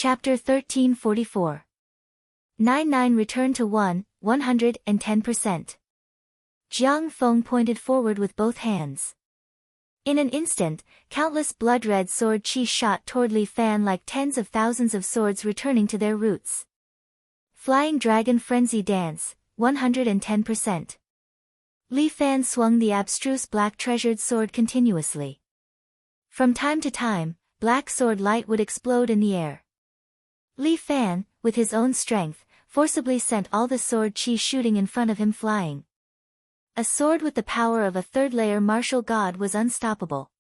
Chapter 1344. 99 Return to 110%. Jiang Feng pointed forward with both hands. In an instant, countless blood-red sword chi shot toward Li Fan like tens of thousands of swords returning to their roots. Flying Dragon Frenzy Dance, 110%. Li Fan swung the abstruse black treasured sword continuously. From time to time, black sword light would explode in the air. Li Fan, with his own strength, forcibly sent all the sword chi shooting in front of him flying. A sword with the power of a third-layer martial god was unstoppable.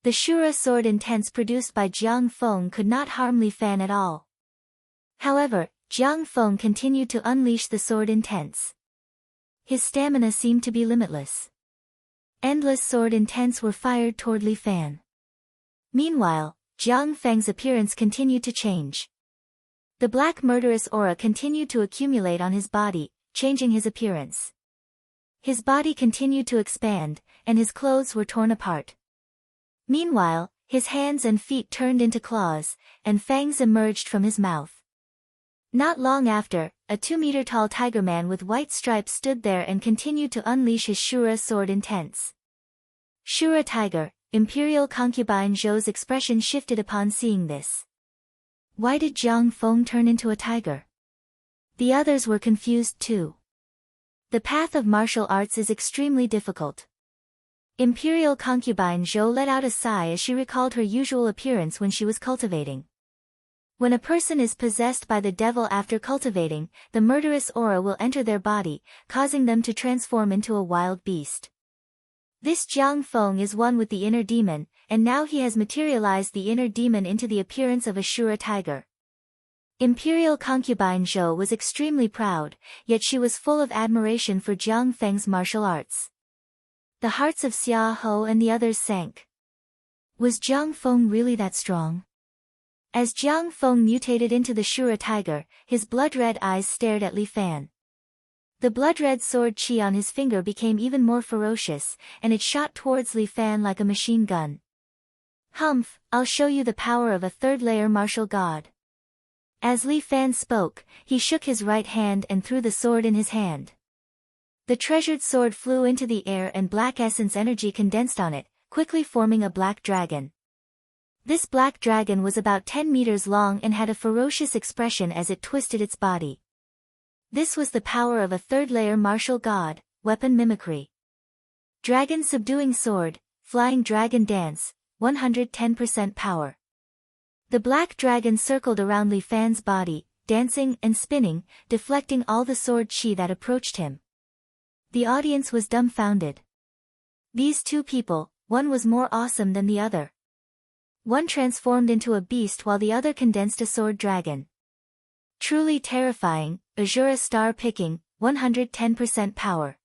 The Shura sword intense produced by Jiang Feng could not harm Li Fan at all. However, Jiang Feng continued to unleash the sword intense. His stamina seemed to be limitless. Endless sword intense were fired toward Li Fan. Meanwhile, Jiang Feng's appearance continued to change. The black murderous aura continued to accumulate on his body, changing his appearance. His body continued to expand, and his clothes were torn apart. Meanwhile, his hands and feet turned into claws, and fangs emerged from his mouth. Not long after, a 2-meter-tall tiger man with white stripes stood there and continued to unleash his Shura sword intense. Shura tiger, Imperial concubine Zhou's expression shifted upon seeing this. Why did Jiang Feng turn into a tiger? The others were confused too. The path of martial arts is extremely difficult. Imperial concubine Zhou let out a sigh as she recalled her usual appearance when she was cultivating. When a person is possessed by the devil after cultivating, the murderous aura will enter their body, causing them to transform into a wild beast. This Jiang Feng is one with the inner demon, and now he has materialized the inner demon into the appearance of a Shura tiger. Imperial concubine Zhou was extremely proud, yet she was full of admiration for Jiang Feng's martial arts. The hearts of Xia Ho and the others sank. Was Jiang Feng really that strong? As Jiang Feng mutated into the Shura tiger, his blood-red eyes stared at Li Fan. The blood-red sword chi on his finger became even more ferocious, and it shot towards Li Fan like a machine gun. Humph, I'll show you the power of a third-layer martial god. As Li Fan spoke, he shook his right hand and threw the sword in his hand. The treasured sword flew into the air and black essence energy condensed on it, quickly forming a black dragon. This black dragon was about 10 meters long and had a ferocious expression as it twisted its body. This was the power of a third-layer martial god, weapon mimicry. Dragon subduing sword, flying dragon dance, 110% power. The black dragon circled around Li Fan's body, dancing and spinning, deflecting all the sword chi that approached him. The audience was dumbfounded. These two people, one was more awesome than the other. One transformed into a beast while the other condensed a sword dragon. Truly terrifying, Azura star picking, 110% power.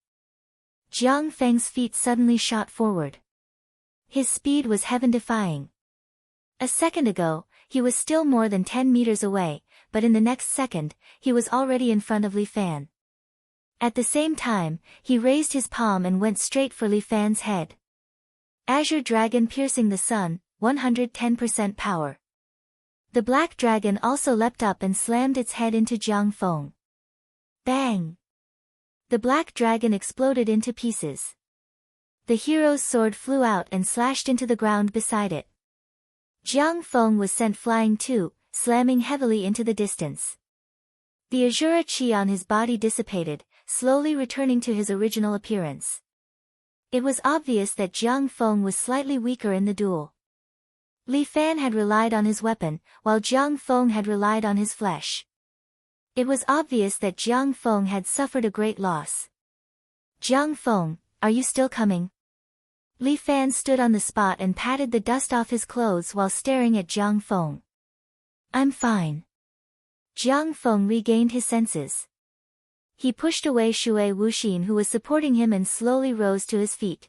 Jiang Feng's feet suddenly shot forward. His speed was heaven-defying. A second ago, he was still more than 10 meters away, but in the next second, he was already in front of Li Fan. At the same time, he raised his palm and went straight for Li Fan's head. Azure dragon piercing the sun, 110% power. The black dragon also leapt up and slammed its head into Jiang Feng. Bang! The black dragon exploded into pieces. The hero's sword flew out and slashed into the ground beside it. Jiang Feng was sent flying too, slamming heavily into the distance. The Azura chi on his body dissipated, slowly returning to his original appearance. It was obvious that Jiang Feng was slightly weaker in the duel. Li Fan had relied on his weapon, while Jiang Feng had relied on his flesh. It was obvious that Jiang Feng had suffered a great loss. Jiang Feng, are you still coming? Li Fan stood on the spot and patted the dust off his clothes while staring at Jiang Feng. I'm fine. Jiang Feng regained his senses. He pushed away Shui Wuxin who was supporting him and slowly rose to his feet.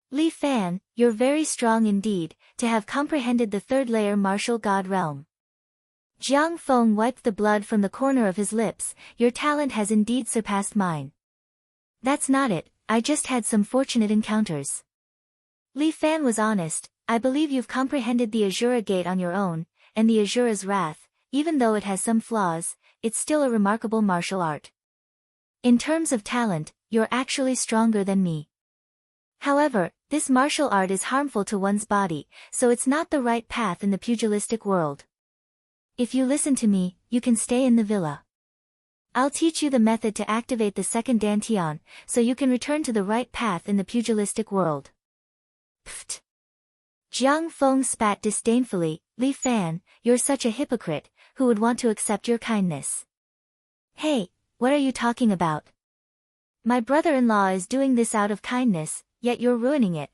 Li Fan, you're very strong indeed, to have comprehended the third-layer martial god realm. Jiang Feng wiped the blood from the corner of his lips. Your talent has indeed surpassed mine. That's not it, I just had some fortunate encounters. Li Fan was honest. I believe you've comprehended the Azura Gate on your own, and the Asura's wrath, even though it has some flaws, it's still a remarkable martial art. In terms of talent, you're actually stronger than me. However, this martial art is harmful to one's body, so it's not the right path in the pugilistic world. If you listen to me, you can stay in the villa. I'll teach you the method to activate the second dantian, so you can return to the right path in the pugilistic world. Pfft. Jiang Feng spat disdainfully. Li Fan, you're such a hypocrite, who would want to accept your kindness? Hey, what are you talking about? My brother-in-law is doing this out of kindness, yet you're ruining it.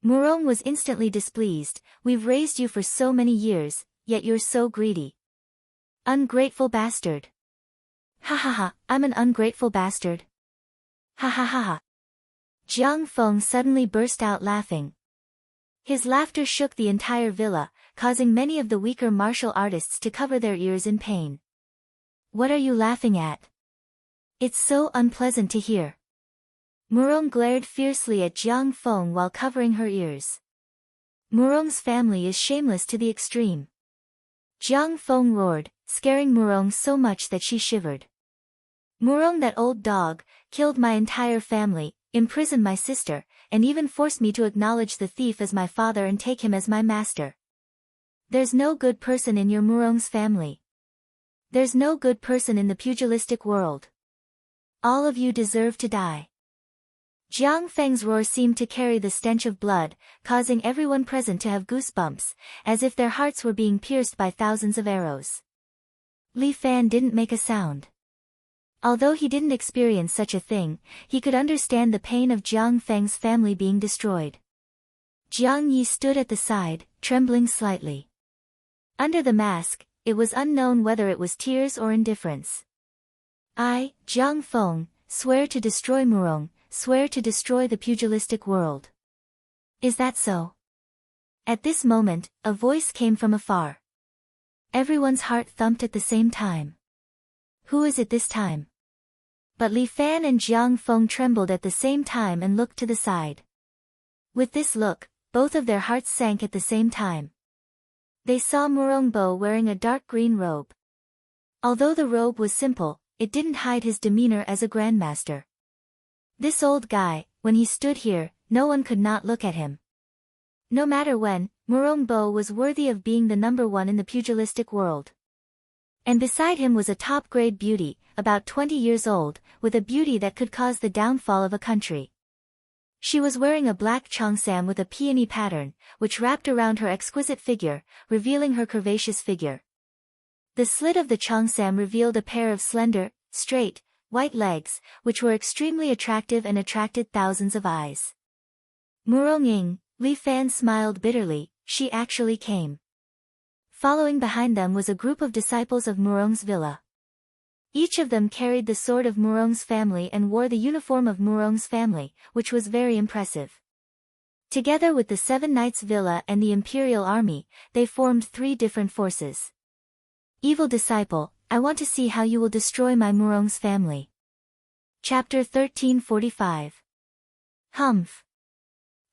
Murong was instantly displeased. We've raised you for so many years, yet you're so greedy. Ungrateful bastard. Ha ha ha, I'm an ungrateful bastard. Ha ha ha ha. Jiang Feng suddenly burst out laughing. His laughter shook the entire villa, causing many of the weaker martial artists to cover their ears in pain. What are you laughing at? It's so unpleasant to hear. Murong glared fiercely at Jiang Feng while covering her ears. Murong's family is shameless to the extreme. Jiang Feng roared, scaring Murong so much that she shivered. Murong, that old dog, killed my entire family, imprisoned my sister, and even forced me to acknowledge the thief as my father and take him as my master. There's no good person in your Murong's family. There's no good person in the pugilistic world. All of you deserve to die. Jiang Feng's roar seemed to carry the stench of blood, causing everyone present to have goosebumps, as if their hearts were being pierced by thousands of arrows. Li Fan didn't make a sound. Although he didn't experience such a thing, he could understand the pain of Jiang Feng's family being destroyed. Jiang Yi stood at the side, trembling slightly. Under the mask, it was unknown whether it was tears or indifference. I, Jiang Feng, swear to destroy Murong, swear to destroy the pugilistic world. Is that so? At this moment, a voice came from afar. Everyone's heart thumped at the same time. Who is it this time? But Li Fan and Jiang Feng trembled at the same time and looked to the side. With this look, both of their hearts sank at the same time. They saw Murong Bo wearing a dark green robe. Although the robe was simple, it didn't hide his demeanor as a grandmaster. This old guy, when he stood here, no one could not look at him. No matter when, Murong Bo was worthy of being the number one in the pugilistic world. And beside him was a top-grade beauty, about 20 years old, with a beauty that could cause the downfall of a country. She was wearing a black cheongsam with a peony pattern, which wrapped around her exquisite figure, revealing her curvaceous figure. The slit of the cheongsam revealed a pair of slender, straight, white legs, which were extremely attractive and attracted thousands of eyes. Murong Ying, Li Fan smiled bitterly, she actually came. Following behind them was a group of disciples of Murong's villa. Each of them carried the sword of Murong's family and wore the uniform of Murong's family, which was very impressive. Together with the 7 Knights Villa and the Imperial Army, they formed 3 different forces. Evil disciple, I want to see how you will destroy my Murong's family. Chapter 1345. Humph.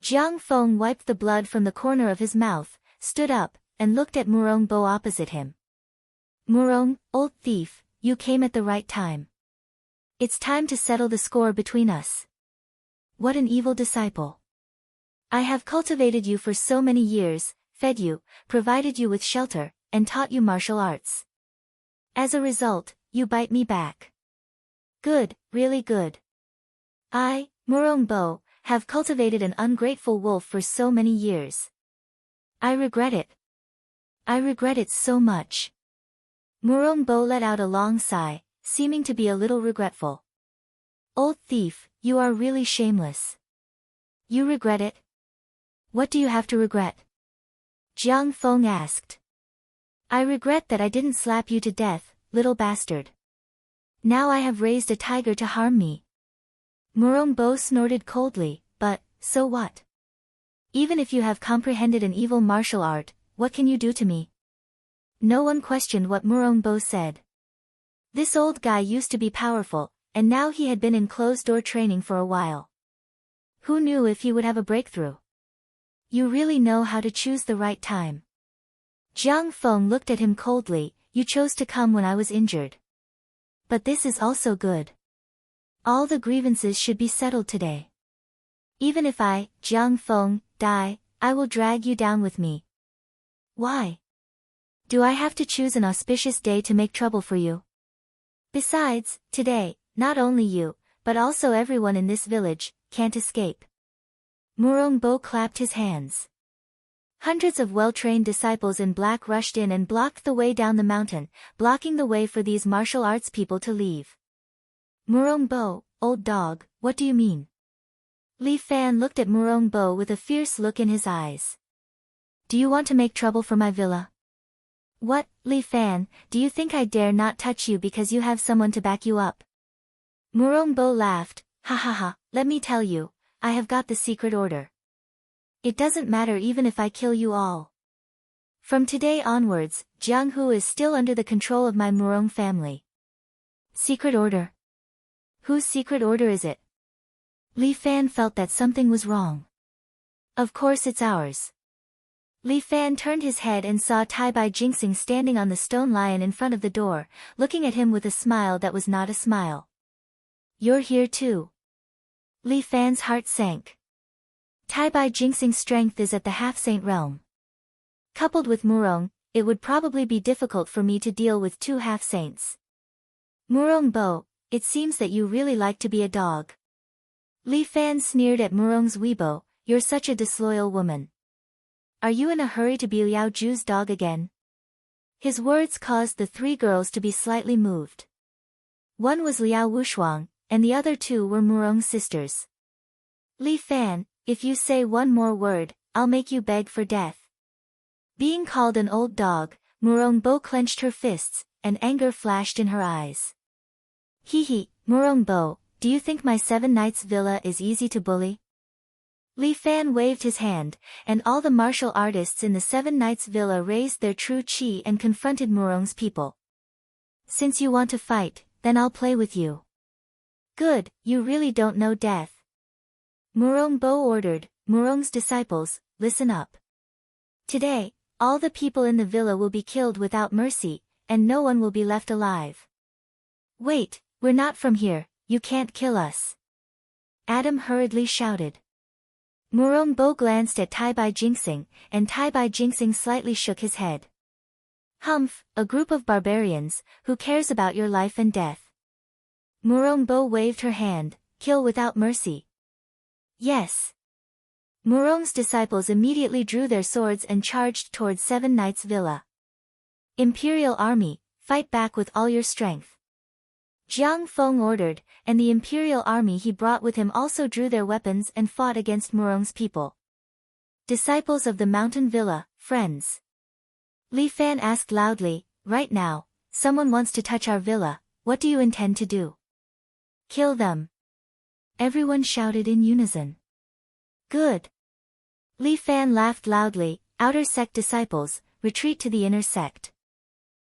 Jiang Feng wiped the blood from the corner of his mouth, stood up, and looked at Murong Bo opposite him. Murong, old thief, you came at the right time. It's time to settle the score between us. What an evil disciple. I have cultivated you for so many years, fed you, provided you with shelter, and taught you martial arts. As a result, you bite me back. Good, really good. I, Murong Bo, have cultivated an ungrateful wolf for so many years. I regret it. I regret it so much. Murong Bo let out a long sigh, seeming to be a little regretful. Old thief, you are really shameless. You regret it? What do you have to regret? Jiang Feng asked. I regret that I didn't slap you to death, little bastard. Now I have raised a tiger to harm me. Murong Bo snorted coldly, but, so what? Even if you have comprehended an evil martial art, what can you do to me? No one questioned what Murong Bo said. This old guy used to be powerful, and now he had been in closed-door training for a while. Who knew if he would have a breakthrough? You really know how to choose the right time. Jiang Feng looked at him coldly. You chose to come when I was injured. But this is also good. All the grievances should be settled today. Even if I, Jiang Feng, die, I will drag you down with me. Why? Do I have to choose an auspicious day to make trouble for you? Besides, today, not only you, but also everyone in this village, can't escape. Murong Bo clapped his hands. Hundreds of well-trained disciples in black rushed in and blocked the way down the mountain, blocking the way for these martial arts people to leave. Murong Bo, old dog, what do you mean? Li Fan looked at Murong Bo with a fierce look in his eyes. Do you want to make trouble for my villa? What, Li Fan, do you think I dare not touch you because you have someone to back you up? Murong Bo laughed. Ha ha ha, let me tell you, I have got the secret order. It doesn't matter even if I kill you all. From today onwards, Jianghu is still under the control of my Murong family. Secret order? Whose secret order is it? Li Fan felt that something was wrong. Of course it's ours. Li Fan turned his head and saw Tai Bai Jinxing standing on the stone lion in front of the door, looking at him with a smile that was not a smile. You're here too. Li Fan's heart sank. Tai Bai Jinxing's strength is at the half-saint realm. Coupled with Murong, it would probably be difficult for me to deal with two half-saints. Murong Bo, it seems that you really like to be a dog. Li Fan sneered at Murong's Weibo, you're such a disloyal woman. Are you in a hurry to be Liao Ju's dog again? His words caused the three girls to be slightly moved. One was Liao Wushuang, and the other two were Murong's sisters. Li Fan, if you say one more word, I'll make you beg for death. Being called an old dog, Murong Bo clenched her fists, and anger flashed in her eyes. Hee hee, Murong Bo, do you think my 7 Knights villa is easy to bully? Li Fan waved his hand, and all the martial artists in the 7 Knights villa raised their true chi and confronted Murong's people. Since you want to fight, then I'll play with you. Good, you really don't know death. Murong Bo ordered. Murong's disciples, listen up. Today, all the people in the villa will be killed without mercy, and no one will be left alive. Wait, we're not from here, you can't kill us. Adam hurriedly shouted. Murong Bo glanced at Tai Bai Jinxing, and Tai Bai Jinxing slightly shook his head. Humph, a group of barbarians, who cares about your life and death? Murong Bo waved her hand, kill without mercy. Yes. Murong's disciples immediately drew their swords and charged towards 7 Knights villa. Imperial army, fight back with all your strength. Jiang Feng ordered, and the imperial army he brought with him also drew their weapons and fought against Murong's people. Disciples of the mountain villa, friends. Li Fan asked loudly, right now, someone wants to touch our villa, what do you intend to do? Kill them. Everyone shouted in unison. Good. Li Fan laughed loudly, outer sect disciples, retreat to the inner sect.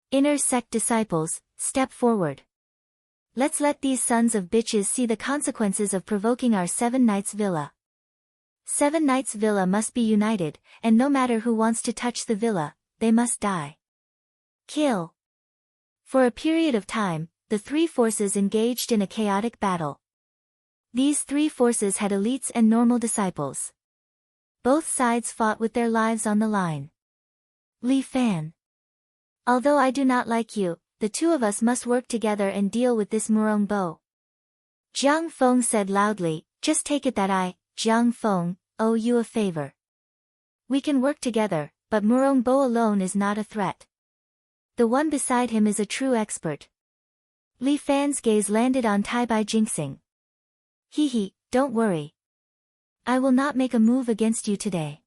Inner sect disciples, step forward. Let's let these sons of bitches see the consequences of provoking our 7 Knights villa. 7 Knights villa must be united, and no matter who wants to touch the villa, they must die. Kill. For a period of time, the three forces engaged in a chaotic battle. These three forces had elites and normal disciples. Both sides fought with their lives on the line. Li Fan. Although I do not like you, the two of us must work together and deal with this Murong Bo. Jiang Feng said loudly, just take it that I, Jiang Feng, owe you a favor. We can work together, but Murong Bo alone is not a threat. The one beside him is a true expert. Li Fan's gaze landed on Tai Bai Jinxing. Hee hee, don't worry. I will not make a move against you today.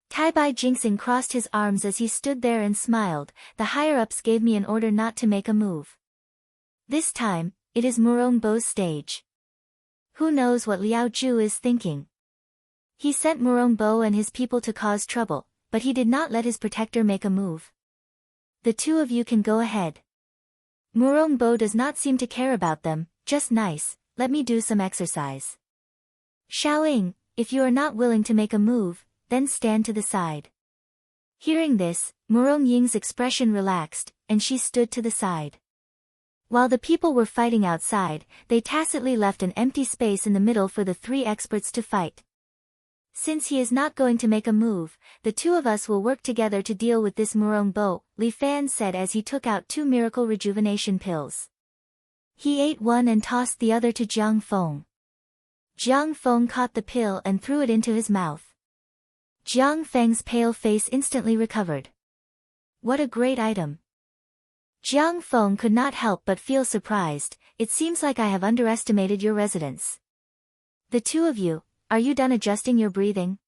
Tai Bai Jinxing crossed his arms as he stood there and smiled, the higher-ups gave me an order not to make a move. This time, it is Murong Bo's stage. Who knows what Liao Ju is thinking? He sent Murong Bo and his people to cause trouble, but he did not let his protector make a move. The two of you can go ahead. Murong Bo does not seem to care about them, just nice, let me do some exercise. Xiaoling, if you are not willing to make a move, then stand to the side. Hearing this, Murong Ying's expression relaxed, and she stood to the side. While the people were fighting outside, they tacitly left an empty space in the middle for the three experts to fight. Since he is not going to make a move, the two of us will work together to deal with this Murong Bo, Li Fan said as he took out 2 miracle rejuvenation pills. He ate one and tossed the other to Jiang Feng. Jiang Feng caught the pill and threw it into his mouth. Jiang Feng's pale face instantly recovered. What a great item! Jiang Feng could not help but feel surprised. It seems like I have underestimated your residence. The two of you, are you done adjusting your breathing?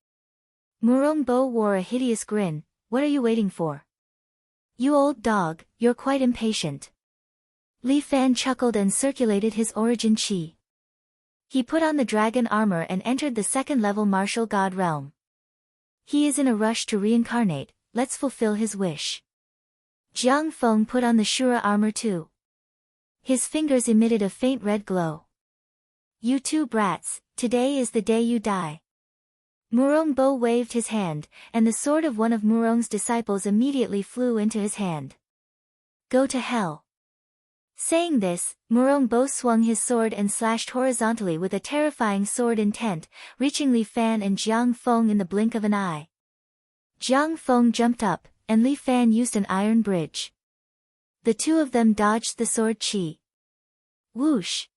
Murong Bo wore a hideous grin. What are you waiting for? You old dog, you're quite impatient. Li Fan chuckled and circulated his origin chi. He put on the dragon armor and entered the second-level martial god realm. He is in a rush to reincarnate, let's fulfill his wish. Jiang Feng put on the Shura armor too. His fingers emitted a faint red glow. You two brats, today is the day you die. Murong Bo waved his hand, and the sword of one of Murong's disciples immediately flew into his hand. Go to hell. Saying this, Murong Bo swung his sword and slashed horizontally with a terrifying sword intent, reaching Li Fan and Jiang Feng in the blink of an eye. Jiang Feng jumped up, and Li Fan used an iron bridge. The two of them dodged the sword chi. Whoosh!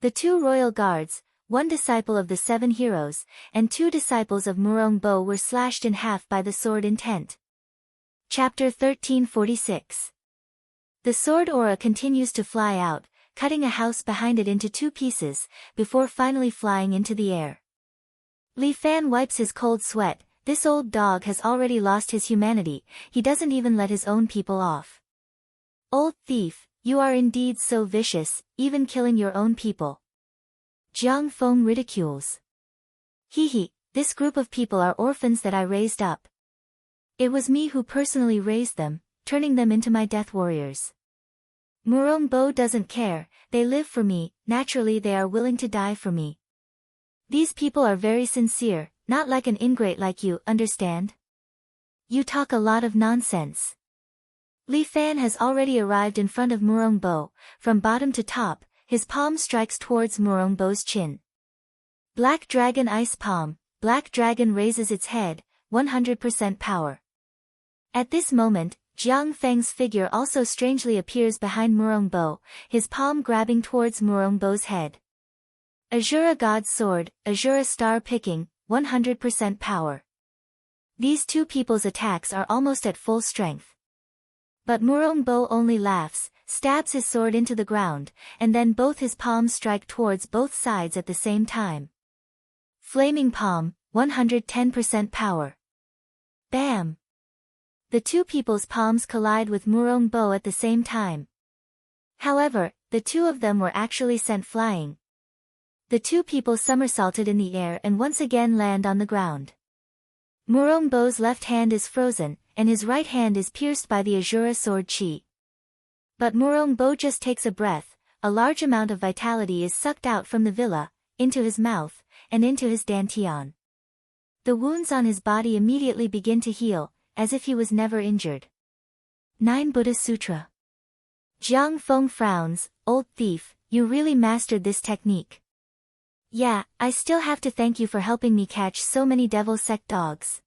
The 2 royal guards, 1 disciple of the 7 heroes, and 2 disciples of Murong Bo were slashed in half by the sword intent. Chapter 1346. The sword aura continues to fly out, cutting a house behind it into 2 pieces, before finally flying into the air. Li Fan wipes his cold sweat. This old dog has already lost his humanity, he doesn't even let his own people off. Old thief, you are indeed so vicious, even killing your own people. Jiang Feng ridicules. Hee, this group of people are orphans that I raised up. It was me who personally raised them, turning them into my death warriors. Murong Bo doesn't care, they live for me, naturally they are willing to die for me. These people are very sincere, not like an ingrate like you, understand? You talk a lot of nonsense. Li Fan has already arrived in front of Murong Bo, from bottom to top, his palm strikes towards Murong Bo's chin. Black Dragon Ice Palm, Black Dragon raises its head, 100% power. At this moment, Jiang Feng's figure also strangely appears behind Murong Bo, his palm grabbing towards Murong Bo's head. Azura God's Sword, Azura Star Picking, 100% power. These two people's attacks are almost at full strength. But Murong Bo only laughs, stabs his sword into the ground, and then both his palms strike towards both sides at the same time. Flaming Palm, 110% power. Bam! The two people's palms collide with Murong Bo at the same time. However, the two of them were actually sent flying. The two people somersaulted in the air and once again land on the ground. Murong Bo's left hand is frozen, and his right hand is pierced by the Azura sword chi. But Murong Bo just takes a breath, a large amount of vitality is sucked out from the villa, into his mouth, and into his dantian. The wounds on his body immediately begin to heal, as if he was never injured. 9 Buddha Sutra. Jiang Feng frowns, old thief, you really mastered this technique. Yeah, I still have to thank you for helping me catch so many devil sect dogs.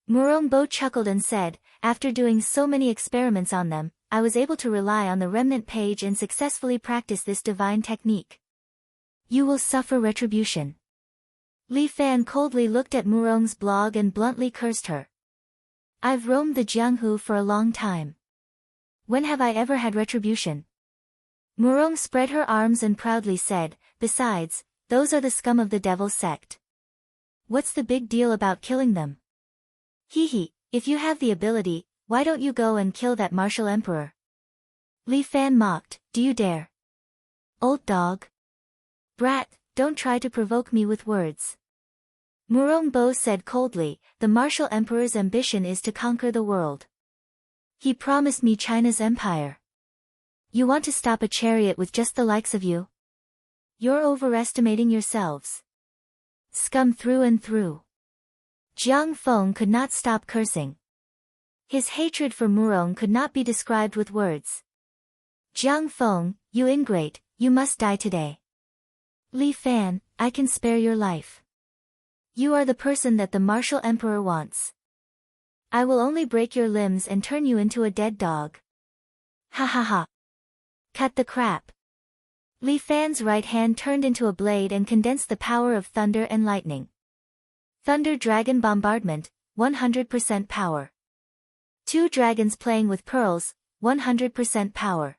Murong Bo chuckled and said, after doing so many experiments on them, I was able to rely on the remnant page and successfully practice this divine technique. You will suffer retribution. Li Fan coldly looked at Murong's blog and bluntly cursed her. I've roamed the Jianghu for a long time. When have I ever had retribution? Murong spread her arms and proudly said, besides, those are the scum of the devil sect. What's the big deal about killing them? Hee, if you have the ability, why don't you go and kill that martial emperor? Li Fan mocked, do you dare? Old dog. Brat, don't try to provoke me with words. Murong Bo said coldly, the martial emperor's ambition is to conquer the world. He promised me China's empire. You want to stop a chariot with just the likes of you? You're overestimating yourselves. Scum through and through. Jiang Feng could not stop cursing. His hatred for Murong could not be described with words. Jiang Feng, you ingrate, you must die today. Li Fan, I can spare your life. You are the person that the martial emperor wants. I will only break your limbs and turn you into a dead dog. Ha ha ha. Cut the crap. Li Fan's right hand turned into a blade and condensed the power of thunder and lightning. Thunder Dragon Bombardment, 100% power. 2 dragons playing with pearls, 100% power.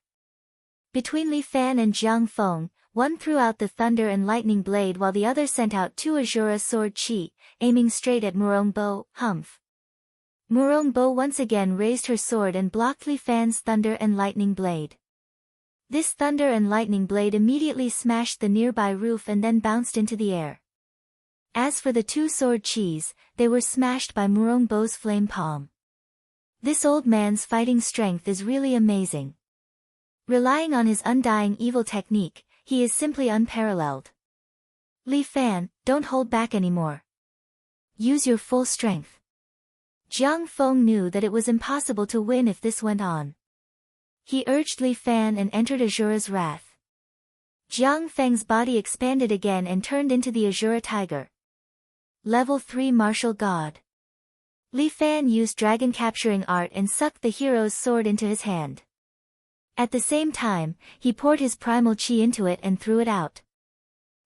Between Li Fan and Jiang Feng, one threw out the thunder and lightning blade while the other sent out 2 Azura sword chi, aiming straight at Murong Bo, Humph. Murong Bo once again raised her sword and blocked Li Fan's thunder and lightning blade. This thunder and lightning blade immediately smashed the nearby roof and then bounced into the air. As for the 2 sword chis, they were smashed by Murong Bo's flame palm. This old man's fighting strength is really amazing. Relying on his undying evil technique, he is simply unparalleled. Li Fan, don't hold back anymore. Use your full strength. Jiang Feng knew that it was impossible to win if this went on. He urged Li Fan and entered Azura's wrath. Jiang Feng's body expanded again and turned into the Azura tiger. Level 3 Martial God. Li Fan used dragon capturing art and sucked the hero's sword into his hand. At the same time, he poured his primal chi into it and threw it out.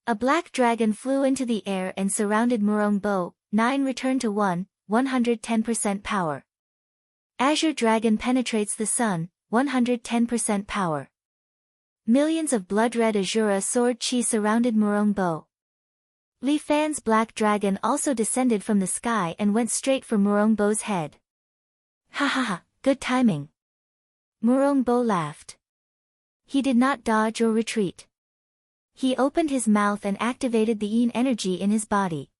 A black dragon flew into the air and surrounded Murong Bo, 9 returned to 1, 110% power. Azure Dragon penetrates the sun, 110% power. Millions of blood-red Azura sword chi surrounded Murong Bo. Li Fan's black dragon also descended from the sky and went straight for Murong Bo's head. Ha ha ha, good timing. Murong Bo laughed. He did not dodge or retreat. He opened his mouth and activated the yin energy in his body.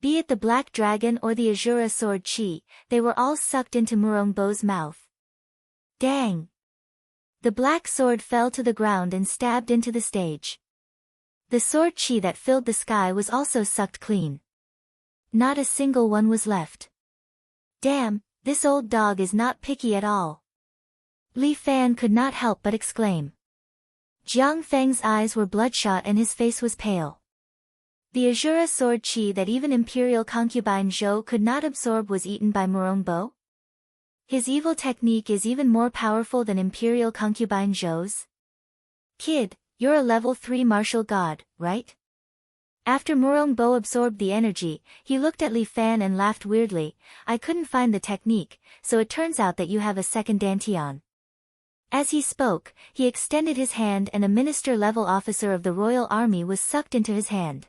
Be it the black dragon or the Azura sword chi, they were all sucked into Murong Bo's mouth. Dang! The black sword fell to the ground and stabbed into the stage. The sword chi that filled the sky was also sucked clean. Not a single one was left. Damn, this old dog is not picky at all. Li Fan could not help but exclaim. Jiang Feng's eyes were bloodshot and his face was pale. The Azura sword chi that even Imperial concubine Zhou could not absorb was eaten by Murong Bo? His evil technique is even more powerful than Imperial concubine Zhou's? Kid, you're a level 3 martial god, right? After Murong Bo absorbed the energy, he looked at Li Fan and laughed weirdly. I couldn't find the technique, so it turns out that you have a second Dantian. As he spoke, he extended his hand and a minister-level officer of the royal army was sucked into his hand.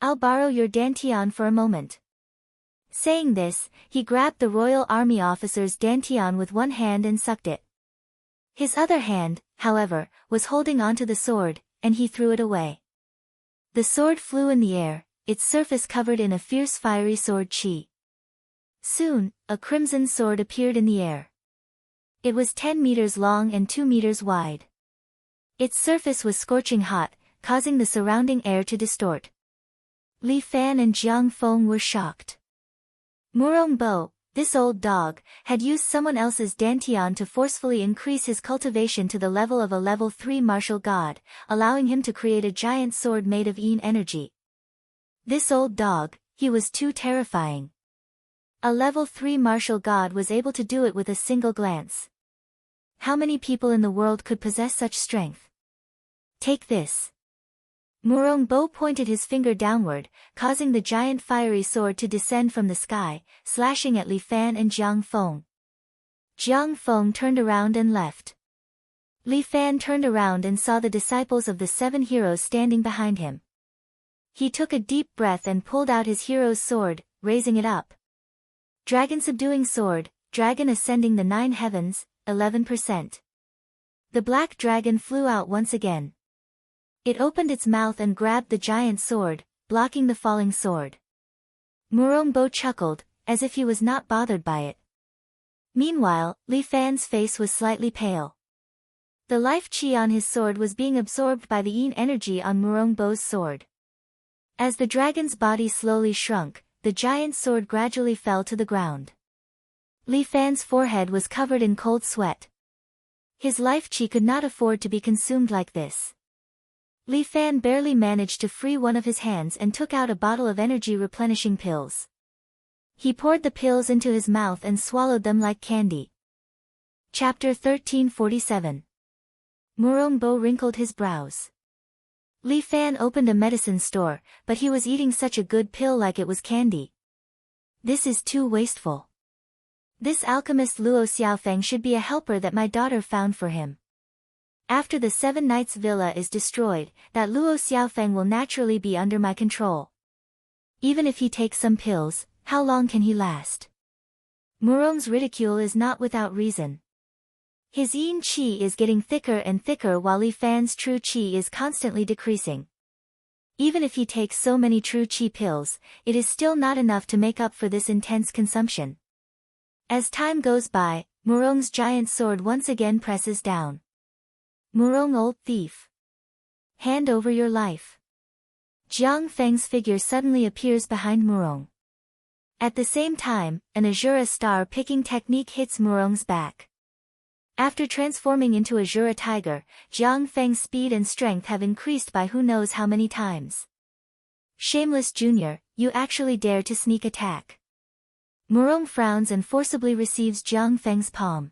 I'll borrow your Dantian for a moment. Saying this, he grabbed the royal army officer's Dantian with one hand and sucked it. His other hand, however, was holding onto the sword, and he threw it away. The sword flew in the air, its surface covered in a fierce fiery sword chi. Soon, a crimson sword appeared in the air. It was 10 meters long and 2 meters wide. Its surface was scorching hot, causing the surrounding air to distort. Li Fan and Jiang Feng were shocked. Murong Bo, this old dog, had used someone else's Dantian to forcefully increase his cultivation to the level of a level 3 martial god, allowing him to create a giant sword made of yin energy. This old dog, he was too terrifying. A level 3 martial god was able to do it with a single glance. How many people in the world could possess such strength? Take this. Murong Bo pointed his finger downward, causing the giant fiery sword to descend from the sky, slashing at Li Fan and Jiang Feng. Jiang Feng turned around and left. Li Fan turned around and saw the disciples of the 7 heroes standing behind him. He took a deep breath and pulled out his hero's sword, raising it up. Dragon subduing sword, dragon ascending the 9 heavens, 11%. The black dragon flew out once again. It opened its mouth and grabbed the giant sword, blocking the falling sword. Murong Bo chuckled, as if he was not bothered by it. Meanwhile, Li Fan's face was slightly pale. The life chi on his sword was being absorbed by the yin energy on Murong Bo's sword. As the dragon's body slowly shrunk, the giant sword gradually fell to the ground. Li Fan's forehead was covered in cold sweat. His life chi could not afford to be consumed like this. Li Fan barely managed to free one of his hands and took out a bottle of energy-replenishing pills. He poured the pills into his mouth and swallowed them like candy. Chapter 1347. Murong Bo wrinkled his brows. Li Fan opened a medicine store, but he was eating such a good pill like it was candy. This is too wasteful. This alchemist Luo Xiaofeng should be a helper that my daughter found for him. After the 7 Knights villa is destroyed, that Luo Xiaofeng will naturally be under my control. Even if he takes some pills, how long can he last? Murong's ridicule is not without reason. His yin qi is getting thicker and thicker while Li Fan's true qi is constantly decreasing. Even if he takes so many true qi pills, it is still not enough to make up for this intense consumption. As time goes by, Murong's giant sword once again presses down. Murong, old thief. Hand over your life. Jiang Feng's figure suddenly appears behind Murong. At the same time, an Azura star-picking technique hits Murong's back. After transforming into Azura tiger, Jiang Feng's speed and strength have increased by who knows how many times. Shameless Junior, you actually dare to sneak attack. Murong frowns and forcibly receives Jiang Feng's palm.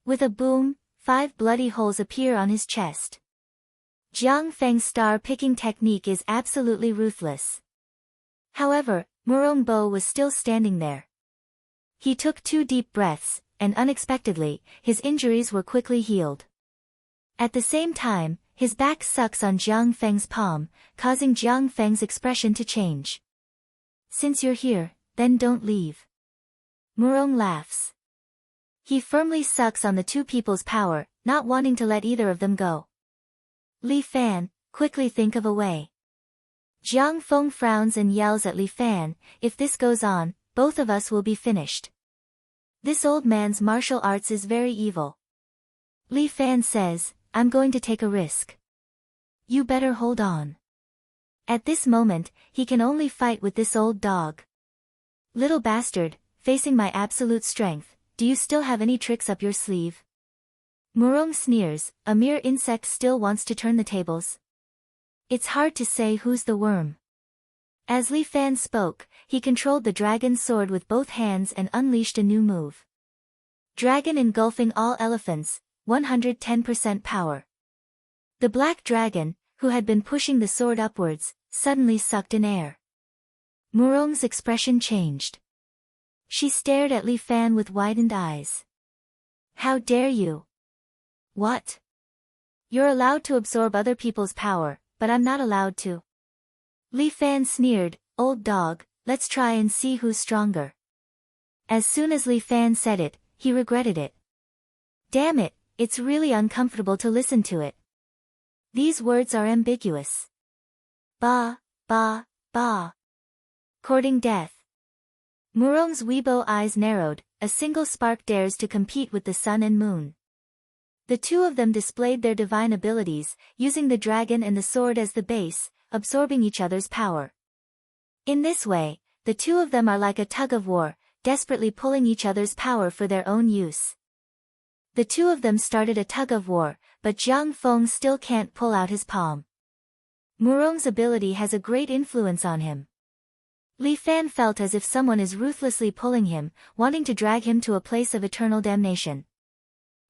With a boom, 5 bloody holes appear on his chest. Jiang Feng's star-picking technique is absolutely ruthless. However, Murong Bo was still standing there. He took 2 deep breaths, and unexpectedly, his injuries were quickly healed. At the same time, his back sucks on Jiang Feng's palm, causing Jiang Feng's expression to change. Since you're here, then don't leave. Murong laughs. He firmly sucks on the 2 people's power, not wanting to let either of them go. Li Fan, quickly think of a way. Jiang Feng frowns and yells at Li Fan, if this goes on, both of us will be finished. This old man's martial arts is very evil. Li Fan says, I'm going to take a risk. You better hold on. At this moment, he can only fight with this old dog. Little bastard, facing my absolute strength, do you still have any tricks up your sleeve? Murong sneers, a mere insect still wants to turn the tables. It's hard to say who's the worm. As Li Fan spoke, he controlled the dragon sword with both hands and unleashed a new move. Dragon engulfing all elephants, 110% power. The black dragon, who had been pushing the sword upwards, suddenly sucked in air. Murong's expression changed. She stared at Li Fan with widened eyes. How dare you? What? You're allowed to absorb other people's power, but I'm not allowed to. Li Fan sneered, old dog, let's try and see who's stronger. As soon as Li Fan said it, he regretted it. Damn it, it's really uncomfortable to listen to it. These words are ambiguous. Ba, ba, ba. Courting death. Murong's Weibo eyes narrowed, a single spark dares to compete with the sun and moon. The 2 of them displayed their divine abilities, using the dragon and the sword as the base, absorbing each other's power. In this way, the 2 of them are like a tug-of-war, desperately pulling each other's power for their own use. The 2 of them started a tug-of-war, but Jiang Feng still can't pull out his palm. Murong's ability has a great influence on him. Li Fan felt as if someone is ruthlessly pulling him, wanting to drag him to a place of eternal damnation.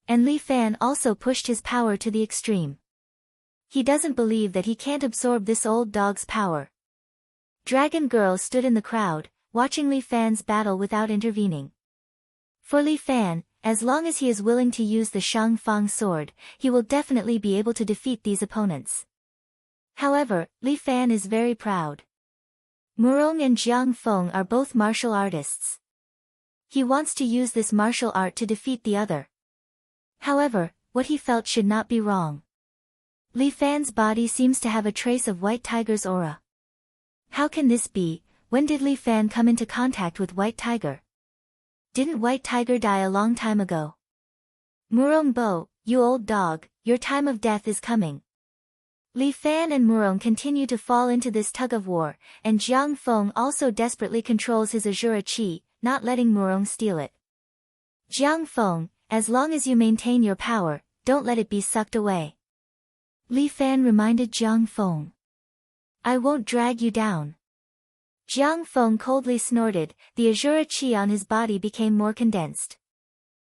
And Li Fan also pushed his power to the extreme. He doesn't believe that he can't absorb this old dog's power. Dragon Girl stood in the crowd, watching Li Fan's battle without intervening. For Li Fan, as long as he is willing to use the Shang Fang sword, he will definitely be able to defeat these opponents. However, Li Fan is very proud. Murong and Jiang Feng are both martial artists. He wants to use this martial art to defeat the other. However, what he felt should not be wrong. Li Fan's body seems to have a trace of White Tiger's aura. How can this be? When did Li Fan come into contact with White Tiger? Didn't White Tiger die a long time ago? Murong Bo, you old dog, your time of death is coming. Li Fan and Murong continue to fall into this tug-of-war, and Jiang Feng also desperately controls his Azura Qi, not letting Murong steal it. Jiang Feng, as long as you maintain your power, don't let it be sucked away. Li Fan reminded Jiang Feng. I won't drag you down. Jiang Feng coldly snorted, the azure chi on his body became more condensed.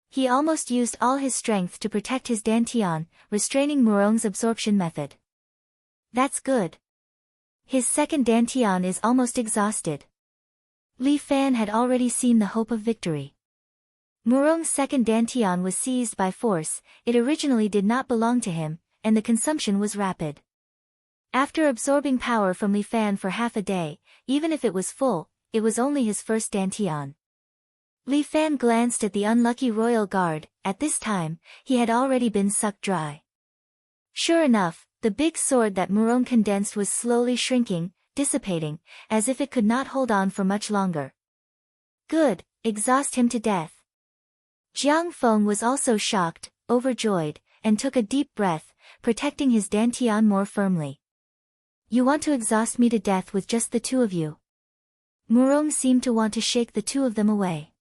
He almost used all his strength to protect his dantian, restraining Murong's absorption method. That's good. His second dantian is almost exhausted. Li Fan had already seen the hope of victory. Murong's second dantian was seized by force, it originally did not belong to him, and the consumption was rapid. After absorbing power from Li Fan for half a day, even if it was full, it was only his first dantian. Li Fan glanced at the unlucky royal guard, at this time, he had already been sucked dry. Sure enough, the big sword that Murong condensed was slowly shrinking, dissipating, as if it could not hold on for much longer. Good, exhaust him to death. Jiang Feng was also shocked, overjoyed, and took a deep breath, protecting his dantian more firmly. You want to exhaust me to death with just the two of you? Murong seemed to want to shake the two of them away.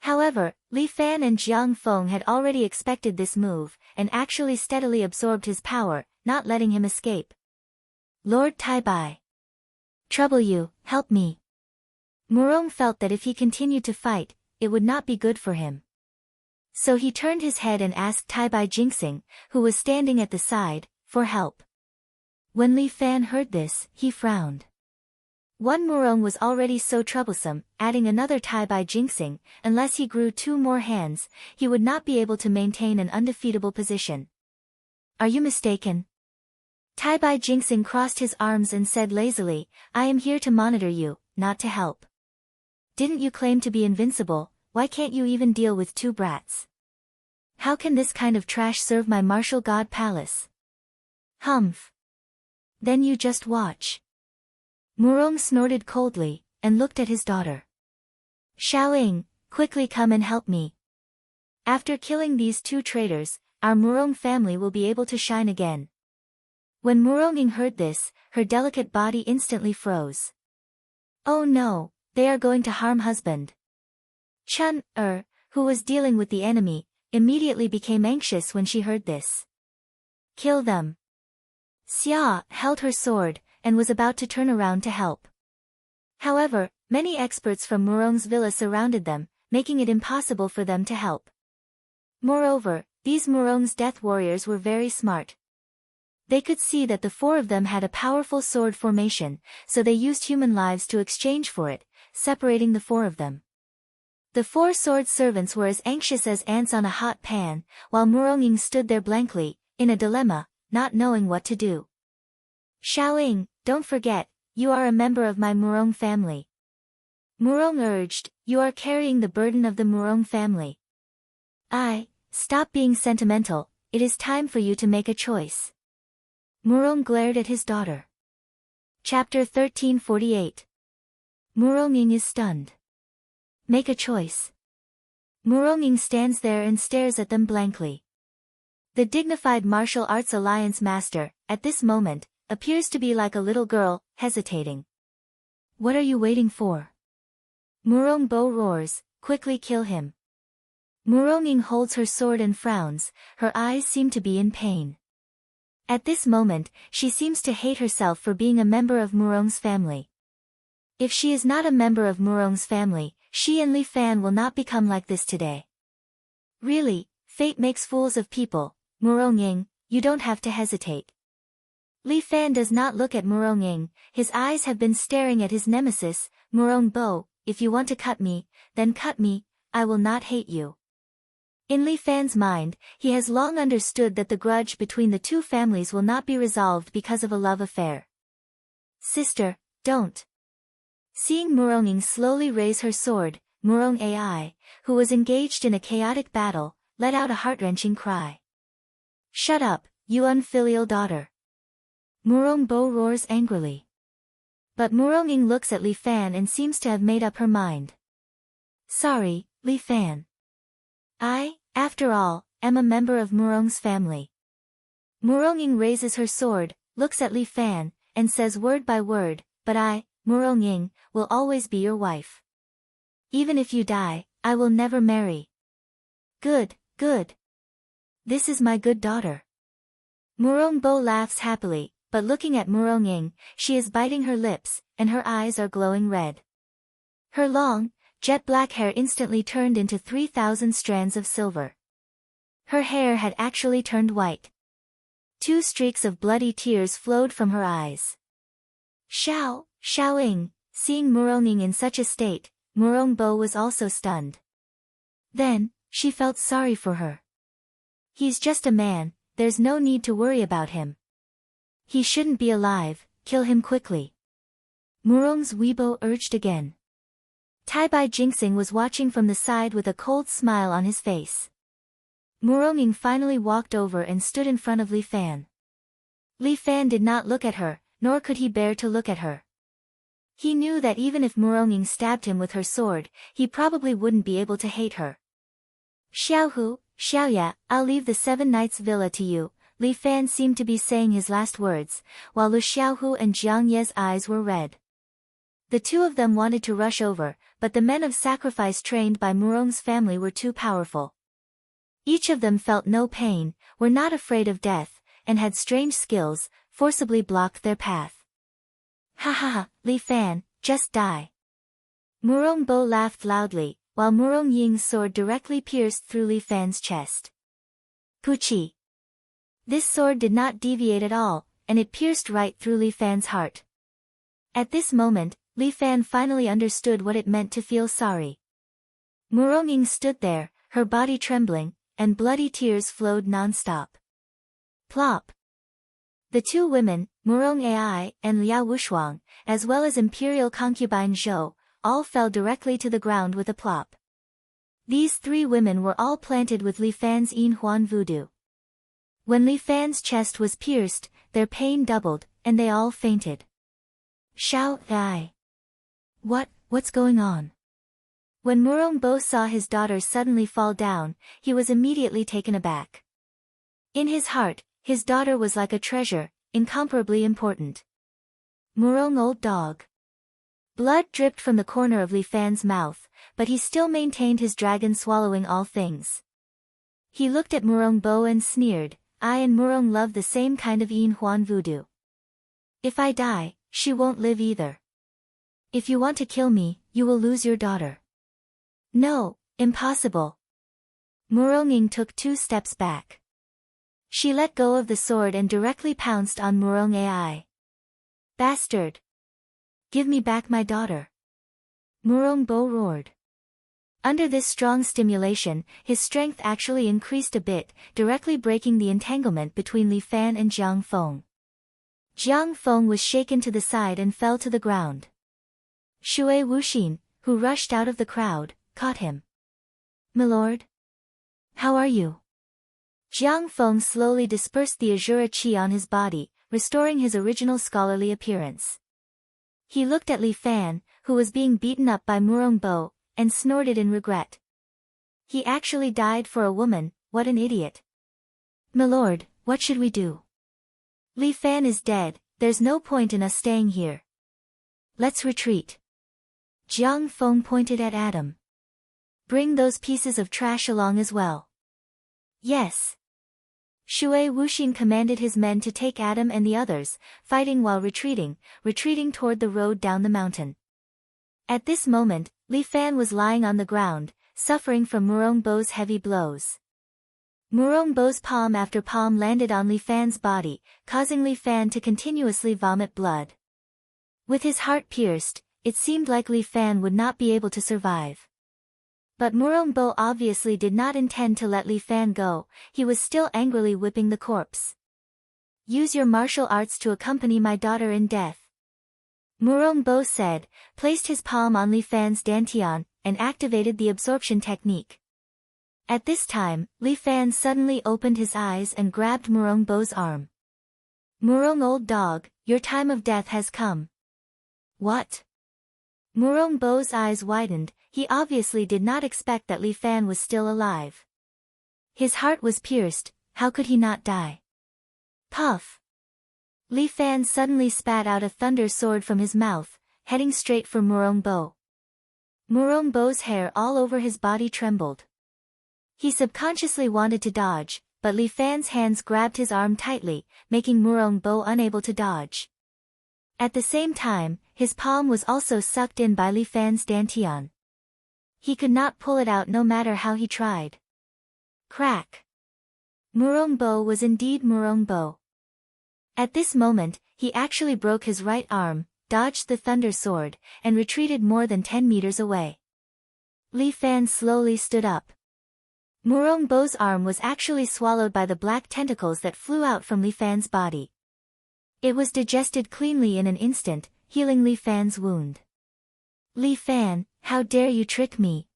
However, Li Fan and Jiang Feng had already expected this move, and actually steadily absorbed his power, not letting him escape. Lord Tai Bai. Trouble you, help me. Murong felt that if he continued to fight, it would not be good for him. So he turned his head and asked Tai Bai Jinxing, who was standing at the side, for help. When Li Fan heard this, he frowned. One Murong was already so troublesome, adding another Tai Bai Jinxing, unless he grew two more hands, he would not be able to maintain an undefeatable position. Are you mistaken? Tai Bai Jinxing crossed his arms and said lazily, I am here to monitor you, not to help. Didn't you claim to be invincible, why can't you even deal with two brats? How can this kind of trash serve my martial god palace? Humph. Then you just watch. Murong snorted coldly, and looked at his daughter. Xiaoying, quickly come and help me. After killing these two traitors, our Murong family will be able to shine again. When Muronging heard this, her delicate body instantly froze. Oh no, they are going to harm husband. Chun, who was dealing with the enemy, immediately became anxious when she heard this. Kill them. Xia held her sword, and was about to turn around to help. However, many experts from Murong's villa surrounded them, making it impossible for them to help. Moreover, these Murong's death warriors were very smart. They could see that the four of them had a powerful sword formation, so they used human lives to exchange for it, separating the four of them. The four sword servants were as anxious as ants on a hot pan, while Muronging stood there blankly, in a dilemma, not knowing what to do. Xiaoying, don't forget, you are a member of my Murong family. Murong urged, you are carrying the burden of the Murong family. Stop being sentimental, it is time for you to make a choice. Murong glared at his daughter. Chapter 1348. Muronging is stunned. Make a choice. Muronging stands there and stares at them blankly. The dignified martial arts alliance master, at this moment, appears to be like a little girl, hesitating. What are you waiting for? Murong Bo roars, quickly kill him. Muronging holds her sword and frowns, her eyes seem to be in pain. At this moment, she seems to hate herself for being a member of Murong's family. If she is not a member of Murong's family, she and Li Fan will not become like this today. Really, fate makes fools of people, Muronging, you don't have to hesitate. Li Fan does not look at Muronging, his eyes have been staring at his nemesis, Murong Bo, if you want to cut me, then cut me, I will not hate you. In Li Fan's mind, he has long understood that the grudge between the two families will not be resolved because of a love affair. Sister, don't. Seeing Muronging slowly raise her sword, Murong Ai, who was engaged in a chaotic battle, let out a heart-wrenching cry. Shut up, you unfilial daughter. Murong Bo roars angrily. But Muronging looks at Li Fan and seems to have made up her mind. Sorry, Li Fan. I, after all, am a member of Murong's family. Muronging raises her sword, looks at Li Fan, and says word by word, but I, Muronging, will always be your wife. Even if you die, I will never marry. Good, good. This is my good daughter. Murongbo laughs happily, but looking at Muronging, she is biting her lips, and her eyes are glowing red. Her long, jet-black hair instantly turned into 3,000 strands of silver. Her hair had actually turned white. 2 streaks of bloody tears flowed from her eyes. Xiaoing, seeing Muronging in such a state, Murongbo was also stunned. Then, she felt sorry for her. He's just a man, there's no need to worry about him. He shouldn't be alive, kill him quickly. Murong's Weibo urged again. Taibai Jinxing was watching from the side with a cold smile on his face. Muronging finally walked over and stood in front of Li Fan. Li Fan did not look at her, nor could he bear to look at her. He knew that even if Muronging stabbed him with her sword, he probably wouldn't be able to hate her. Xiaohu, Xiaoya, I'll leave the 7 Knights Villa to you, Li Fan seemed to be saying his last words, while Lu Xiaohu and Jiang Ye's eyes were red. The two of them wanted to rush over, but the men of sacrifice trained by Murong's family were too powerful. Each of them felt no pain, were not afraid of death, and had strange skills, forcibly blocked their path. Ha ha ha, Li Fan, just die. Murongbo laughed loudly, while Murong Ying's sword directly pierced through Li Fan's chest. Puchi. This sword did not deviate at all, and it pierced right through Li Fan's heart. At this moment, Li Fan finally understood what it meant to feel sorry. Murong Ying stood there, her body trembling, and bloody tears flowed non-stop. Plop. The 2 women, Murong Ai and Liao Wushuang, as well as imperial concubine Zhou, all fell directly to the ground with a plop. These 3 women were all planted with Li Fan's Yin Huan voodoo. When Li Fan's chest was pierced, their pain doubled, and they all fainted. Xiao Ai. What's going on? When Murongbo saw his daughter suddenly fall down, he was immediately taken aback. In his heart, his daughter was like a treasure, incomparably important. Murong old dog. Blood dripped from the corner of Li Fan's mouth, but he still maintained his dragon swallowing all things. He looked at Murongbo and sneered, I and Murong love the same kind of Yin Huan voodoo. If I die, she won't live either. If you want to kill me, you will lose your daughter. No, impossible. Muronging took 2 steps back. She let go of the sword and directly pounced on Murong Ai. Bastard! Give me back my daughter. Murongbo roared. Under this strong stimulation, his strength actually increased a bit, directly breaking the entanglement between Li Fan and Jiang Feng. Jiang Feng was shaken to the side and fell to the ground. Shui Wuxin, who rushed out of the crowd, caught him. Milord? How are you? Jiang Feng slowly dispersed the Azura Qi on his body, restoring his original scholarly appearance. He looked at Li Fan, who was being beaten up by Murongbo, and snorted in regret. He actually died for a woman, what an idiot. Milord, what should we do? Li Fan is dead, there's no point in us staying here. Let's retreat. Jiang Feng pointed at Adam. Bring those pieces of trash along as well. Yes. Shui Wuxin commanded his men to take Adam and the others, fighting while retreating toward the road down the mountain. At this moment, Li Fan was lying on the ground, suffering from Murongbo's heavy blows. Murongbo's palm after palm landed on Li Fan's body, causing Li Fan to continuously vomit blood. With his heart pierced, it seemed like Li Fan would not be able to survive. But Murongbo obviously did not intend to let Li Fan go, he was still angrily whipping the corpse. Use your martial arts to accompany my daughter in death. Murongbo said, placed his palm on Li Fan's dantian, and activated the absorption technique. At this time, Li Fan suddenly opened his eyes and grabbed Murongbo's arm. Murong old dog, your time of death has come. What? Murongbo's eyes widened, he obviously did not expect that Li Fan was still alive. His heart was pierced, how could he not die? Puff! Li Fan suddenly spat out a thunder sword from his mouth, heading straight for Murongbo. Murongbo's hair all over his body trembled. He subconsciously wanted to dodge, but Li Fan's hands grabbed his arm tightly, making Murong Bo unable to dodge. At the same time, his palm was also sucked in by Li Fan's dantian. He could not pull it out no matter how he tried. Crack! Murong Bo was indeed Murong Bo. At this moment, he actually broke his right arm, dodged the thunder sword, and retreated more than 10 meters away. Li Fan slowly stood up. Murong Bo's arm was actually swallowed by the black tentacles that flew out from Li Fan's body. It was digested cleanly in an instant, healing Li Fan's wound. Li Fan, how dare you trick me?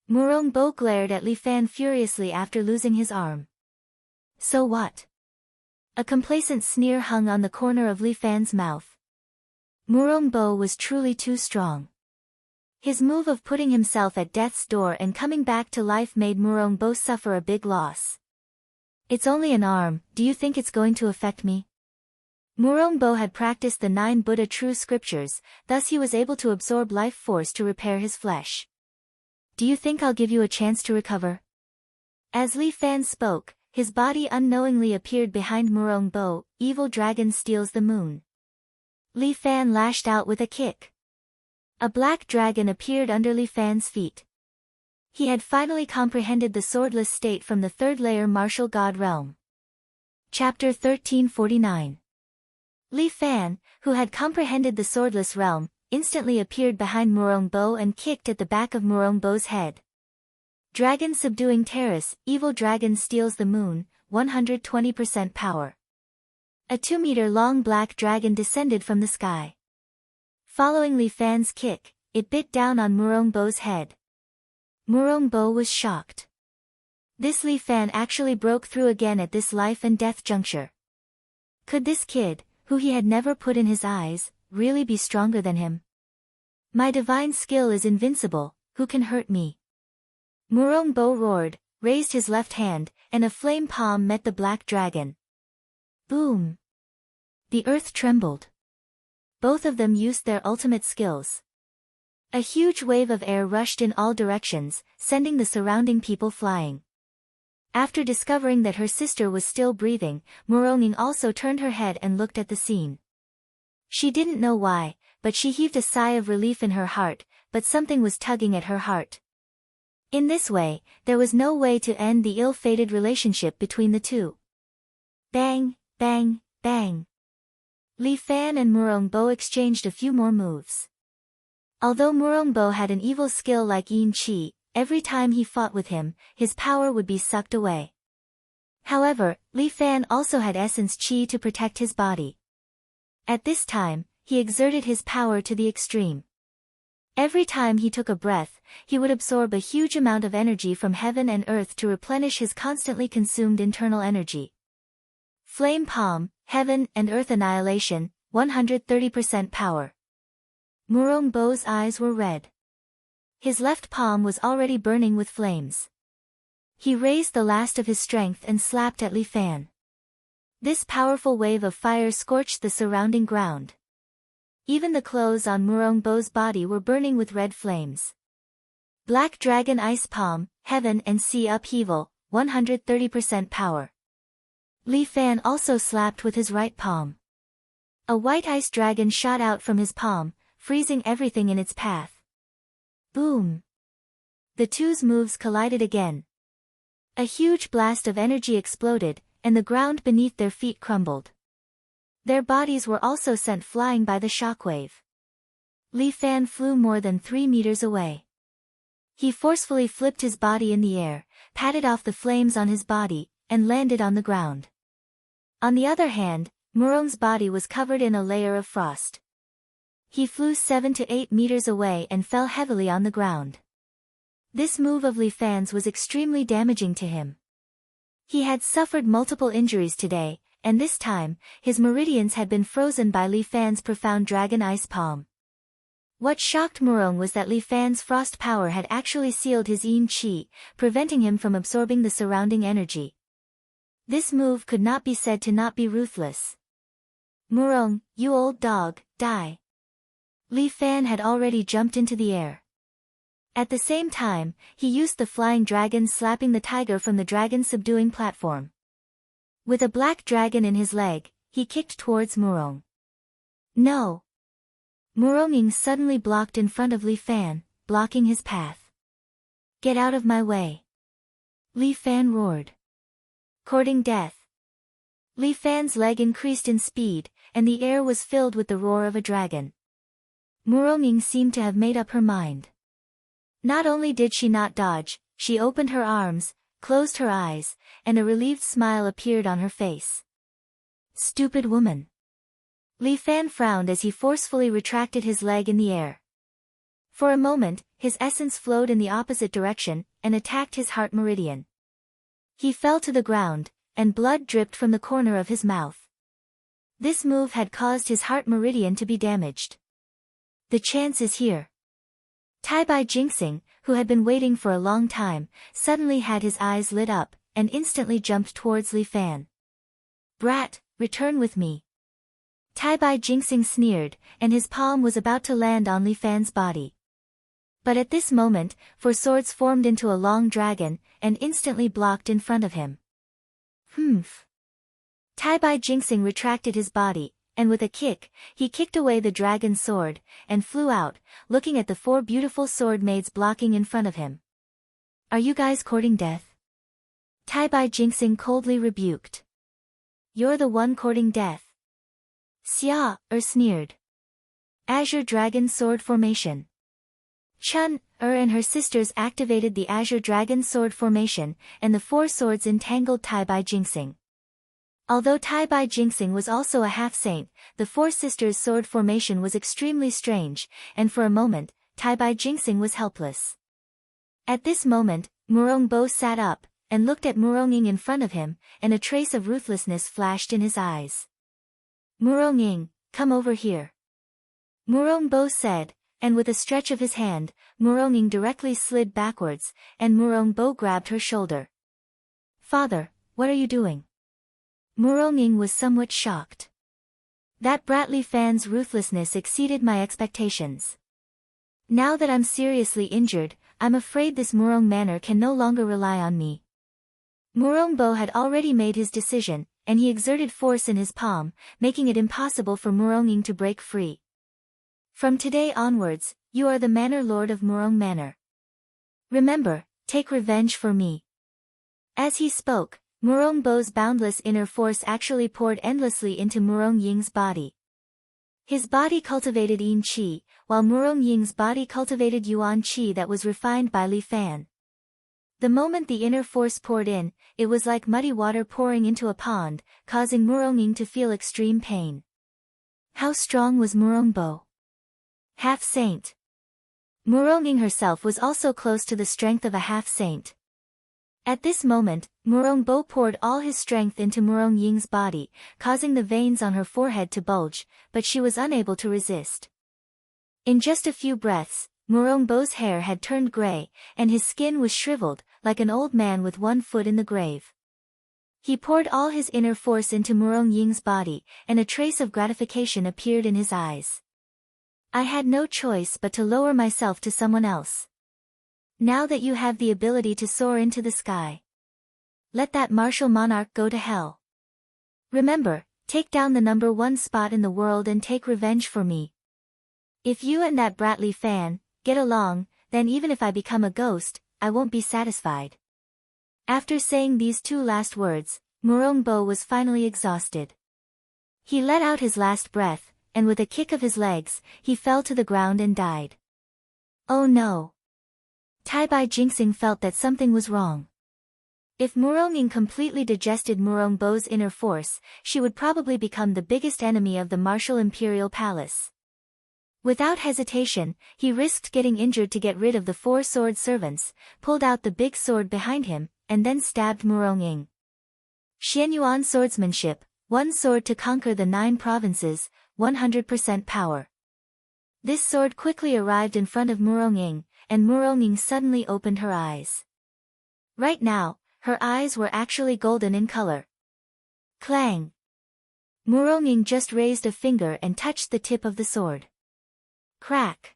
Murong Bo glared at Li Fan furiously after losing his arm. So what? A complacent sneer hung on the corner of Li Fan's mouth. Murong Bo was truly too strong. His move of putting himself at death's door and coming back to life made Murong Bo suffer a big loss. It's only an arm, do you think it's going to affect me? Murong Bo had practiced the 9 Buddha true scriptures, thus he was able to absorb life force to repair his flesh. Do you think I'll give you a chance to recover? As Li Fan spoke, his body unknowingly appeared behind Murong Bo. Evil dragon steals the moon. Li Fan lashed out with a kick. A black dragon appeared under Li Fan's feet. He had finally comprehended the swordless state from the 3rd layer martial god realm. Chapter 1349. Li Fan, who had comprehended the swordless realm, instantly appeared behind Murong Bo and kicked at the back of Murong Bo's head. Dragon subduing terrace, evil dragon steals the moon, 120% power. A 2-meter-long black dragon descended from the sky. Following Li Fan's kick, it bit down on Murong Bo's head. Murong Bo was shocked. This Li Fan actually broke through again at this life and death juncture. Could this kid, who he had never put in his eyes, really be stronger than him? My divine skill is invincible, who can hurt me? Murong Bo roared, raised his left hand, and a flame palm met the black dragon. Boom! The earth trembled. Both of them used their ultimate skills. A huge wave of air rushed in all directions, sending the surrounding people flying. After discovering that her sister was still breathing, Muronging also turned her head and looked at the scene. She didn't know why, but she heaved a sigh of relief in her heart, but something was tugging at her heart. In this way, there was no way to end the ill-fated relationship between the two. Bang, bang, bang. Li Fan and Murong Bo exchanged a few more moves. Although Murong Bo had an evil skill like Yin Qi, every time he fought with him, his power would be sucked away. However, Li Fan also had essence Qi to protect his body. At this time, he exerted his power to the extreme. Every time he took a breath, he would absorb a huge amount of energy from heaven and earth to replenish his constantly consumed internal energy. Flame Palm, Heaven and Earth Annihilation, 130% power. Murong Bo's eyes were red. His left palm was already burning with flames. He raised the last of his strength and slapped at Li Fan. This powerful wave of fire scorched the surrounding ground. Even the clothes on Murong Bo's body were burning with red flames. Black Dragon Ice Palm, Heaven and Sea Upheaval, 130% power. Li Fan also slapped with his right palm. A white ice dragon shot out from his palm, freezing everything in its path. Boom! The two's moves collided again. A huge blast of energy exploded, and the ground beneath their feet crumbled. Their bodies were also sent flying by the shockwave. Li Fan flew more than 3 meters away. He forcefully flipped his body in the air, patted off the flames on his body, and landed on the ground. On the other hand, Murong's body was covered in a layer of frost. He flew 7 to 8 meters away and fell heavily on the ground. This move of Li Fan's was extremely damaging to him. He had suffered multiple injuries today, and this time, his meridians had been frozen by Li Fan's profound dragon ice palm. What shocked Murong was that Li Fan's frost power had actually sealed his Yin Qi, preventing him from absorbing the surrounding energy. This move could not be said to not be ruthless. Murong, you old dog, die. Li Fan had already jumped into the air. At the same time, he used the flying dragon slapping the tiger from the dragon's subduing platform. With a black dragon in his leg, he kicked towards Murong. No! Murong suddenly blocked in front of Li Fan, blocking his path. Get out of my way! Li Fan roared. Courting death. Li Fan's leg increased in speed, and the air was filled with the roar of a dragon. Murong seemed to have made up her mind. Not only did she not dodge, she opened her arms, closed her eyes, and a relieved smile appeared on her face. Stupid woman! Li Fan frowned as he forcefully retracted his leg in the air. For a moment, his essence flowed in the opposite direction, and attacked his heart meridian. He fell to the ground, and blood dripped from the corner of his mouth. This move had caused his heart meridian to be damaged. The chance is here. Tai Bai Jinxing, who had been waiting for a long time, suddenly had his eyes lit up, and instantly jumped towards Li Fan. Brat, return with me. Tai Bai Jinxing sneered, and his palm was about to land on Li Fan's body. But at this moment, four swords formed into a long dragon, and instantly blocked in front of him. Humph. Tai Bai Jinxing retracted his body, and with a kick, he kicked away the dragon's sword, and flew out, looking at the four beautiful sword maids blocking in front of him. Are you guys courting death? Tai Bai Jinxing coldly rebuked. You're the one courting death. Xia, sneered. Azure Dragon Sword Formation. Chun, and her sisters activated the Azure Dragon Sword Formation, and the four swords entangled Tai Bai Jinxing. Although Tai Bai Jinxing was also a half-saint, the four sisters' sword formation was extremely strange, and for a moment, Tai Bai Jinxing was helpless. At this moment, Murong Bo sat up, and looked at Murong in front of him, and a trace of ruthlessness flashed in his eyes. Murong, come over here. Murong Bo said, and with a stretch of his hand, Murong directly slid backwards, and Murong Bo grabbed her shoulder. Father, what are you doing? Murong was somewhat shocked. That brat Li Fan's ruthlessness exceeded my expectations. Now that I'm seriously injured, I'm afraid this Murong manor can no longer rely on me. Murong Bo had already made his decision, and he exerted force in his palm, making it impossible for Murong to break free. From today onwards, you are the manor lord of Murong Manor. Remember, take revenge for me. As he spoke, Murong Bo's boundless inner force actually poured endlessly into Murong Ying's body. His body cultivated Yin Qi, while Murong Ying's body cultivated Yuan Qi that was refined by Li Fan. The moment the inner force poured in, it was like muddy water pouring into a pond, causing Murong Ying to feel extreme pain. How strong was Murong Bo? Half-saint. Murong Ying herself was also close to the strength of a half-saint. At this moment, Murong Bo poured all his strength into Murong Ying's body, causing the veins on her forehead to bulge, but she was unable to resist. In just a few breaths, Murong Bo's hair had turned gray, and his skin was shriveled, like an old man with one foot in the grave. He poured all his inner force into Murong Ying's body, and a trace of gratification appeared in his eyes. I had no choice but to lower myself to someone else. Now that you have the ability to soar into the sky, let that martial monarch go to hell. Remember, take down the number 1 spot in the world and take revenge for me. If you and that brat Li Fan get along, then even if I become a ghost, I won't be satisfied. After saying these two last words, Murong Bo was finally exhausted. He let out his last breath, and with a kick of his legs, he fell to the ground and died. Oh no! Tai Bai Jinxing felt that something was wrong. If Murong Ying completely digested Murong Bo's inner force, she would probably become the biggest enemy of the martial imperial palace. Without hesitation, he risked getting injured to get rid of the 4 sword servants, pulled out the big sword behind him, and then stabbed Murong Ying. Xianyuan swordsmanship, 1 sword to conquer the 9 provinces, 100% power. This sword quickly arrived in front of Murong Ying, and Murong Ying suddenly opened her eyes. Right now, her eyes were actually golden in color. Clang! Murong Ying just raised a finger and touched the tip of the sword. Crack!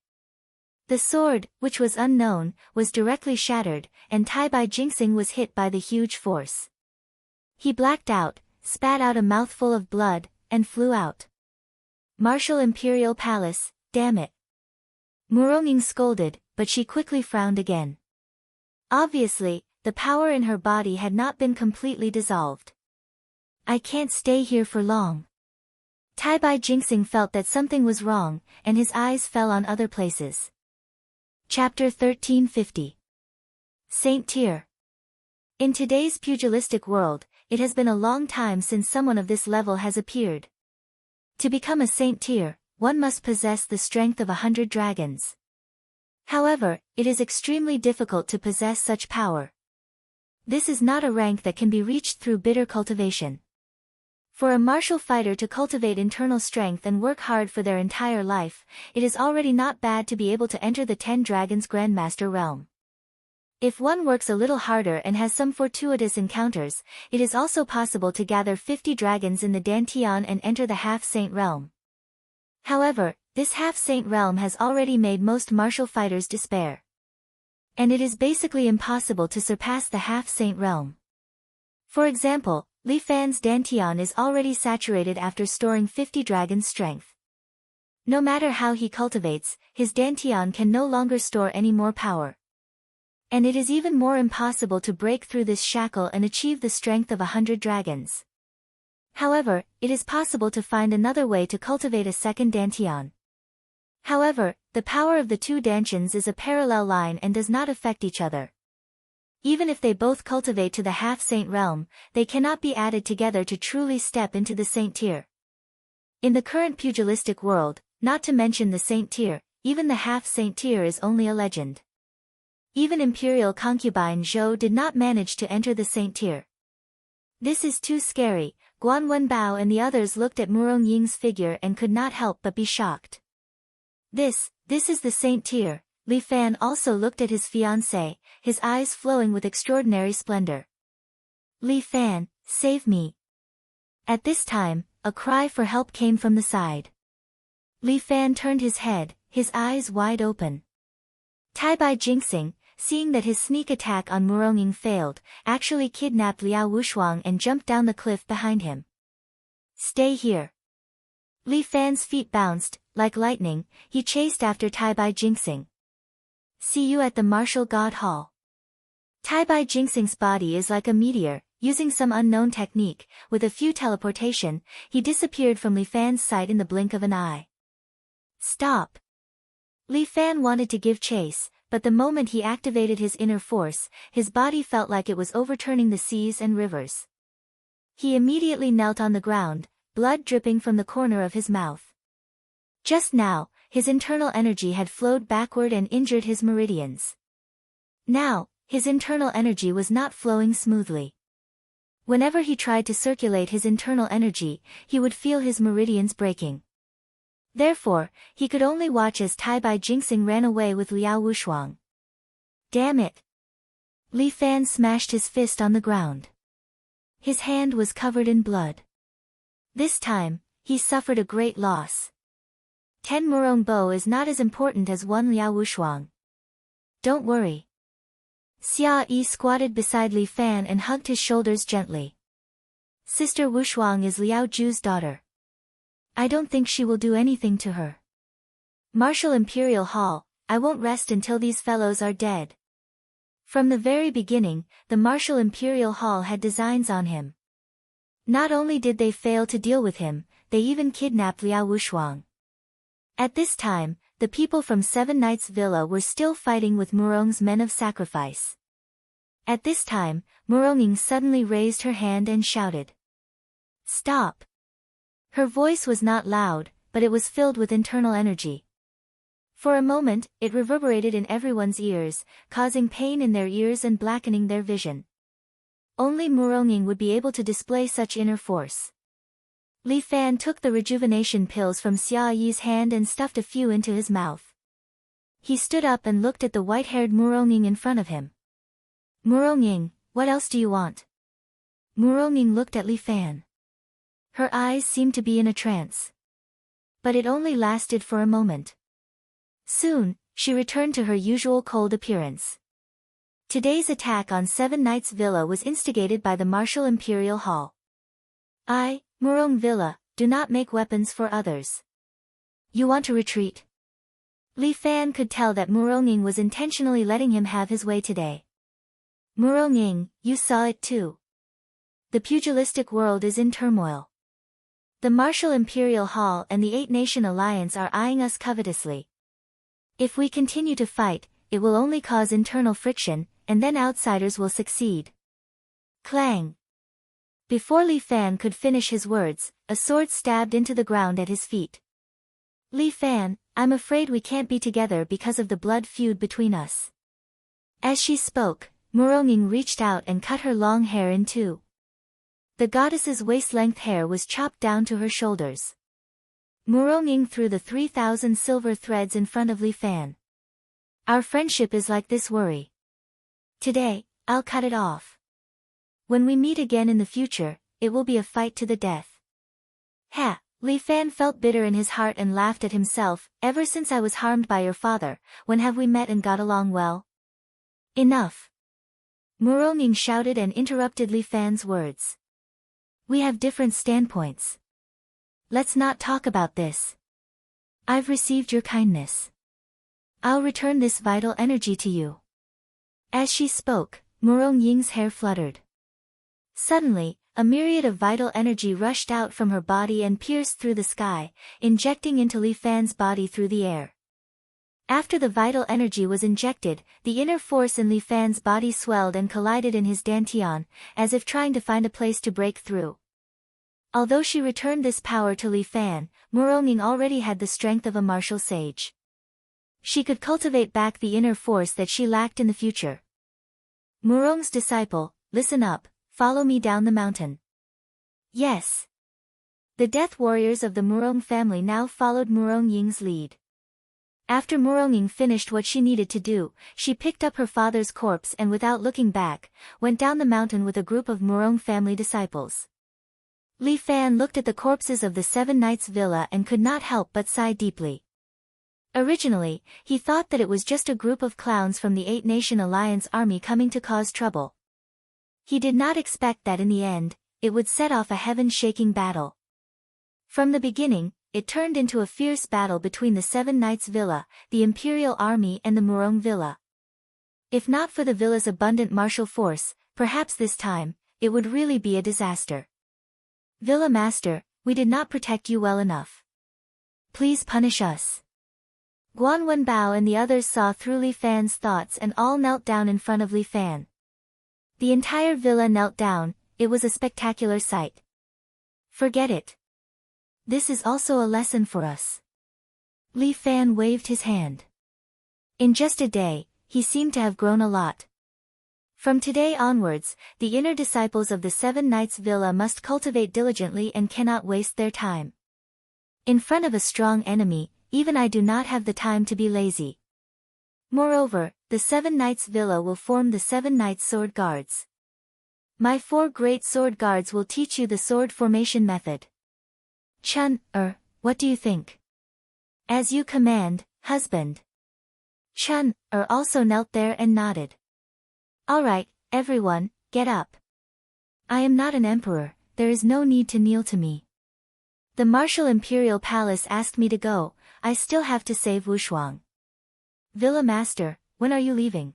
The sword, which was unknown, was directly shattered, and Tai Bai Jinxing was hit by the huge force. He blacked out, spat out a mouthful of blood, and flew out. Martial Imperial Palace, damn it. Muronging scolded, but she quickly frowned again. Obviously, the power in her body had not been completely dissolved. I can't stay here for long. Tai Bai Jinxing felt that something was wrong, and his eyes fell on other places. Chapter 1350. Saint Tier. In today's pugilistic world, it has been a long time since someone of this level has appeared. To become a Saint Tier, one must possess the strength of 100 dragons. However, it is extremely difficult to possess such power. This is not a rank that can be reached through bitter cultivation. For a martial fighter to cultivate internal strength and work hard for their entire life, it is already not bad to be able to enter the 10 Dragons Grandmaster realm. If one works a little harder and has some fortuitous encounters, it is also possible to gather 50 dragons in the Dantian and enter the Half-Saint realm. However, this Half-Saint realm has already made most martial fighters despair. And it is basically impossible to surpass the Half-Saint realm. For example, Li Fan's Dantian is already saturated after storing 50 dragons' strength. No matter how he cultivates, his Dantian can no longer store any more power. And it is even more impossible to break through this shackle and achieve the strength of 100 dragons. However, it is possible to find another way to cultivate a second Dantian. However, the power of the two Dantians is a parallel line and does not affect each other. Even if they both cultivate to the Half-Saint realm, they cannot be added together to truly step into the Saint Tier. In the current pugilistic world, not to mention the Saint Tier, even the Half-Saint Tier is only a legend. Even Imperial concubine Zhou did not manage to enter the Saint Tier. This is too scary. Guan Wenbao and the others looked at Murong Ying's figure and could not help but be shocked. This is the Saint Tier. Li Fan also looked at his fiancée, his eyes flowing with extraordinary splendor. Li Fan, save me. At this time, a cry for help came from the side. Li Fan turned his head, his eyes wide open. Tai Bai Jinxing, seeing that his sneak attack on Muronging failed, actually kidnapped Liao Wushuang and jumped down the cliff behind him. Stay here. Li Fan's feet bounced, like lightning, he chased after Tai Bai Jinxing. See you at the Martial God Hall. Tai Bai Jinxing's body is like a meteor. Using some unknown technique, with a few teleportation, he disappeared from Li Fan's sight in the blink of an eye. Stop! Li Fan wanted to give chase, but the moment he activated his inner force, his body felt like it was overturning the seas and rivers. He immediately knelt on the ground, blood dripping from the corner of his mouth. Just now, his internal energy had flowed backward and injured his meridians. Now, his internal energy was not flowing smoothly. Whenever he tried to circulate his internal energy, he would feel his meridians breaking. Therefore, he could only watch as Tai Bai Jinxing ran away with Liao Wushuang. Damn it! Li Fan smashed his fist on the ground. His hand was covered in blood. This time, he suffered a great loss. 10 Murong Bo is not as important as 1 Liao Wushuang. Don't worry. Xia Yi squatted beside Li Fan and hugged his shoulders gently. Sister Wushuang is Liao Ju's daughter. I don't think she will do anything to her. Martial Imperial Hall, I won't rest until these fellows are dead. From the very beginning, the Martial Imperial Hall had designs on him. Not only did they fail to deal with him, they even kidnapped Liao Wushuang. At this time, the people from Seven Knights Villa were still fighting with Murong's men of sacrifice. At this time, Muronging suddenly raised her hand and shouted. Stop! Her voice was not loud, but it was filled with internal energy. For a moment, it reverberated in everyone's ears, causing pain in their ears and blackening their vision. Only Muronging would be able to display such inner force. Li Fan took the rejuvenation pills from Xia Yi's hand and stuffed a few into his mouth. He stood up and looked at the white-haired Muronging in front of him. Muronging, what else do you want? Muronging looked at Li Fan. Her eyes seemed to be in a trance. But it only lasted for a moment. Soon, she returned to her usual cold appearance. Today's attack on Seven Knights Villa was instigated by the Martial Imperial Hall. Murong Villa, do not make weapons for others. You want to retreat? Li Fan could tell that Murong was intentionally letting him have his way today. Murong, you saw it too. The pugilistic world is in turmoil. The Martial Imperial Hall and the Eight-Nation Alliance are eyeing us covetously. If we continue to fight, it will only cause internal friction, and then outsiders will succeed. Clang! Before Li Fan could finish his words, a sword stabbed into the ground at his feet. Li Fan, I'm afraid we can't be together because of the blood feud between us. As she spoke, Murong reached out and cut her long hair in two. The goddess's waist-length hair was chopped down to her shoulders. Murong threw the 3,000 silver threads in front of Li Fan. Our friendship is like this worry. Today, I'll cut it off. When we meet again in the future, it will be a fight to the death. Ha! Li Fan felt bitter in his heart and laughed at himself. Ever since I was harmed by your father, when have we met and got along well? Enough! Murong shouted and interrupted Li Fan's words. We have different standpoints. Let's not talk about this. I've received your kindness. I'll return this vital energy to you. As she spoke, Murong hair fluttered. Suddenly, a myriad of vital energy rushed out from her body and pierced through the sky, injecting into Li Fan's body through the air. After the vital energy was injected, the inner force in Li Fan's body swelled and collided in his dantian, as if trying to find a place to break through. Although she returned this power to Li Fan, Murong already had the strength of a martial sage. She could cultivate back the inner force that she lacked in the future. Murong's disciple, listen up, follow me down the mountain. Yes. The death warriors of the Murong family now followed Murong lead. After Murong finished what she needed to do, she picked up her father's corpse and without looking back, went down the mountain with a group of Murong family disciples. Li Fan looked at the corpses of the Seven Knights Villa and could not help but sigh deeply. Originally, he thought that it was just a group of clowns from the Eight-Nation Alliance army coming to cause trouble. He did not expect that in the end, it would set off a heaven-shaking battle. From the beginning, it turned into a fierce battle between the Seven Knights Villa, the Imperial Army and the Murong Villa. If not for the villa's abundant martial force, perhaps this time, it would really be a disaster. Villa Master, we did not protect you well enough. Please punish us. Guan Wenbao and the others saw through Li Fan's thoughts and all knelt down in front of Li Fan. The entire villa knelt down. It was a spectacular sight. Forget it. This is also a lesson for us. Li Fan waved his hand. In just a day, he seemed to have grown a lot. From today onwards, the inner disciples of the Seven Knights Villa must cultivate diligently and cannot waste their time. In front of a strong enemy, even I do not have the time to be lazy. Moreover, the Seven Knights Villa will form the Seven Knights Sword Guards. My 4 great sword guards will teach you the sword formation method. Chun, what do you think? As you command, husband. Chun, also knelt there and nodded. All right, everyone, get up. I am not an emperor, there is no need to kneel to me. The Martial Imperial Palace asked me to go, I still have to save Wushuang. Villa Master, when are you leaving?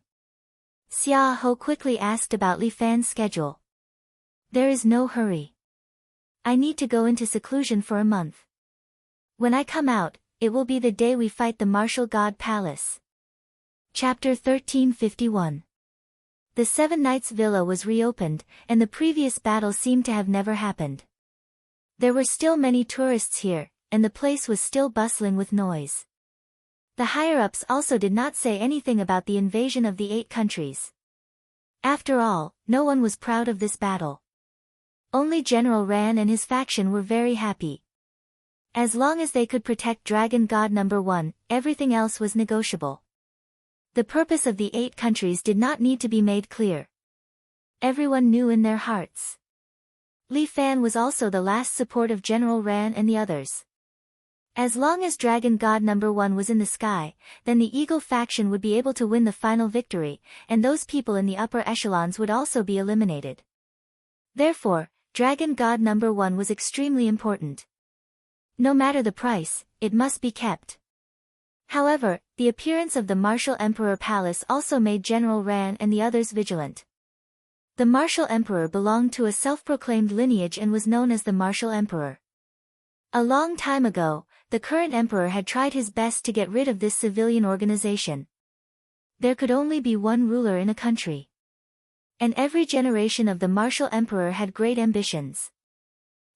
Xia Ho quickly asked about Li Fan's schedule. There is no hurry. I need to go into seclusion for a month. When I come out, it will be the day we fight the Martial God Palace. Chapter 1351. The Seven Knights Villa was reopened, and the previous battle seemed to have never happened. There were still many tourists here, and the place was still bustling with noise. The higher-ups also did not say anything about the invasion of the 8 countries. After all, no one was proud of this battle. Only General Ran and his faction were very happy. As long as they could protect Dragon God No. 1, everything else was negotiable. The purpose of the 8 countries did not need to be made clear. Everyone knew in their hearts. Li Fan was also the last support of General Ran and the others. As long as Dragon God number 1 was in the sky, then the Eagle faction would be able to win the final victory, and those people in the upper echelons would also be eliminated. Therefore, Dragon God number 1 was extremely important. No matter the price, it must be kept. However, the appearance of the Martial Emperor Palace also made General Ran and the others vigilant. The Martial Emperor belonged to a self-proclaimed lineage and was known as the Martial Emperor. A long time ago, the current emperor had tried his best to get rid of this civilian organization. There could only be one ruler in a country. And every generation of the Martial Emperor had great ambitions.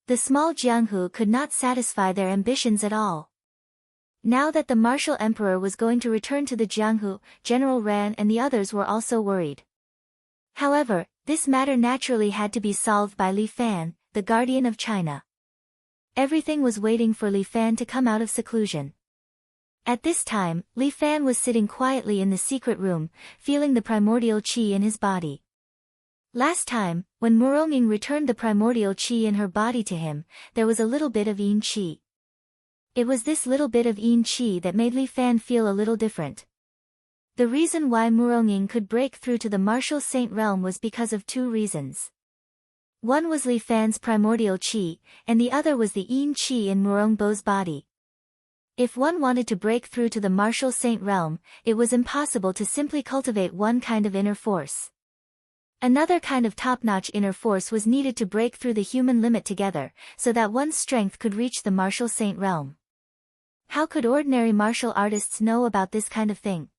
The small Jianghu could not satisfy their ambitions at all. Now that the Martial Emperor was going to return to the Jianghu, General Ran and the others were also worried. However, this matter naturally had to be solved by Li Fan, the guardian of China. Everything was waiting for Li Fan to come out of seclusion. At this time, Li Fan was sitting quietly in the secret room, feeling the primordial qi in his body. Last time, when Muronging returned the primordial qi in her body to him, there was a little bit of yin qi. It was this little bit of yin qi that made Li Fan feel a little different. The reason why Muronging could break through to the Martial Saint realm was because of two reasons. One was Li Fan's primordial qi, and the other was the yin qi in Murongbo's body. If one wanted to break through to the Martial Saint realm, it was impossible to simply cultivate one kind of inner force. Another kind of top-notch inner force was needed to break through the human limit together, so that one's strength could reach the Martial Saint realm. How could ordinary martial artists know about this kind of thing?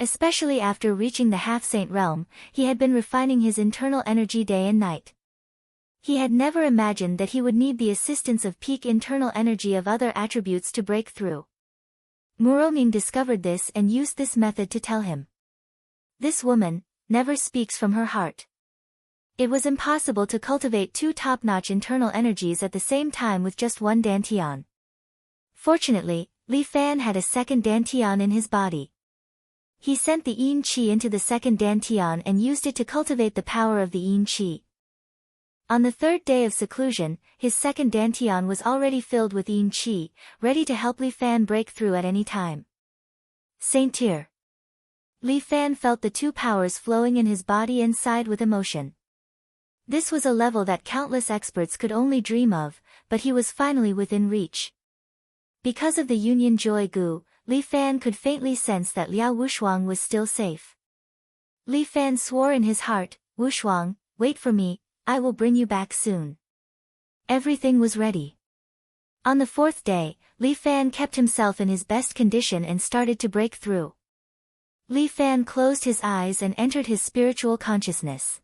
Especially after reaching the half-saint realm, he had been refining his internal energy day and night. He had never imagined that he would need the assistance of peak internal energy of other attributes to break through. Muronging discovered this and used this method to tell him. This woman never speaks from her heart. It was impossible to cultivate two top-notch internal energies at the same time with just one dantian. Fortunately, Li Fan had a second dantian in his body. He sent the yin qi into the second dantian and used it to cultivate the power of the yin qi. On the third day of seclusion, his second dantian was already filled with yin qi, ready to help Li Fan break through at any time. Saint Tier. Li Fan felt the two powers flowing in his body and sighed with emotion. This was a level that countless experts could only dream of, but he was finally within reach. Because of the Union Joy Gu, Li Fan could faintly sense that Liao Wushuang was still safe. Li Fan swore in his heart, "Wushuang, wait for me, I will bring you back soon." Everything was ready. On the fourth day, Li Fan kept himself in his best condition and started to break through. Li Fan closed his eyes and entered his spiritual consciousness.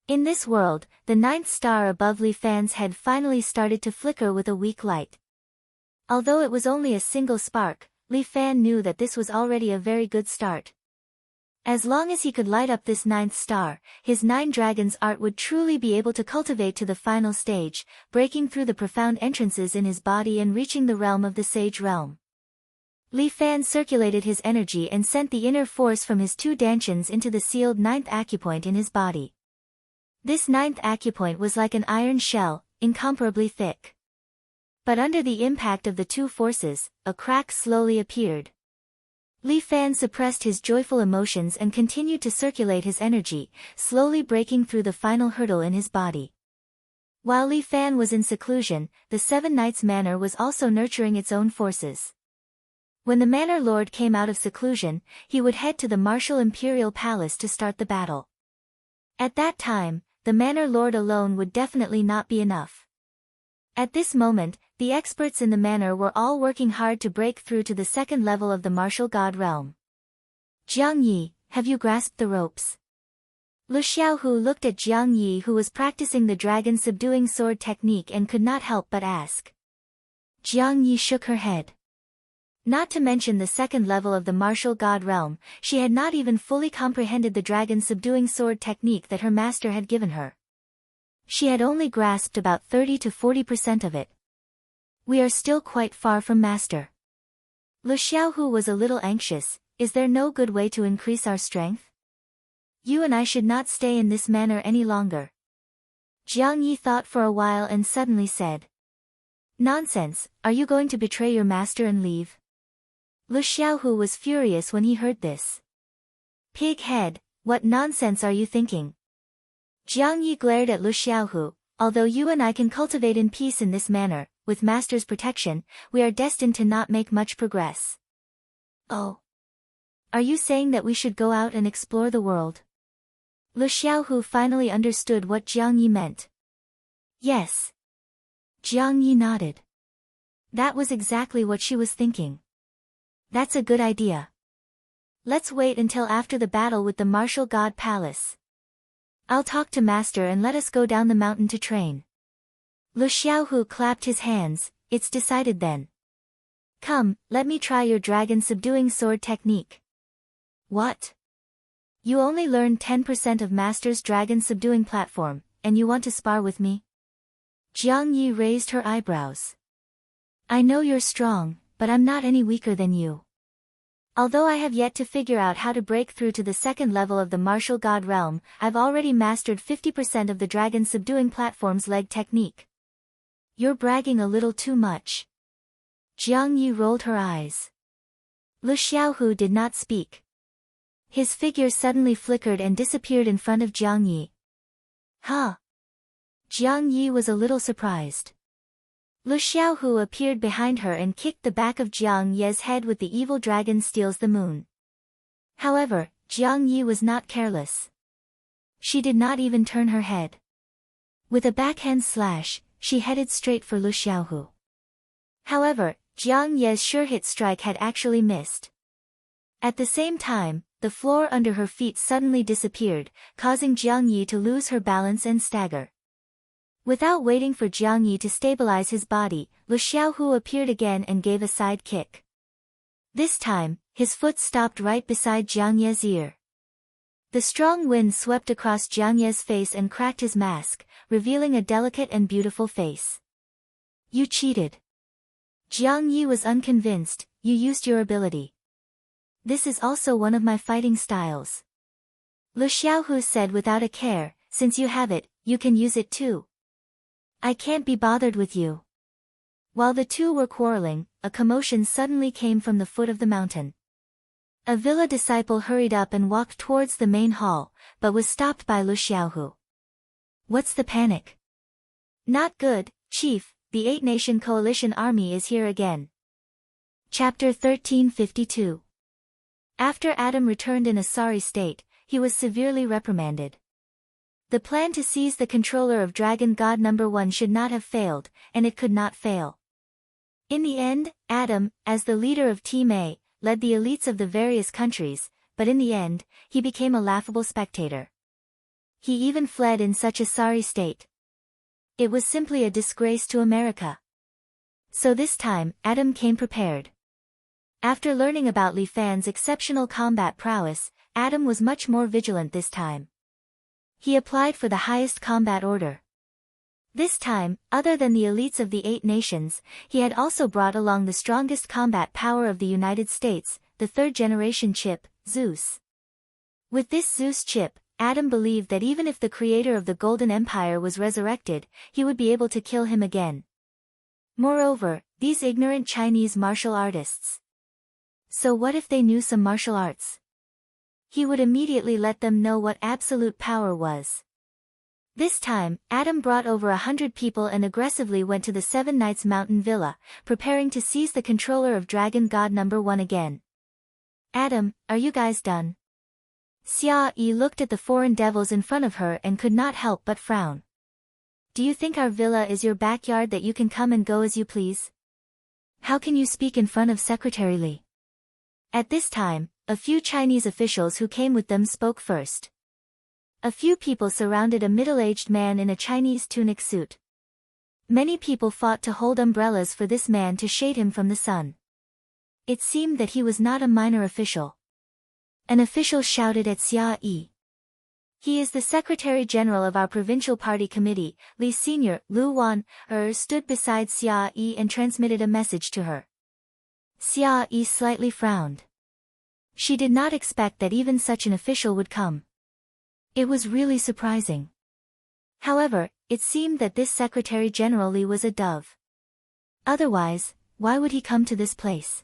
In this world, the ninth star above Li Fan's head finally started to flicker with a weak light. Although it was only a single spark, Li Fan knew that this was already a very good start. As long as he could light up this ninth star, his 9 dragons art would truly be able to cultivate to the final stage, breaking through the profound entrances in his body and reaching the realm of the sage realm. Li Fan circulated his energy and sent the inner force from his 2 dantians into the sealed 9th acupoint in his body. This 9th acupoint was like an iron shell, incomparably thick. But under the impact of the 2 forces, a crack slowly appeared. Li Fan suppressed his joyful emotions and continued to circulate his energy, slowly breaking through the final hurdle in his body. While Li Fan was in seclusion, the 7 Knights Manor was also nurturing its own forces. When the Manor Lord came out of seclusion, he would head to the Martial Imperial Palace to start the battle. At that time, the Manor Lord alone would definitely not be enough. At this moment, the experts in the manor were all working hard to break through to the second level of the martial god realm. "Jiang Yi, have you grasped the ropes?" Lu Xiaohu looked at Jiang Yi, who was practicing the dragon subduing sword technique, and could not help but ask. Jiang Yi shook her head. Not to mention the second level of the martial god realm, she had not even fully comprehended the dragon subduing sword technique that her master had given her. She had only grasped about 30 to 40% of it. "We are still quite far from master." Lu Xiaohu was a little anxious. "Is there no good way to increase our strength? You and I should not stay in this manner any longer." Jiang Yi thought for a while and suddenly said. Nonsense, are you going to betray your master and leave? Lu Xiaohu was furious when he heard this. Pig head, what nonsense are you thinking? Jiang Yi glared at Lu Xiaohu. Although you and I can cultivate in peace in this manner, with master's protection, we are destined to not make much progress. Oh. Are you saying that we should go out and explore the world? Lu Xiaohu finally understood what Jiang Yi meant. Yes. Jiang Yi nodded. That was exactly what she was thinking. That's a good idea. Let's wait until after the battle with the martial god palace. I'll talk to master and let us go down the mountain to train. Lu Xiaohu clapped his hands. It's decided then. Come, let me try your dragon subduing sword technique. What? You only learned 10% of master's dragon subduing platform, and you want to spar with me? Jiang Yi raised her eyebrows. I know you're strong, but I'm not any weaker than you. Although I have yet to figure out how to break through to the second level of the martial god realm, I've already mastered 50% of the dragon subduing platform's leg technique. You're bragging a little too much. Jiang Yi rolled her eyes. Lu Xiaohu did not speak. His figure suddenly flickered and disappeared in front of Jiang Yi. Huh? Jiang Yi was a little surprised. Lu Xiaohu appeared behind her and kicked the back of Jiang Ye's head with the evil dragon steals the moon. However, Jiang Yi was not careless. She did not even turn her head. With a backhand slash, she headed straight for Lu Xiaohu. However, Jiang Ye's sure-hit strike had actually missed. At the same time, the floor under her feet suddenly disappeared, causing Jiang Yi to lose her balance and stagger. Without waiting for Jiang Yi to stabilize his body, Lu Xiaohu appeared again and gave a side kick. This time, his foot stopped right beside Jiang Ye's ear. The strong wind swept across Jiang Ye's face and cracked his mask, revealing a delicate and beautiful face. You cheated. Jiang Yi was unconvinced. You used your ability. This is also one of my fighting styles. Lu Xiaohu said without a care, since you have it, you can use it too. I can't be bothered with you. While the two were quarreling, a commotion suddenly came from the foot of the mountain. A villa disciple hurried up and walked towards the main hall, but was stopped by Lu Xiaohu. What's the panic? Not good, Chief, the 8-nation coalition army is here again. Chapter 1352. After Adam returned in a sorry state, he was severely reprimanded. The plan to seize the controller of Dragon God No. 1 should not have failed, and it could not fail. In the end, Adam, as the leader of Team A, led the elites of the various countries, but in the end, he became a laughable spectator. He even fled in such a sorry state. It was simply a disgrace to America. So this time, Adam came prepared. After learning about Li Fan's exceptional combat prowess, Adam was much more vigilant this time. He applied for the highest combat order. This time, other than the elites of the 8 nations, he had also brought along the strongest combat power of the United States, the 3rd-generation chip, Zeus. With this Zeus chip, Adam believed that even if the creator of the Golden Empire was resurrected, he would be able to kill him again. Moreover, these ignorant Chinese martial artists. So what if they knew some martial arts? He would immediately let them know what absolute power was. This time, Adam brought over 100 people and aggressively went to the Seven Knights Mountain Villa, preparing to seize the controller of Dragon God No. 1 again. Adam, are you guys done? Xia Yi looked at the foreign devils in front of her and could not help but frown. Do you think our villa is your backyard that you can come and go as you please? How can you speak in front of Secretary Li? At this time, a few Chinese officials who came with them spoke first. A few people surrounded a middle-aged man in a Chinese tunic suit. Many people fought to hold umbrellas for this man to shade him from the sun. It seemed that he was not a minor official. An official shouted at Xia Yi. He is the Secretary General of our Provincial Party Committee. Li Sr. Lu Wan stood beside Xia Yi and transmitted a message to her. Xia Yi slightly frowned. She did not expect that even such an official would come. It was really surprising. However, it seemed that this Secretary General Li was a dove. Otherwise, why would he come to this place?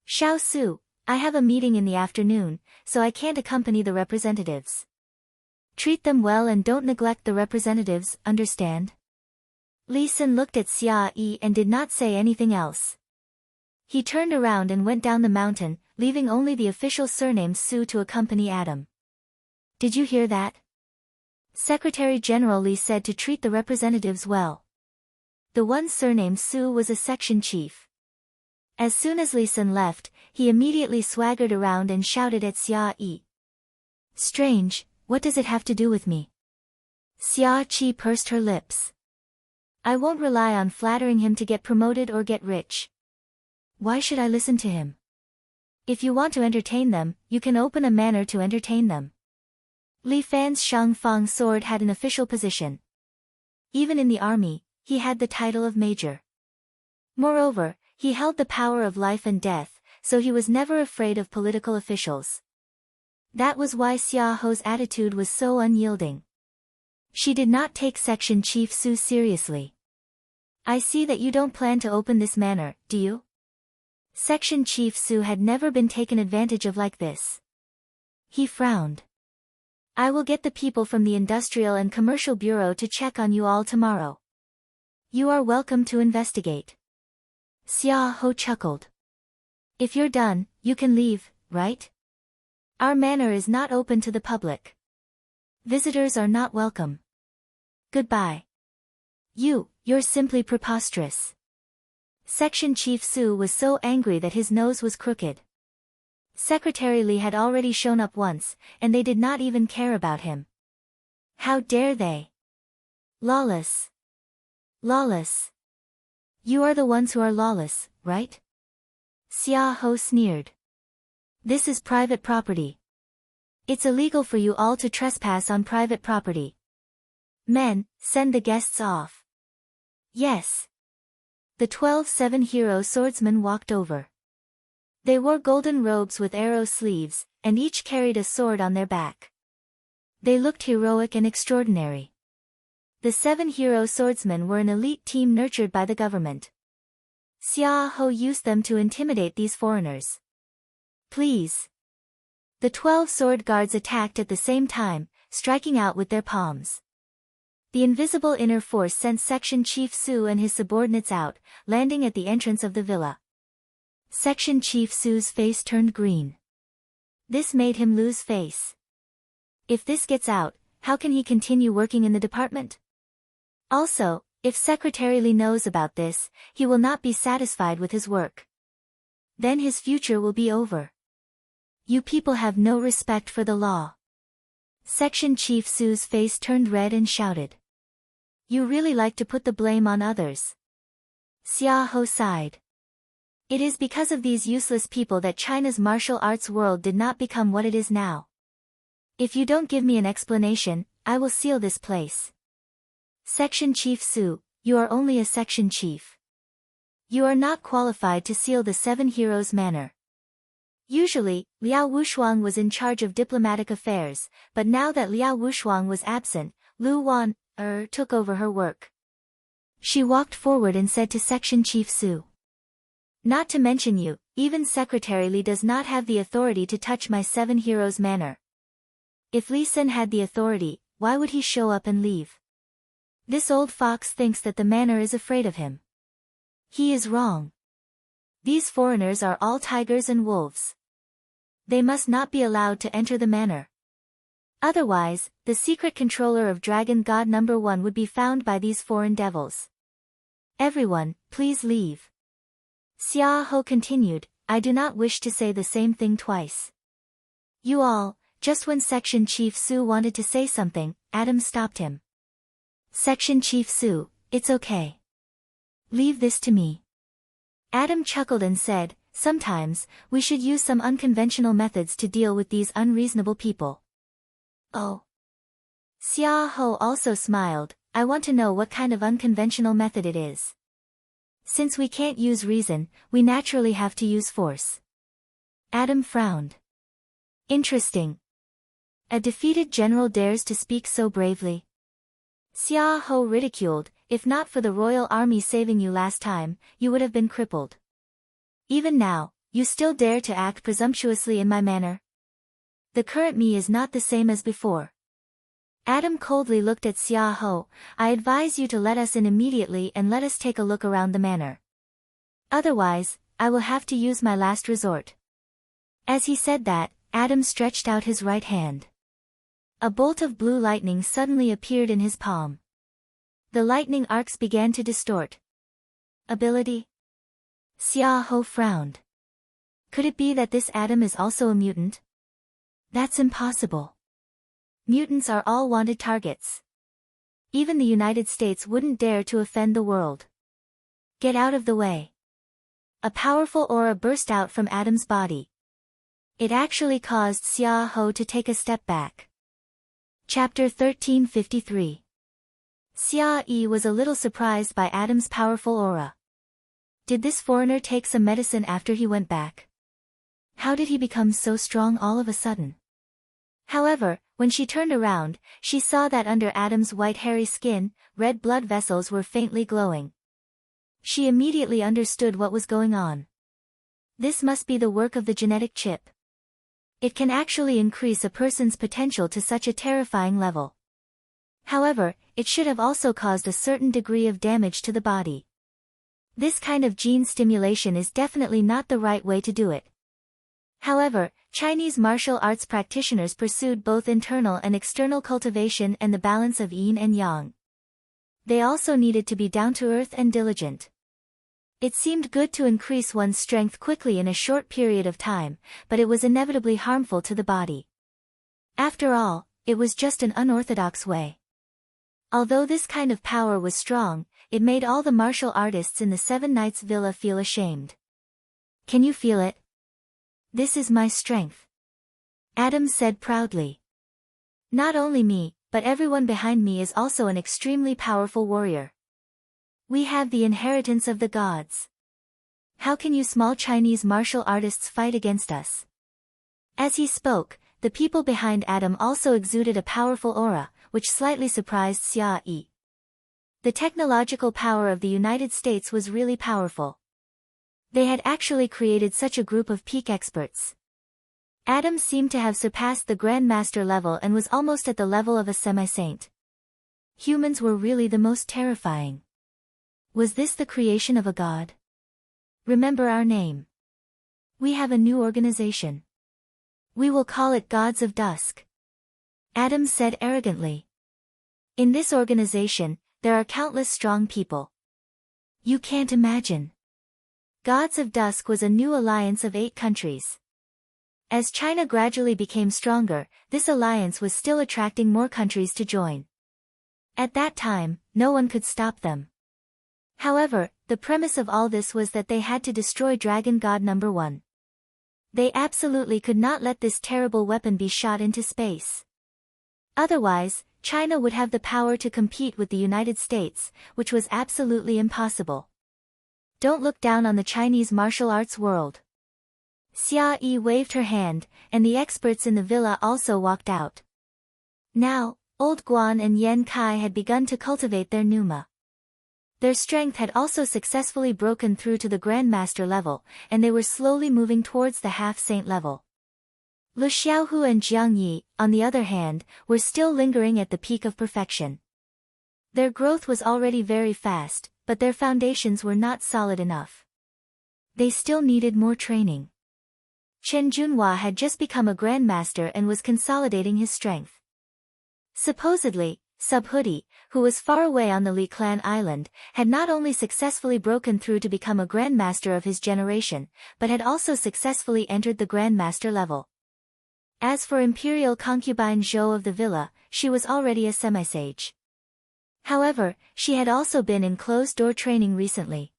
Xiao Su, I have a meeting in the afternoon, so I can't accompany the representatives. Treat them well and don't neglect the representatives, understand? Li Sun looked at Xia Yi and did not say anything else. He turned around and went down the mountain, leaving only the official surnamed Su to accompany Adam. Did you hear that? Secretary General Li said to treat the representatives well. The one surnamed Su was a section chief. As soon as Li Sun left, he immediately swaggered around and shouted at Xia Yi. Strange, what does it have to do with me? Xia Qi pursed her lips. I won't rely on flattering him to get promoted or get rich. Why should I listen to him? If you want to entertain them, you can open a manor to entertain them. Li Fan's Shang Fang sword had an official position. Even in the army, he had the title of major. Moreover, he held the power of life and death, so he was never afraid of political officials. That was why Xia Ho's attitude was so unyielding. She did not take Section Chief Su seriously. I see that you don't plan to open this manor, do you? Section Chief Su had never been taken advantage of like this. He frowned. I will get the people from the Industrial and Commercial Bureau to check on you all tomorrow. You are welcome to investigate. Xia Ho chuckled. If you're done, you can leave, right? Our manor is not open to the public. Visitors are not welcome. Goodbye. You're simply preposterous. Section Chief Su was so angry that his nose was crooked. Secretary Li had already shown up once, and they did not even care about him. How dare they? Lawless. Lawless. You are the ones who are lawless, right? Xia Ho sneered. This is private property. It's illegal for you all to trespass on private property. Men, send the guests off. Yes. The 12 7-hero swordsmen walked over. They wore golden robes with arrow sleeves, and each carried a sword on their back. They looked heroic and extraordinary. The 7-hero swordsmen were an elite team nurtured by the government. Xia Ho used them to intimidate these foreigners. Please. The 12 sword guards attacked at the same time, striking out with their palms. The invisible inner force sent Section Chief Su and his subordinates out, landing at the entrance of the villa. Section Chief Su's face turned green. This made him lose face. If this gets out, how can he continue working in the department? Also, if Secretary Li knows about this, he will not be satisfied with his work. Then his future will be over. You people have no respect for the law. Section Chief Su's face turned red and shouted. You really like to put the blame on others. Xia Ho sighed. It is because of these useless people that China's martial arts world did not become what it is now. If you don't give me an explanation, I will seal this place. Section Chief Su, you are only a section chief. You are not qualified to seal the 7 heroes manor. Usually, Liao Wushuang was in charge of diplomatic affairs, but now that Liao Wushuang was absent, Lu Wan took over her work. She walked forward and said to Section Chief Su. Not to mention you, even Secretary Li does not have the authority to touch my 7 heroes manor. If Li Sun had the authority, why would he show up and leave? This old fox thinks that the manor is afraid of him. He is wrong. These foreigners are all tigers and wolves. They must not be allowed to enter the manor. Otherwise, the secret controller of Dragon God No. 1 would be found by these foreign devils. Everyone, please leave. Xia Ho continued, I do not wish to say the same thing twice. You all, just when Section Chief Su wanted to say something, Adam stopped him. Section Chief Su, it's okay. Leave this to me. Adam chuckled and said, sometimes, we should use some unconventional methods to deal with these unreasonable people. Oh. Xia Ho also smiled, I want to know what kind of unconventional method it is. Since we can't use reason, we naturally have to use force. Adam frowned. Interesting. A defeated general dares to speak so bravely. Xia Ho ridiculed, if not for the royal army saving you last time, you would have been crippled. Even now, you still dare to act presumptuously in my manner? The current me is not the same as before. Adam coldly looked at Xia Ho. I advise you to let us in immediately and let us take a look around the manor. Otherwise, I will have to use my last resort. As he said that, Adam stretched out his right hand. A bolt of blue lightning suddenly appeared in his palm. The lightning arcs began to distort. Ability? Xia Ho frowned. Could it be that this Adam is also a mutant? That's impossible. Mutants are all wanted targets. Even the United States wouldn't dare to offend the world. Get out of the way. A powerful aura burst out from Adam's body. It actually caused Xia Ho to take a step back. Chapter 1353. Xia Yi was a little surprised by Adam's powerful aura. Did this foreigner take some medicine after he went back? How did he become so strong all of a sudden? However, when she turned around, she saw that under Adam's white hairy skin, red blood vessels were faintly glowing. She immediately understood what was going on. This must be the work of the genetic chip. It can actually increase a person's potential to such a terrifying level. However, it should have also caused a certain degree of damage to the body. This kind of gene stimulation is definitely not the right way to do it. However, Chinese martial arts practitioners pursued both internal and external cultivation and the balance of yin and yang. They also needed to be down-to-earth and diligent. It seemed good to increase one's strength quickly in a short period of time, but it was inevitably harmful to the body. After all, it was just an unorthodox way. Although this kind of power was strong, it made all the martial artists in the Seven Knights Villa feel ashamed. Can you feel it? This is my strength. Adam said proudly. Not only me, but everyone behind me is also an extremely powerful warrior. We have the inheritance of the gods. How can you small Chinese martial artists fight against us? As he spoke, the people behind Adam also exuded a powerful aura, which slightly surprised Xia Yi. The technological power of the United States was really powerful. They had actually created such a group of peak experts. Adam seemed to have surpassed the Grandmaster level and was almost at the level of a semi-saint. Humans were really the most terrifying. Was this the creation of a god? Remember our name. We have a new organization. We will call it Gods of Dusk. Adam said arrogantly. In this organization, there are countless strong people. You can't imagine. Gods of Dusk was a new alliance of 8 countries. As China gradually became stronger, this alliance was still attracting more countries to join. At that time, no one could stop them. However, the premise of all this was that they had to destroy Dragon God number 1. They absolutely could not let this terrible weapon be shot into space. Otherwise, China would have the power to compete with the United States, which was absolutely impossible. Don't look down on the Chinese martial arts world. Xia Yi waved her hand, and the experts in the villa also walked out. Now, Old Guan and Yan Kai had begun to cultivate their pneuma. Their strength had also successfully broken through to the Grandmaster level, and they were slowly moving towards the half-saint level. Lu Xiaohu and Jiang Yi, on the other hand, were still lingering at the peak of perfection. Their growth was already very fast, but their foundations were not solid enough. They still needed more training. Chen Junhua had just become a Grandmaster and was consolidating his strength. Supposedly, Subhuti, who was far away on the Li Clan Island, had not only successfully broken through to become a Grandmaster of his generation, but had also successfully entered the Grandmaster level. As for Imperial concubine Zhou of the villa, she was already a semi-sage. However, she had also been in closed-door training recently.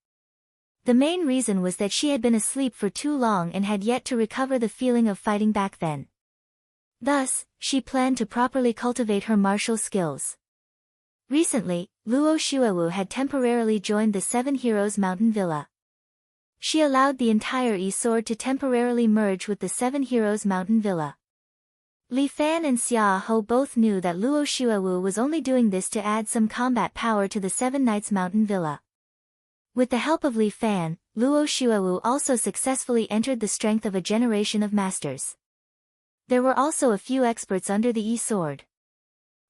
The main reason was that she had been asleep for too long and had yet to recover the feeling of fighting back then. Thus, she planned to properly cultivate her martial skills. Recently, Luo Shuewu had temporarily joined the Seven Heroes Mountain Villa. She allowed the entire E-Sword to temporarily merge with the Seven Heroes Mountain Villa. Li Fan and Xia Ho both knew that Luo Xuewu was only doing this to add some combat power to the Seven Knights Mountain Villa. With the help of Li Fan, Luo Xuewu also successfully entered the strength of a generation of masters. There were also a few experts under the Yi sword.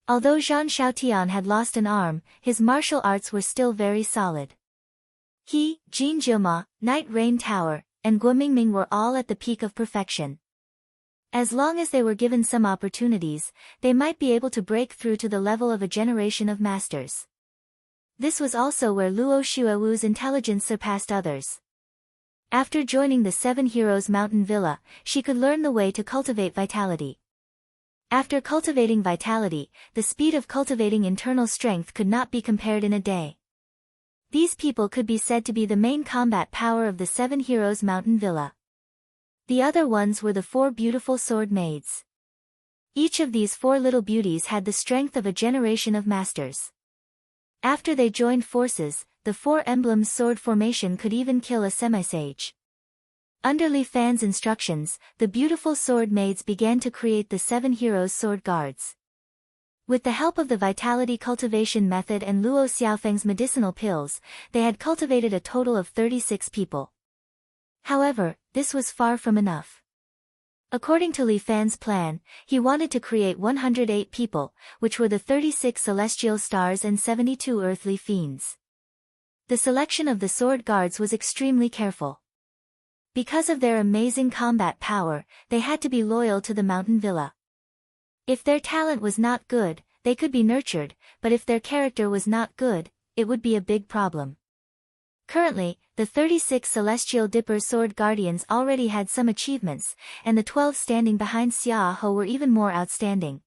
Although Zhang Xiaotian had lost an arm, his martial arts were still very solid. He, Jin Jiuma, Knight Rain Tower, and Guo Mingming were all at the peak of perfection. As long as they were given some opportunities, they might be able to break through to the level of a generation of masters. This was also where Luo Xuewu's intelligence surpassed others. After joining the Seven Heroes Mountain Villa, she could learn the way to cultivate vitality. After cultivating vitality, the speed of cultivating internal strength could not be compared in a day. These people could be said to be the main combat power of the Seven Heroes Mountain Villa. The other ones were the four beautiful sword maids. Each of these four little beauties had the strength of a generation of masters. After they joined forces, the four emblems sword formation could even kill a semi-sage. Under Li Fan's instructions, the beautiful sword maids began to create the Seven Heroes Sword Guards. With the help of the vitality cultivation method and Luo Xiaofeng's medicinal pills, they had cultivated a total of 36 people. However, this was far from enough. According to Li Fan's plan, he wanted to create 108 people, which were the 36 celestial stars and 72 earthly fiends. The selection of the sword guards was extremely careful. Because of their amazing combat power, they had to be loyal to the Mountain Villa. If their talent was not good, they could be nurtured, but if their character was not good, it would be a big problem. Currently, the 36 Celestial Dipper Sword Guardians already had some achievements, and the 12 standing behind Xia Ho were even more outstanding.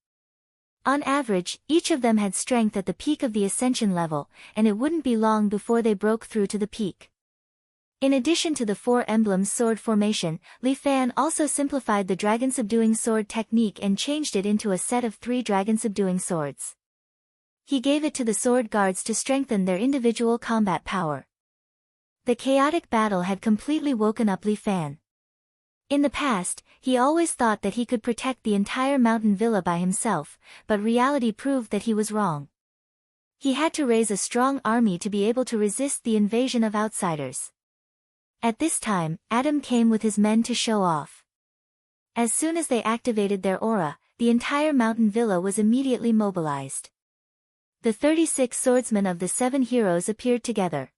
On average, each of them had strength at the peak of the ascension level, and it wouldn't be long before they broke through to the peak. In addition to the four emblems sword formation, Li Fan also simplified the dragon subduing sword technique and changed it into a set of 3 dragon subduing swords. He gave it to the sword guards to strengthen their individual combat power. The chaotic battle had completely woken up Li Fan. In the past, he always thought that he could protect the entire mountain villa by himself, but reality proved that he was wrong. He had to raise a strong army to be able to resist the invasion of outsiders. At this time, Adam came with his men to show off. As soon as they activated their aura, the entire mountain villa was immediately mobilized. The 36 swordsmen of the 7 heroes appeared together.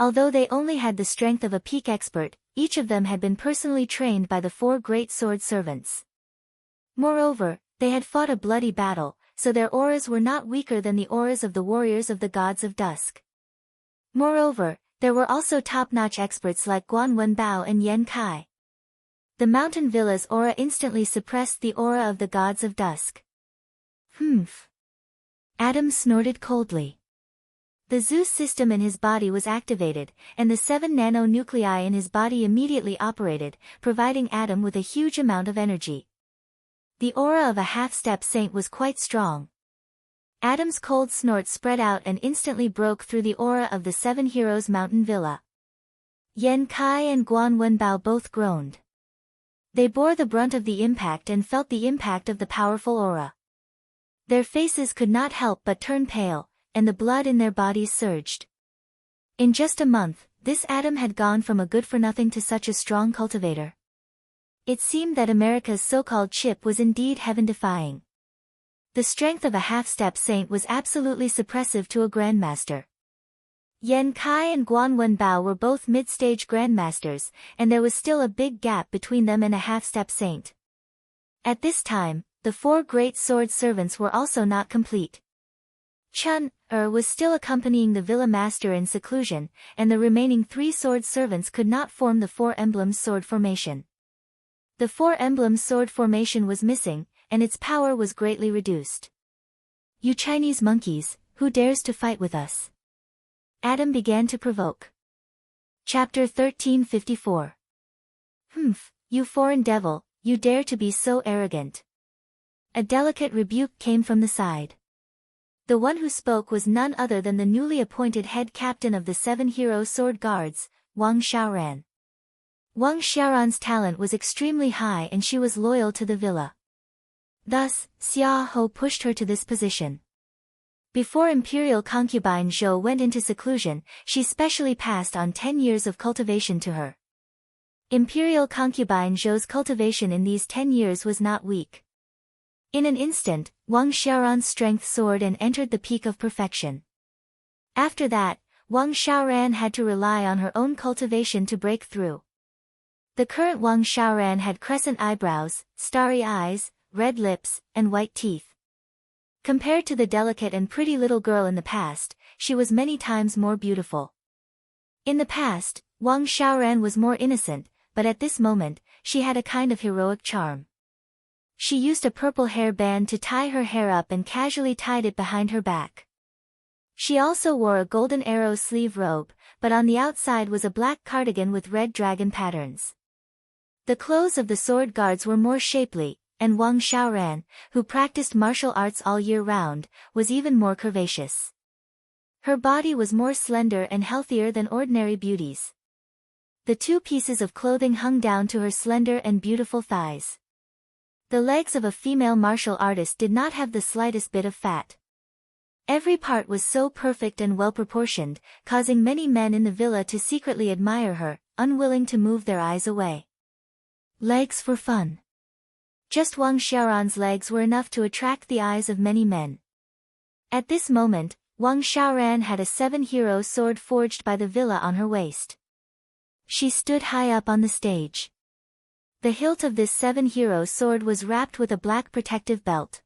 Although they only had the strength of a peak expert, each of them had been personally trained by the 4 great sword servants. Moreover, they had fought a bloody battle, so their auras were not weaker than the auras of the warriors of the gods of dusk. Moreover, there were also top-notch experts like Guan Wenbao and Yan Kai. The mountain villa's aura instantly suppressed the aura of the gods of dusk. Humph. Adam snorted coldly. The Zeus system in his body was activated, and the 7 nanonuclei in his body immediately operated, providing Adam with a huge amount of energy. The aura of a half-step saint was quite strong. Adam's cold snort spread out and instantly broke through the aura of the 7 heroes mountain villa. Yan Kai and Guan Wenbao both groaned. They bore the brunt of the impact and felt the impact of the powerful aura. Their faces could not help but turn pale, and the blood in their bodies surged. In just a month, this Adam had gone from a good-for-nothing to such a strong cultivator. It seemed that America's so-called chip was indeed heaven-defying. The strength of a half-step saint was absolutely suppressive to a grandmaster. Yan Kai and Guan Wenbao were both mid-stage grandmasters, and there was still a big gap between them and a half-step saint. At this time, the 4 great sword servants were also not complete. Chun was still accompanying the villa master in seclusion, and the remaining 3 sword servants could not form the 4 emblems sword formation. The 4 emblems sword formation was missing, and its power was greatly reduced. "You Chinese monkeys, who dares to fight with us?" Adam began to provoke. Chapter 1354. "Humph, you foreign devil, you dare to be so arrogant." A delicate rebuke came from the side. The one who spoke was none other than the newly appointed head captain of the 7 hero sword guards, Wang Xiaoran. Wang Xiaoran's talent was extremely high and she was loyal to the villa. Thus, Xia Ho pushed her to this position. Before imperial concubine Zhou went into seclusion, she specially passed on 10 years of cultivation to her. Imperial concubine Zhou's cultivation in these 10 years was not weak. In an instant, Wang Xiaoran's strength soared and entered the peak of perfection. After that, Wang Xiaoran had to rely on her own cultivation to break through. The current Wang Xiaoran had crescent eyebrows, starry eyes, red lips, and white teeth. Compared to the delicate and pretty little girl in the past, she was many times more beautiful. In the past, Wang Xiaoran was more innocent, but at this moment, she had a kind of heroic charm. She used a purple hair band to tie her hair up and casually tied it behind her back. She also wore a golden arrow sleeve robe, but on the outside was a black cardigan with red dragon patterns. The clothes of the sword guards were more shapely, and Wang Xiaoran, who practiced martial arts all year round, was even more curvaceous. Her body was more slender and healthier than ordinary beauties. The two pieces of clothing hung down to her slender and beautiful thighs. The legs of a female martial artist did not have the slightest bit of fat. Every part was so perfect and well-proportioned, causing many men in the villa to secretly admire her, unwilling to move their eyes away. Legs for fun. Just Wang Xiaoran's legs were enough to attract the eyes of many men. At this moment, Wang Xiaoran had a 7-hero sword forged by the villa on her waist. She stood high up on the stage. The hilt of this 7-hero sword was wrapped with a black protective belt.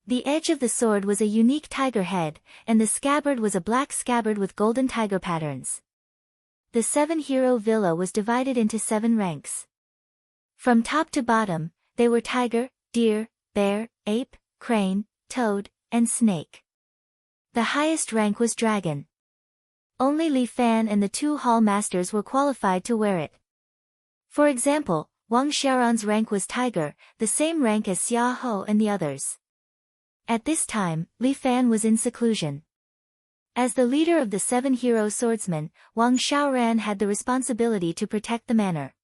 The edge of the sword was a unique tiger head, and the scabbard was a black scabbard with golden tiger patterns. The 7-hero villa was divided into 7 ranks. From top to bottom, they were tiger, deer, bear, ape, crane, toad, and snake. The highest rank was dragon. Only Li Fan and the 2 hall masters were qualified to wear it. For example, Wang Xiaoran's rank was tiger, the same rank as Xia Ho and the others. At this time, Li Fan was in seclusion. As the leader of the 7-hero swordsmen, Wang Xiaoran had the responsibility to protect the manor.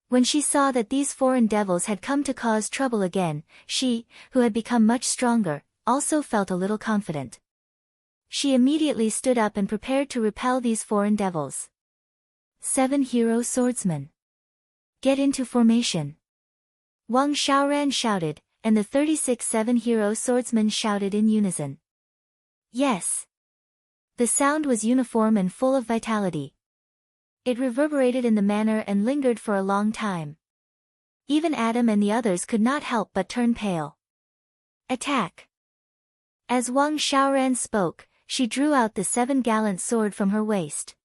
When she saw that these foreign devils had come to cause trouble again, she, who had become much stronger, also felt a little confident. She immediately stood up and prepared to repel these foreign devils. 7-hero swordsmen. Get into formation. Wang Xiaoran shouted, and the 36 7-hero swordsmen shouted in unison. Yes. The sound was uniform and full of vitality. It reverberated in the manor and lingered for a long time. Even Adam and the others could not help but turn pale. Attack! As Wang Xiaoran spoke, she drew out the 7-gallant sword from her waist.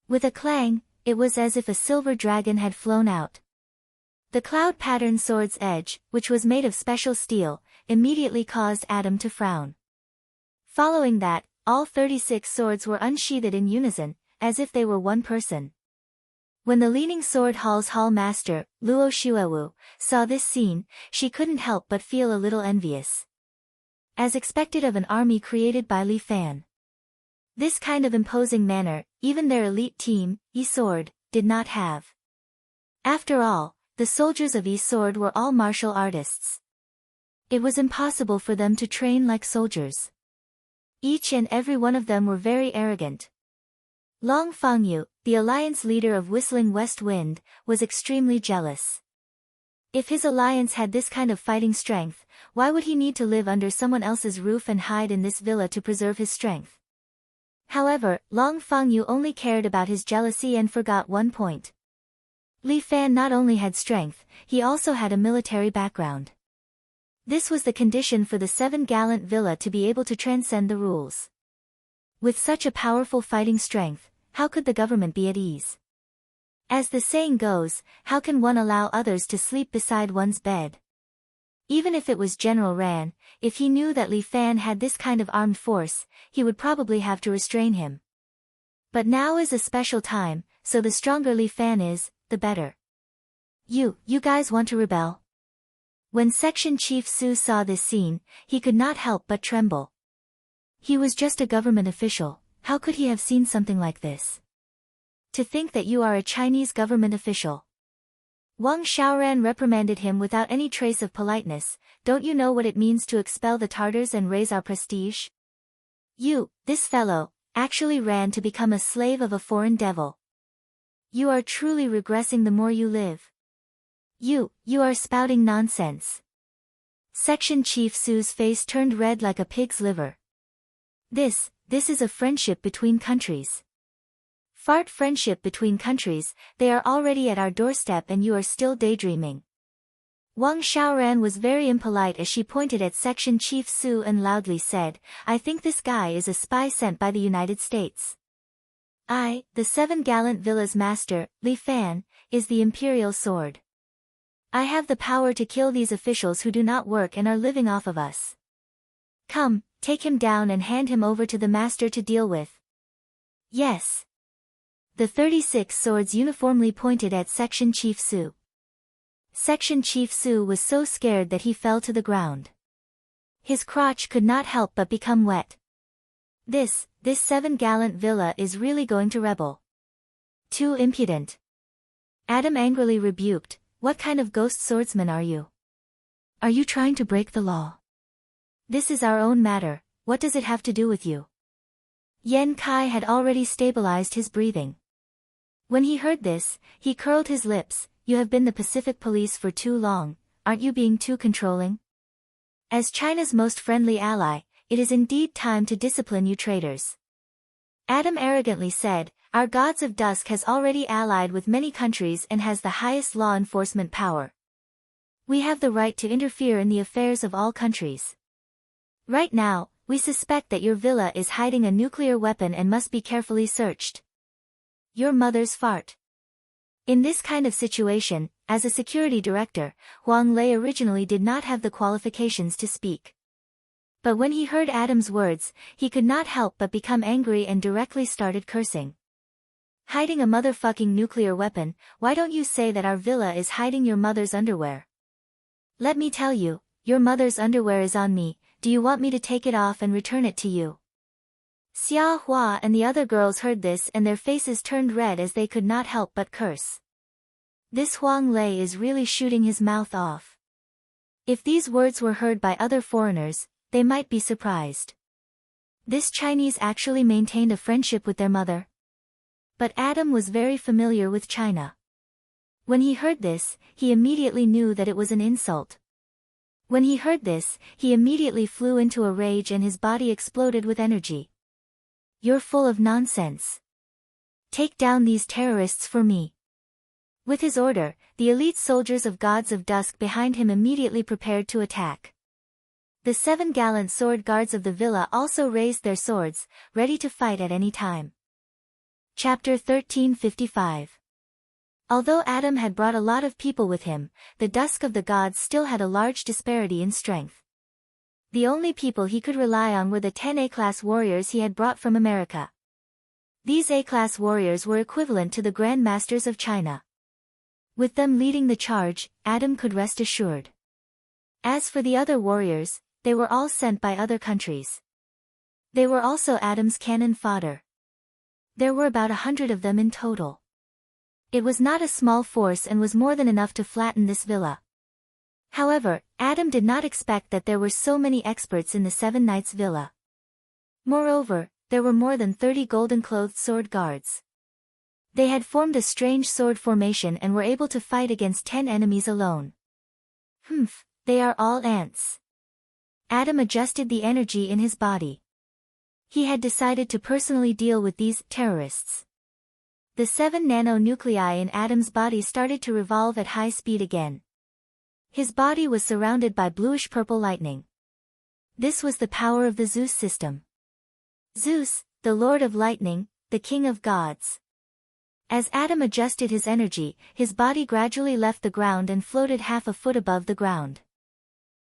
With a clang, it was as if a silver dragon had flown out. The cloud-patterned sword's edge, which was made of special steel, immediately caused Adam to frown. Following that, all 36 swords were unsheathed in unison, as if they were one person. When the leaning sword hall's hall master, Luo Shuewu, saw this scene, she couldn't help but feel a little envious. As expected of an army created by Li Fan. This kind of imposing manner, even their elite team, Yi-Sword, did not have. After all, the soldiers of Yi-Sword were all martial artists. It was impossible for them to train like soldiers. Each and every one of them were very arrogant. Long Fangyu, the alliance leader of Whistling West Wind, was extremely jealous. If his alliance had this kind of fighting strength, why would he need to live under someone else's roof and hide in this villa to preserve his strength? However, Long Fangyu only cared about his jealousy and forgot one point. Li Fan not only had strength, he also had a military background. This was the condition for the 7-gallant villa to be able to transcend the rules. With such a powerful fighting strength, how could the government be at ease? As the saying goes, how can one allow others to sleep beside one's bed? Even if it was General Ran, if he knew that Li Fan had this kind of armed force, he would probably have to restrain him. But now is a special time, so the stronger Li Fan is, the better. You guys want to rebel? When Section Chief Su saw this scene, he could not help but tremble. He was just a government official, how could he have seen something like this? To think that you are a Chinese government official. Wang Xiaoran reprimanded him without any trace of politeness. Don't you know what it means to expel the Tartars and raise our prestige? You, this fellow, actually ran to become a slave of a foreign devil. You are truly regressing the more you live. You are spouting nonsense. Section Chief Su's face turned red like a pig's liver. This is a friendship between countries. Fart friendship between countries, they are already at our doorstep and you are still daydreaming. Wang Xiaoran was very impolite as she pointed at Section Chief Su and loudly said, I think this guy is a spy sent by the United States. I, the 7 Gallant Villa's master, Li Fan, is the imperial sword. I have the power to kill these officials who do not work and are living off of us. Come, take him down and hand him over to the master to deal with. Yes. The 36 swords uniformly pointed at Section Chief Su. Section Chief Su was so scared that he fell to the ground. His crotch could not help but become wet. This 7 Gallant Villa is really going to rebel. Too impudent. Adam angrily rebuked, what kind of ghost swordsman are you? Are you trying to break the law? This is our own matter, what does it have to do with you? Yan Kai had already stabilized his breathing. When he heard this, he curled his lips, you have been the Pacific Police for too long, aren't you being too controlling? As China's most friendly ally, it is indeed time to discipline you traitors. Adam arrogantly said, our Gods of Dusk has already allied with many countries and has the highest law enforcement power. We have the right to interfere in the affairs of all countries. Right now, we suspect that your villa is hiding a nuclear weapon and must be carefully searched. Your mother's fart. In this kind of situation, as a security director, Huang Lei originally did not have the qualifications to speak. But when he heard Adam's words, he could not help but become angry and directly started cursing. Hiding a motherfucking nuclear weapon, why don't you say that our villa is hiding your mother's underwear? Let me tell you, your mother's underwear is on me, do you want me to take it off and return it to you? Xia Hua and the other girls heard this and their faces turned red as they could not help but curse. This Huang Lei is really shooting his mouth off. If these words were heard by other foreigners, they might be surprised. This Chinese actually maintained a friendship with their mother. But Adam was very familiar with China. When he heard this, he immediately knew that it was an insult. When he heard this, he immediately flew into a rage and his body exploded with energy. You're full of nonsense. Take down these terrorists for me. With his order, the elite soldiers of Gods of Dusk behind him immediately prepared to attack. The 7 gallant sword guards of the villa also raised their swords, ready to fight at any time. Chapter 1355. Although Adam had brought a lot of people with him, the Dusk of the Gods still had a large disparity in strength. The only people he could rely on were the 10 A-class warriors he had brought from America. These A-class warriors were equivalent to the Grand Masters of China. With them leading the charge, Adam could rest assured. As for the other warriors, they were all sent by other countries. They were also Adam's cannon fodder. There were about 100 of them in total. It was not a small force and was more than enough to flatten this villa. However, Adam did not expect that there were so many experts in the 7 Knights villa. Moreover, there were more than 30 golden-clothed sword guards. They had formed a strange sword formation and were able to fight against 10 enemies alone. They are all ants. Adam adjusted the energy in his body. He had decided to personally deal with these terrorists. The 7 nanonuclei in Adam's body started to revolve at high speed again. His body was surrounded by bluish-purple lightning. This was the power of the Zeus system. Zeus, the Lord of Lightning, the King of Gods. As Adam adjusted his energy, his body gradually left the ground and floated half a foot above the ground.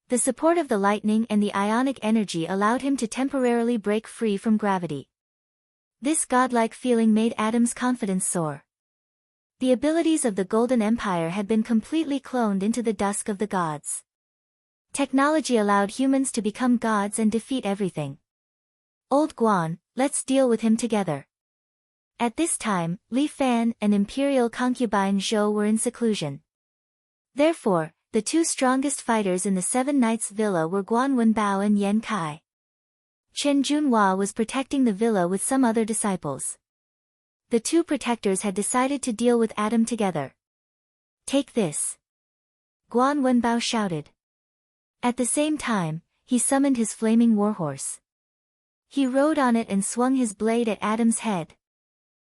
The support of the lightning and the ionic energy allowed him to temporarily break free from gravity. This godlike feeling made Adam's confidence soar. The abilities of the Golden Empire had been completely cloned into the Dusk of the Gods. Technology allowed humans to become gods and defeat everything. Old Guan, let's deal with him together. At this time, Li Fan and Imperial concubine Zhou were in seclusion. Therefore, the two strongest fighters in the Seven Knights Villa were Guan Wenbao and Yan Kai. Chen Junhua was protecting the villa with some other disciples. The two protectors had decided to deal with Adam together. Take this! Guan Wenbao shouted. At the same time, he summoned his flaming warhorse. He rode on it and swung his blade at Adam's head.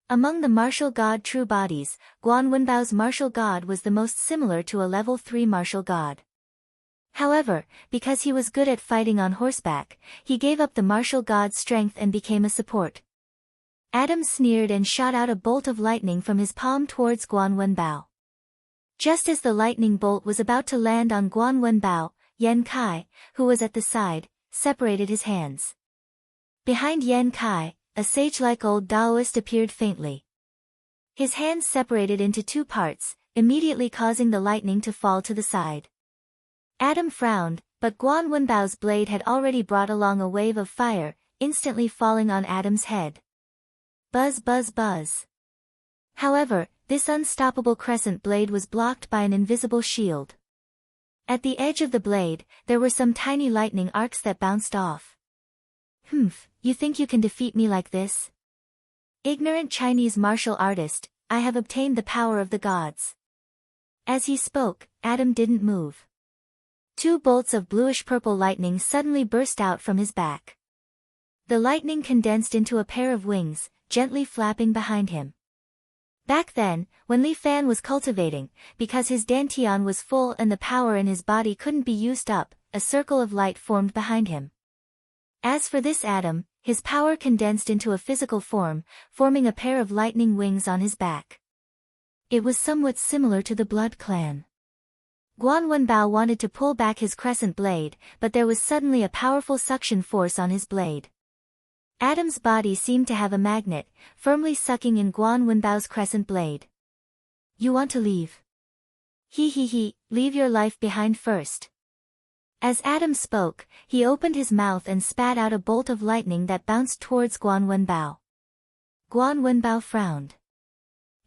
Among the martial god true bodies, Guan Wenbao's martial god was the most similar to a level 3 martial god. However, because he was good at fighting on horseback, he gave up the martial god's strength and became a support. Adam sneered and shot out a bolt of lightning from his palm towards Guan Wenbao. Just as the lightning bolt was about to land on Guan Wenbao, Yan Kai, who was at the side, separated his hands. Behind Yan Kai, a sage-like old Taoist appeared faintly. His hands separated into two parts, immediately causing the lightning to fall to the side. Adam frowned, but Guan Wenbao's blade had already brought along a wave of fire, instantly falling on Adam's head. Buzz buzz buzz. However, this unstoppable crescent blade was blocked by an invisible shield. At the edge of the blade, there were some tiny lightning arcs that bounced off. You think you can defeat me like this? Ignorant Chinese martial artist, I have obtained the power of the gods. As he spoke, Adam didn't move. Two bolts of bluish-purple lightning suddenly burst out from his back. The lightning condensed into a pair of wings, gently flapping behind him. Back then, when Li Fan was cultivating, because his dantian was full and the power in his body couldn't be used up, a circle of light formed behind him. As for this Adam, his power condensed into a physical form, forming a pair of lightning wings on his back. It was somewhat similar to the Blood Clan. Guan Wenbao wanted to pull back his crescent blade, but there was suddenly a powerful suction force on his blade. Adam's body seemed to have a magnet, firmly sucking in Guan Wenbao's crescent blade. You want to leave? Leave your life behind first. As Adam spoke, he opened his mouth and spat out a bolt of lightning that bounced towards Guan Wenbao. Guan Wenbao frowned.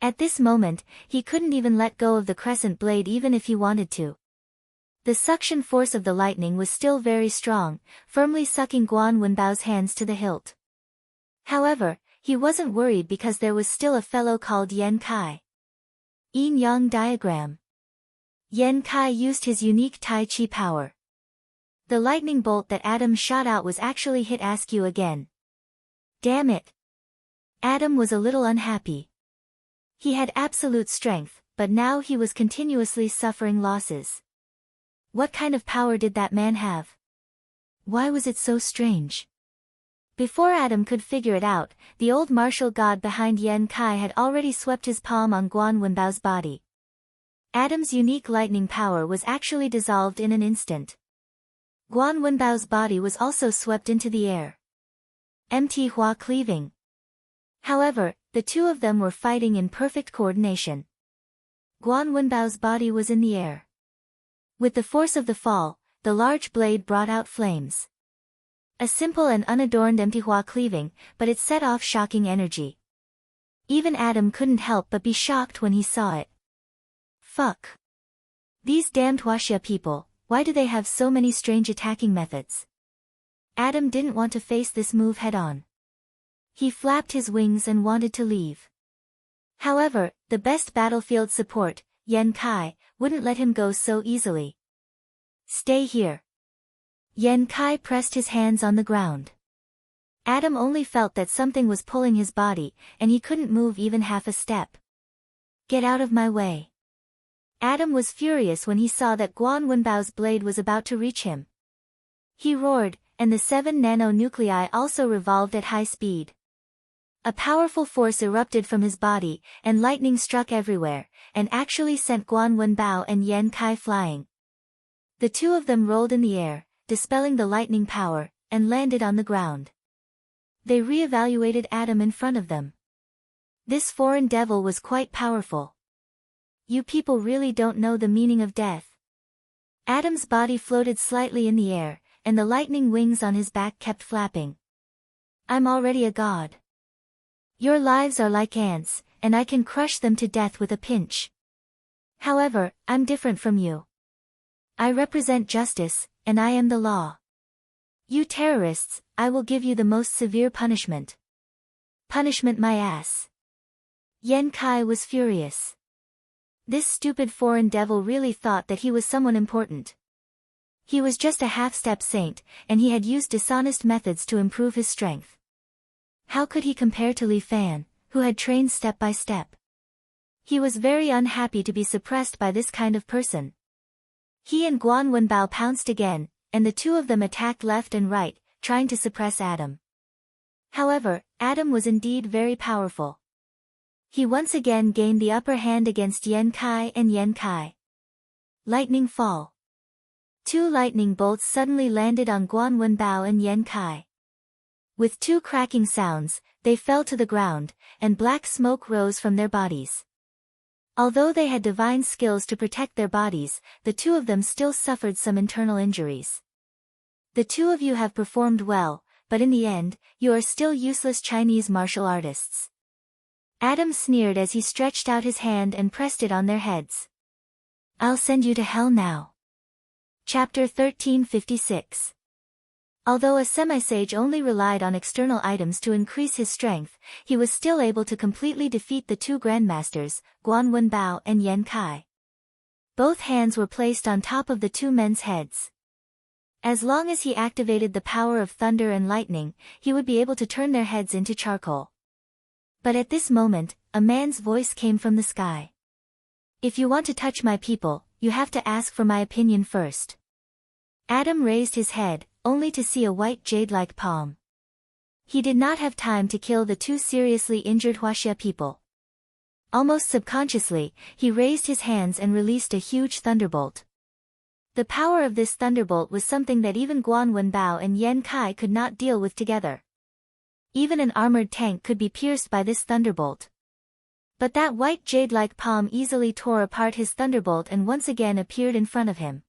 At this moment, he couldn't even let go of the crescent blade even if he wanted to. The suction force of the lightning was still very strong, firmly sucking Guan Wenbao's hands to the hilt. However, he wasn't worried because there was still a fellow called Yan Kai. Yin-Yang diagram. Yan Kai used his unique Tai Chi power. The lightning bolt that Adam shot out was actually hit Askew again. Damn it! Adam was a little unhappy. He had absolute strength, but now he was continuously suffering losses. What kind of power did that man have? Why was it so strange? Before Adam could figure it out, the old martial god behind Yan Kai had already swept his palm on Guan Wenbao's body. Adam's unique lightning power was actually dissolved in an instant. Guan Wenbao's body was also swept into the air. MT Hua cleaving. However, the two of them were fighting in perfect coordination. Guan Wenbao's body was in the air. With the force of the fall, the large blade brought out flames. A simple and unadorned MT Hua cleaving, but it set off shocking energy. Even Adam couldn't help but be shocked when he saw it. Fuck. These damned Huaxia people. Why do they have so many strange attacking methods? Adam didn't want to face this move head-on. He flapped his wings and wanted to leave. However, the best battlefield support, Yan Kai, wouldn't let him go so easily. Stay here. Yan Kai pressed his hands on the ground. Adam only felt that something was pulling his body, and he couldn't move even half a step. Get out of my way. Adam was furious when he saw that Guan Wenbao's blade was about to reach him. He roared, and the 7 nanonuclei also revolved at high speed. A powerful force erupted from his body, and lightning struck everywhere, and actually sent Guan Wenbao and Yan Kai flying. The two of them rolled in the air, dispelling the lightning power, and landed on the ground. They re-evaluated Adam in front of them. This foreign devil was quite powerful. You people really don't know the meaning of death. Adam's body floated slightly in the air, and the lightning wings on his back kept flapping. I'm already a god. Your lives are like ants, and I can crush them to death with a pinch. However, I'm different from you. I represent justice, and I am the law. You terrorists, I will give you the most severe punishment. Punishment my ass. Yan Kai was furious. This stupid foreign devil really thought that he was someone important. He was just a half-step saint, and he had used dishonest methods to improve his strength. How could he compare to Li Fan, who had trained step by step? He was very unhappy to be suppressed by this kind of person. He and Guan Wenbao pounced again, and the two of them attacked left and right, trying to suppress Adam. However, Adam was indeed very powerful. He once again gained the upper hand against Yan Kai and Yan Kai. Lightning fall. Two lightning bolts suddenly landed on Guan Wenbao and Yan Kai. With two cracking sounds, they fell to the ground, and black smoke rose from their bodies. Although they had divine skills to protect their bodies, the two of them still suffered some internal injuries. The two of you have performed well, but in the end, you are still useless Chinese martial artists. Adam sneered as he stretched out his hand and pressed it on their heads. I'll send you to hell now. Chapter 1356. Although a semi-sage only relied on external items to increase his strength, he was still able to completely defeat the two grandmasters, Guan Wenbao and Yan Kai. Both hands were placed on top of the two men's heads. As long as he activated the power of thunder and lightning, he would be able to turn their heads into charcoal. But at this moment, a man's voice came from the sky. If you want to touch my people, you have to ask for my opinion first. Adam raised his head, only to see a white jade-like palm. He did not have time to kill the two seriously injured Huaxia people. Almost subconsciously, he raised his hands and released a huge thunderbolt. The power of this thunderbolt was something that even Guan Wenbao and Yan Kai could not deal with together. Even an armored tank could be pierced by this thunderbolt. But that white jade-like palm easily tore apart his thunderbolt and once again appeared in front of him.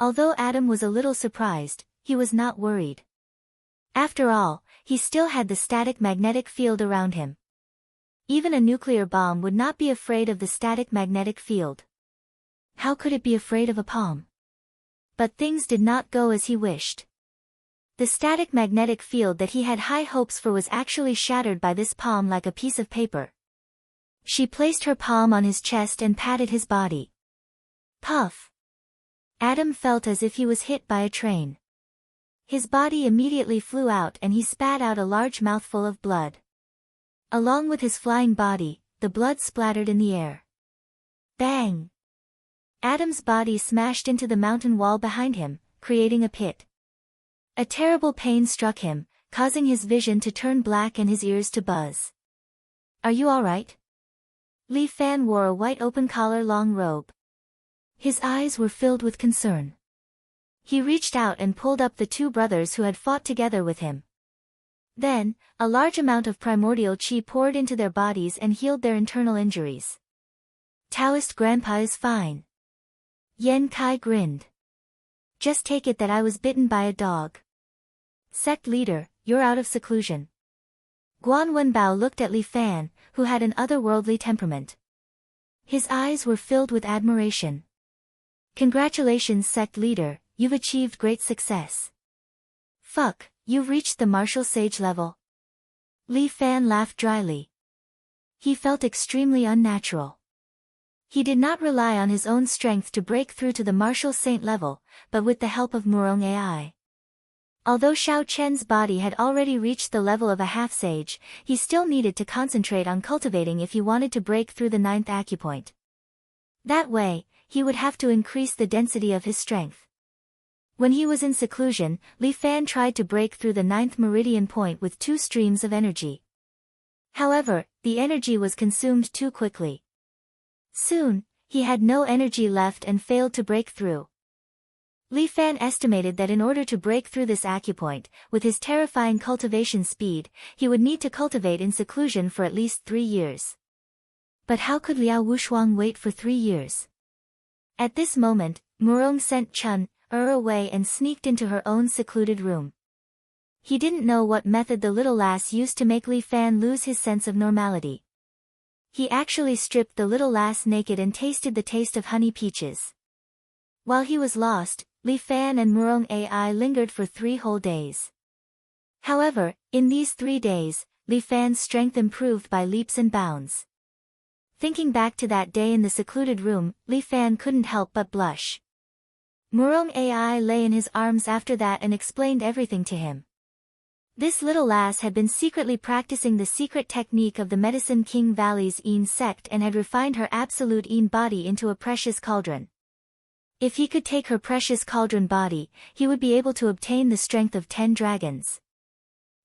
Although Adam was a little surprised, he was not worried. After all, he still had the static magnetic field around him. Even a nuclear bomb would not be afraid of the static magnetic field. How could it be afraid of a palm? But things did not go as he wished. The static magnetic field that he had high hopes for was actually shattered by this palm like a piece of paper. She placed her palm on his chest and patted his body. Puff! Adam felt as if he was hit by a train. His body immediately flew out and he spat out a large mouthful of blood. Along with his flying body, the blood splattered in the air. Bang! Adam's body smashed into the mountain wall behind him, creating a pit. A terrible pain struck him, causing his vision to turn black and his ears to buzz. Are you all right? Li Fan wore a white open-collar long robe. His eyes were filled with concern. He reached out and pulled up the two brothers who had fought together with him. Then, a large amount of primordial qi poured into their bodies and healed their internal injuries. Taoist Grandpa is fine. Yan Kai grinned. Just take it that I was bitten by a dog. Sect leader, you're out of seclusion. Guan Wenbao looked at Li Fan, who had an otherworldly temperament. His eyes were filled with admiration. Congratulations, sect leader, you've achieved great success. Fuck, you've reached the martial sage level. Li Fan laughed dryly. He felt extremely unnatural. He did not rely on his own strength to break through to the martial saint level, but with the help of Murong AI. Although Xiao Chen's body had already reached the level of a half-sage, he still needed to concentrate on cultivating if he wanted to break through the 9th acupoint. That way, he would have to increase the density of his strength. When he was in seclusion, Li Fan tried to break through the 9th meridian point with 2 streams of energy. However, the energy was consumed too quickly. Soon, he had no energy left and failed to break through. Li Fan estimated that in order to break through this acupoint, with his terrifying cultivation speed, he would need to cultivate in seclusion for at least 3 years. But how could Liao Wushuang wait for 3 years? At this moment, Murong sent Chun Er away and sneaked into her own secluded room. He didn't know what method the little lass used to make Li Fan lose his sense of normality. He actually stripped the little lass naked and tasted the taste of honey peaches. While he was lost, Li Fan and Murong Ai lingered for 3 whole days. However, in these 3 days, Li Fan's strength improved by leaps and bounds. Thinking back to that day in the secluded room, Li Fan couldn't help but blush. Murong Ai lay in his arms after that and explained everything to him. This little lass had been secretly practicing the secret technique of the Medicine King Valley's Een sect and had refined her absolute Een body into a precious cauldron. If he could take her precious cauldron body, he would be able to obtain the strength of 10 dragons.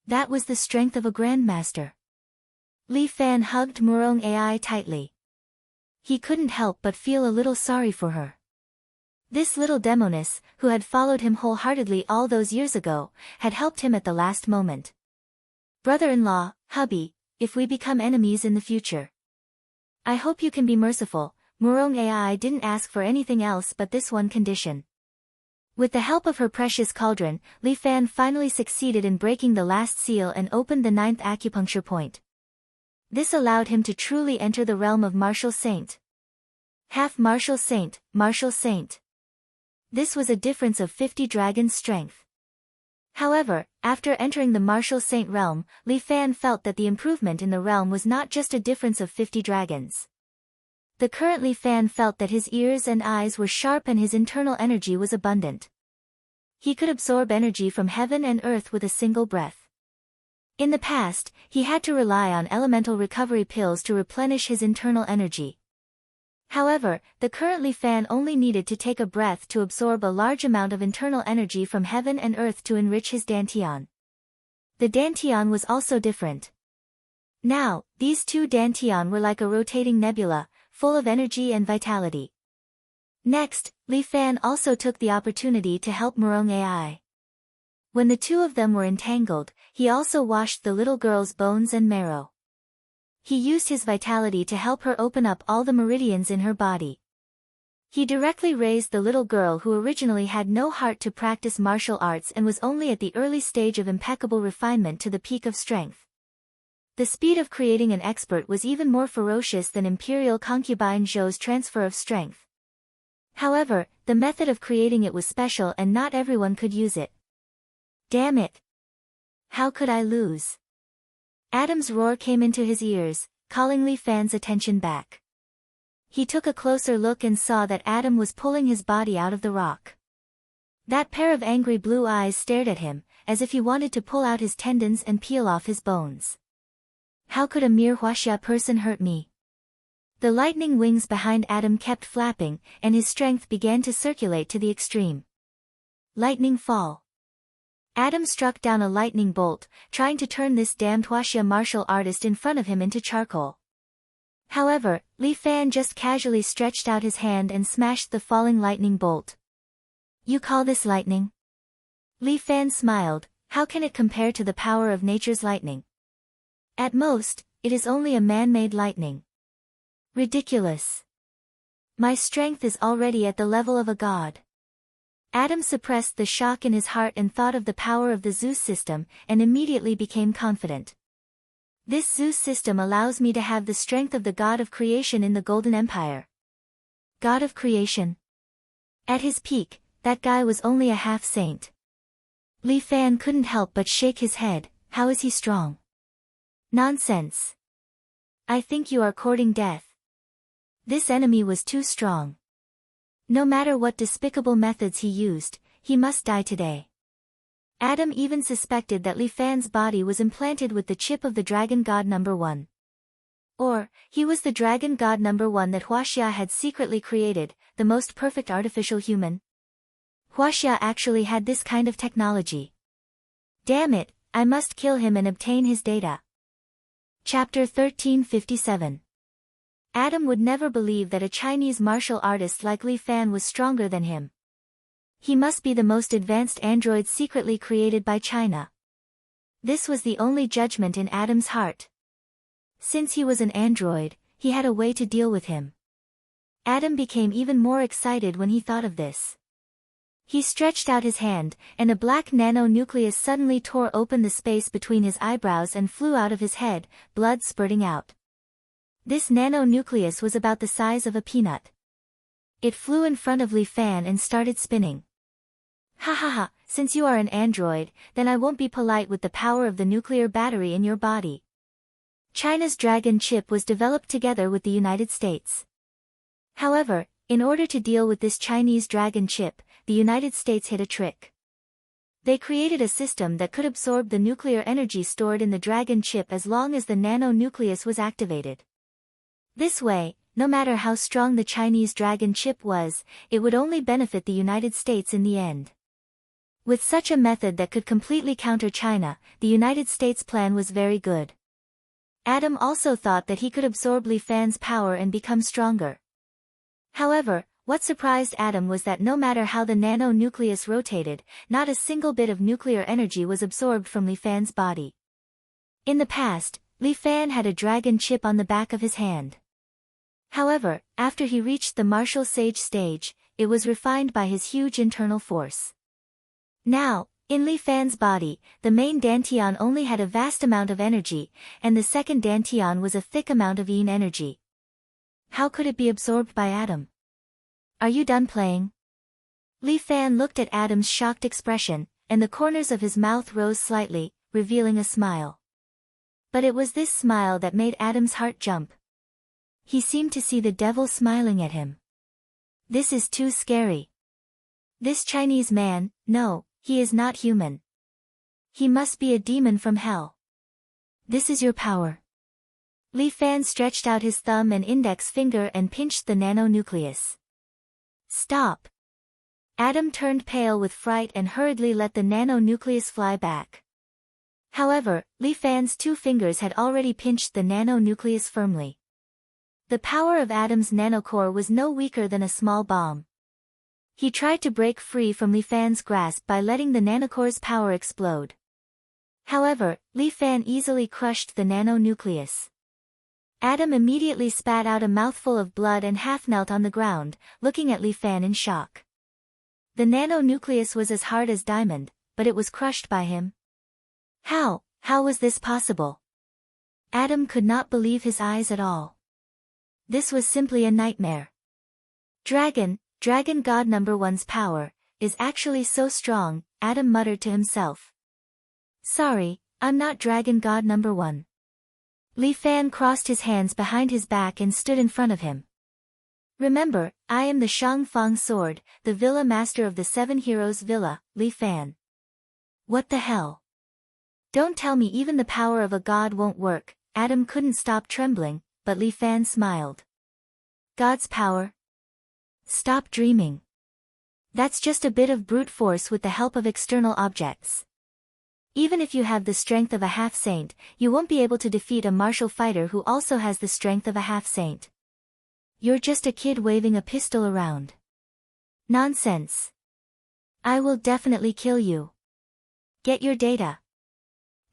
That was the strength of a grandmaster. Li Fan hugged Murong Ai tightly. He couldn't help but feel a little sorry for her. This little demoness, who had followed him wholeheartedly all those years ago, had helped him at the last moment. Brother-in-law, hubby, if we become enemies in the future, I hope you can be merciful. Murong Ai didn't ask for anything else but this one condition. With the help of her precious cauldron, Li Fan finally succeeded in breaking the last seal and opened the 9th acupuncture point. This allowed him to truly enter the realm of martial saint. Half martial saint, martial saint. This was a difference of 50 dragon strength. However, after entering the martial saint realm, Li Fan felt that the improvement in the realm was not just a difference of 50 dragons. The current Li Fan felt that his ears and eyes were sharp and his internal energy was abundant. He could absorb energy from heaven and earth with a single breath. In the past, he had to rely on elemental recovery pills to replenish his internal energy. However, the current Li Fan only needed to take a breath to absorb a large amount of internal energy from heaven and earth to enrich his dantian. The dantian was also different. Now, these 2 dantian were like a rotating nebula, full of energy and vitality. Next, Li Fan also took the opportunity to help Murong Ai. When the 2 of them were entangled, he also washed the little girl's bones and marrow. He used his vitality to help her open up all the meridians in her body. He directly raised the little girl who originally had no heart to practice martial arts and was only at the early stage of impeccable refinement to the peak of strength. The speed of creating an expert was even more ferocious than Imperial concubine Zhou's transfer of strength. However, the method of creating it was special and not everyone could use it. Damn it! How could I lose? Adam's roar came into his ears, calling Li Fan's attention back. He took a closer look and saw that Adam was pulling his body out of the rock. That pair of angry blue eyes stared at him, as if he wanted to pull out his tendons and peel off his bones. How could a mere Huaxia person hurt me? The lightning wings behind Adam kept flapping, and his strength began to circulate to the extreme. Lightning fall. Adam struck down a lightning bolt, trying to turn this damned Huaxia martial artist in front of him into charcoal. However, Li Fan just casually stretched out his hand and smashed the falling lightning bolt. You call this lightning? Li Fan smiled. How can it compare to the power of nature's lightning? At most, it is only a man-made lightning. Ridiculous. My strength is already at the level of a god. Adam suppressed the shock in his heart and thought of the power of the Zeus system, and immediately became confident. This Zeus system allows me to have the strength of the god of creation in the Golden Empire. God of creation? At his peak, that guy was only a half-saint. Li Fan couldn't help but shake his head. How is he strong? Nonsense. I think you are courting death. This enemy was too strong. No matter what despicable methods he used, he must die today. Adam even suspected that Li Fan's body was implanted with the chip of the Dragon God number 1. Or, he was the Dragon God number 1 that Huaxia had secretly created, the most perfect artificial human. Huaxia actually had this kind of technology. Damn it, I must kill him and obtain his data. Chapter 1357. Adam would never believe that a Chinese martial artist like Li Fan was stronger than him. He must be the most advanced android secretly created by China. This was the only judgment in Adam's heart. Since he was an android, he had a way to deal with him. Adam became even more excited when he thought of this. He stretched out his hand, and a black nano-nucleus suddenly tore open the space between his eyebrows and flew out of his head, blood spurting out. This nanonucleus was about the size of a peanut. It flew in front of Li Fan and started spinning. Ha ha ha, since you are an android, then I won't be polite with the power of the nuclear battery in your body. China's dragon chip was developed together with the United States. However, in order to deal with this Chinese dragon chip, the United States hit a trick. They created a system that could absorb the nuclear energy stored in the dragon chip as long as the nanonucleus was activated. This way, no matter how strong the Chinese dragon chip was, it would only benefit the United States in the end. With such a method that could completely counter China, the United States' plan was very good. Adam also thought that he could absorb Li Fan's power and become stronger. However, what surprised Adam was that no matter how the nanonucleus rotated, not a single bit of nuclear energy was absorbed from Li Fan's body. In the past, Li Fan had a dragon chip on the back of his hand. However, after he reached the martial sage stage, it was refined by his huge internal force. Now, in Li Fan's body, the main dantian only had a vast amount of energy, and the second dantian was a thick amount of yin energy. How could it be absorbed by Adam? Are you done playing? Li Fan looked at Adam's shocked expression, and the corners of his mouth rose slightly, revealing a smile. But it was this smile that made Adam's heart jump. He seemed to see the devil smiling at him. This is too scary. This Chinese man, no, he is not human. He must be a demon from hell. This is your power. Li Fan stretched out his thumb and index finger and pinched the nanonucleus. Stop! Adam turned pale with fright and hurriedly let the nanonucleus fly back. However, Li Fan's two fingers had already pinched the nanonucleus firmly. The power of Adam's nanocore was no weaker than a small bomb. He tried to break free from Li Fan's grasp by letting the nanocore's power explode. However, Li Fan easily crushed the nanonucleus. Adam immediately spat out a mouthful of blood and half knelt on the ground, looking at Li Fan in shock. The nanonucleus was as hard as diamond, but it was crushed by him. How was this possible? Adam could not believe his eyes at all. This was simply a nightmare. Dragon God number one's power is actually so strong, Adam muttered to himself. Sorry, I'm not Dragon God number one. Li Fan crossed his hands behind his back and stood in front of him. Remember, I am the Shang Fang sword, the villa master of the Seven Heroes Villa, Li Fan. What the hell? Don't tell me even the power of a god won't work. Adam couldn't stop trembling, but Li Fan smiled. God's power? Stop dreaming. That's just a bit of brute force with the help of external objects. Even if you have the strength of a half-saint, you won't be able to defeat a martial fighter who also has the strength of a half-saint. You're just a kid waving a pistol around. Nonsense. I will definitely kill you. Get your data.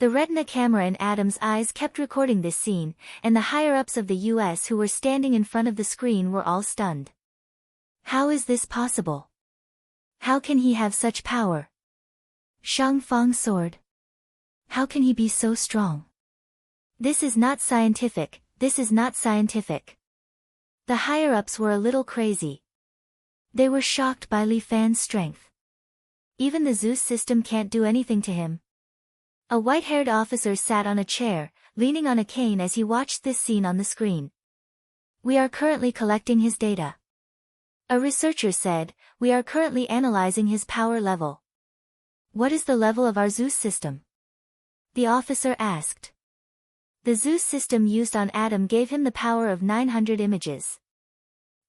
The retina camera in Adam's eyes kept recording this scene, and the higher-ups of the US who were standing in front of the screen were all stunned. How is this possible? How can he have such power? Shang Fang sword. How can he be so strong? This is not scientific, this is not scientific. The higher-ups were a little crazy. They were shocked by Li Fan's strength. Even the Zeus system can't do anything to him. A white-haired officer sat on a chair, leaning on a cane as he watched this scene on the screen. We are currently collecting his data. A researcher said, we are currently analyzing his power level. What is the level of our Zeus system? The officer asked. The Zeus system used on Adam gave him the power of 900 images.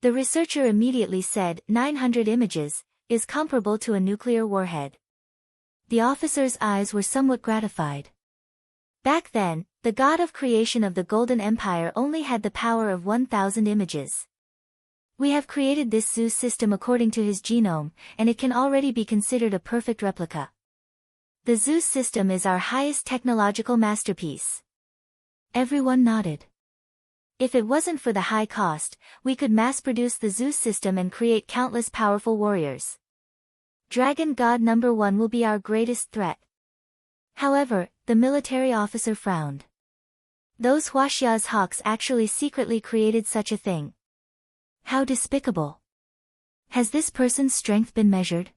The researcher immediately said, 900 images, is comparable to a nuclear warhead. The officer's eyes were somewhat gratified. Back then, the god of creation of the Golden Empire only had the power of 1,000 images. We have created this Zeus system according to his genome, and it can already be considered a perfect replica. The Zeus system is our highest technological masterpiece. Everyone nodded. If it wasn't for the high cost, we could mass-produce the Zeus system and create countless powerful warriors. Dragon God number one will be our greatest threat. However, the military officer frowned. Those Huaxia's hawks actually secretly created such a thing. How despicable. Has this person's strength been measured?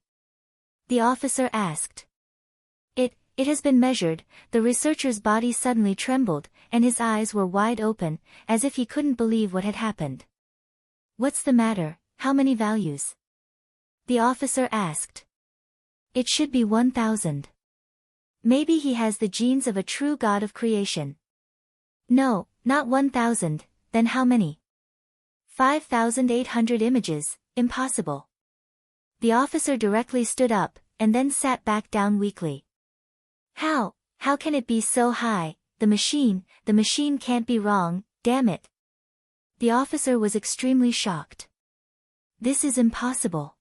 The officer asked. It has been measured. The researcher's body suddenly trembled, and his eyes were wide open, as if he couldn't believe what had happened. What's the matter? How many values? The officer asked. It should be 1,000. Maybe he has the genes of a true god of creation. No, not 1,000, then how many? 5,800 images, impossible. The officer directly stood up, and then sat back down weakly. How can it be so high? The machine can't be wrong, damn it. The officer was extremely shocked. This is impossible.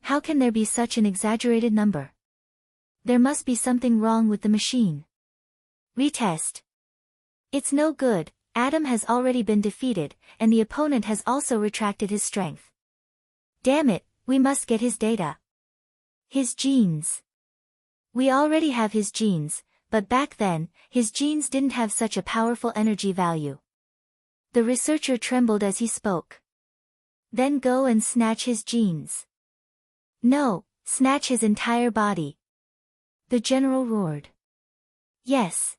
How can there be such an exaggerated number? There must be something wrong with the machine. Retest. It's no good, Adam has already been defeated, and the opponent has also retracted his strength. Damn it, we must get his data. His genes. We already have his genes, but back then, his genes didn't have such a powerful energy value. The researcher trembled as he spoke. Then go and snatch his genes. No, snatch his entire body. The general roared. Yes.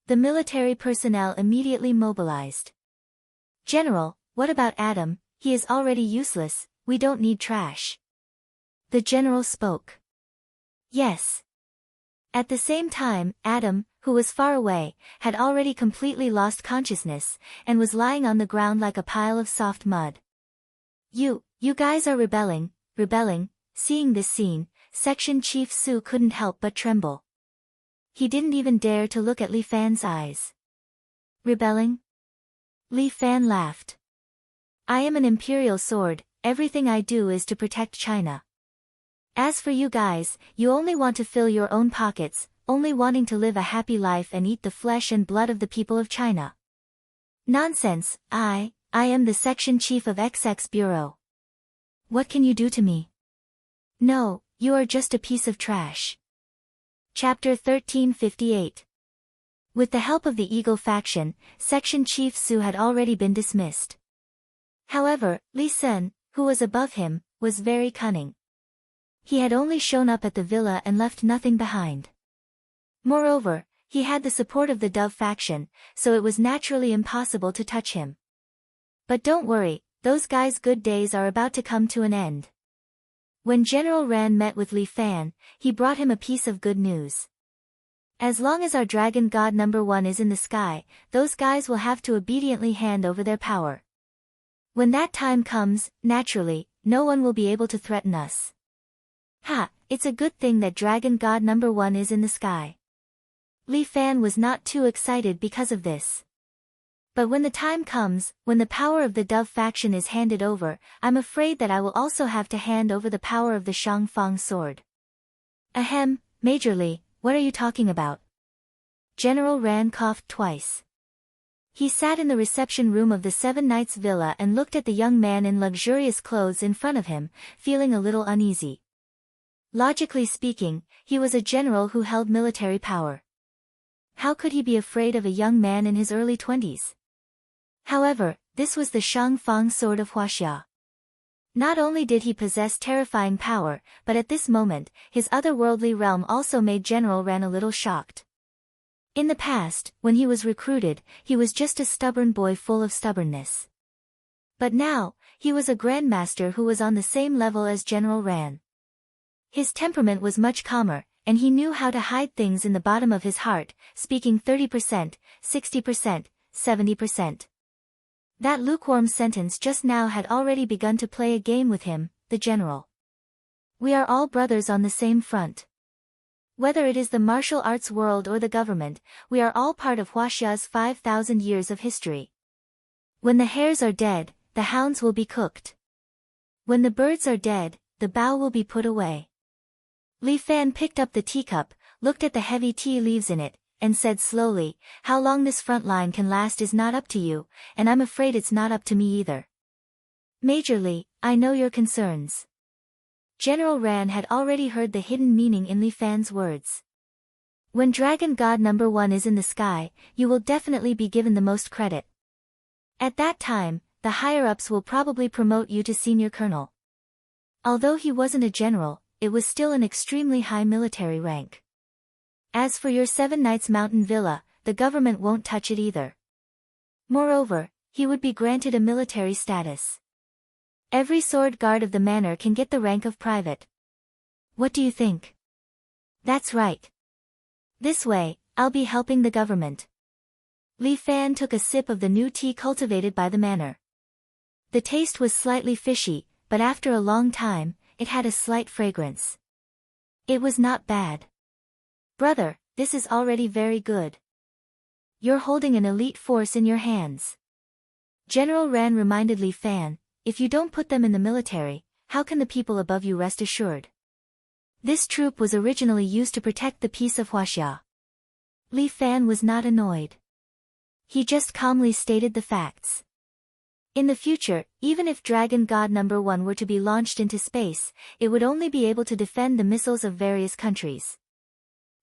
The military personnel immediately mobilized. General, what about Adam? He is already useless, we don't need trash. The general spoke. Yes. At the same time, Adam, who was far away, had already completely lost consciousness, and was lying on the ground like a pile of soft mud. You guys are rebelling. Seeing this scene, Section Chief Su couldn't help but tremble. He didn't even dare to look at Li Fan's eyes. Rebelling? Li Fan laughed. I am an imperial sword, everything I do is to protect China. As for you guys, you only want to fill your own pockets, only wanting to live a happy life and eat the flesh and blood of the people of China. Nonsense, I am the section chief of XX Bureau. What can you do to me? No, you are just a piece of trash. Chapter 1358. With the help of the Eagle faction, Section Chief Su had already been dismissed. However, Li Sun, who was above him, was very cunning. He had only shown up at the villa and left nothing behind. Moreover, he had the support of the Dove faction, so it was naturally impossible to touch him. But don't worry, those guys' good days are about to come to an end. When General Ran met with Li Fan, he brought him a piece of good news. As long as our dragon god number 1 is in the sky, those guys will have to obediently hand over their power. When that time comes, naturally, no one will be able to threaten us. It's a good thing that dragon god number 1 is in the sky. Li Fan was not too excited because of this. But when the time comes, when the power of the Dove faction is handed over, I'm afraid that I will also have to hand over the power of the Shangfang sword. Ahem, Major Li, what are you talking about? General Ran coughed twice. He sat in the reception room of the Seven Knights Villa and looked at the young man in luxurious clothes in front of him, feeling a little uneasy. Logically speaking, he was a general who held military power. How could he be afraid of a young man in his early 20s? However, this was the Shangfang sword of Huaxia. Not only did he possess terrifying power, but at this moment, his otherworldly realm also made General Ran a little shocked. In the past, when he was recruited, he was just a stubborn boy full of stubbornness. But now, he was a grandmaster who was on the same level as General Ran. His temperament was much calmer, and he knew how to hide things in the bottom of his heart, speaking 30%, 60%, 70%. That lukewarm sentence just now had already begun to play a game with him, the general. We are all brothers on the same front. Whether it is the martial arts world or the government, we are all part of Huaxia's 5,000 years of history. When the hares are dead, the hounds will be cooked. When the birds are dead, the bough will be put away. Li Fan picked up the teacup, looked at the heavy tea leaves in it, and said slowly, how long this front line can last is not up to you, and I'm afraid it's not up to me either. Major Li, I know your concerns. General Ran had already heard the hidden meaning in Li Fan's words. When Dragon God number 1 is in the sky, you will definitely be given the most credit. At that time, the higher-ups will probably promote you to senior colonel. Although he wasn't a general, it was still an extremely high military rank. As for your 7 Nights Mountain Villa, the government won't touch it either. Moreover, he would be granted a military status. Every sword guard of the manor can get the rank of private. What do you think? That's right. This way, I'll be helping the government. Li Fan took a sip of the new tea cultivated by the manor. The taste was slightly fishy, but after a long time, it had a slight fragrance. It was not bad. Brother, this is already very good. You're holding an elite force in your hands. General Ran reminded Li Fan, if you don't put them in the military, how can the people above you rest assured? This troop was originally used to protect the peace of Huaxia. Li Fan was not annoyed. He just calmly stated the facts. In the future, even if Dragon God number 1 were to be launched into space, it would only be able to defend the missiles of various countries.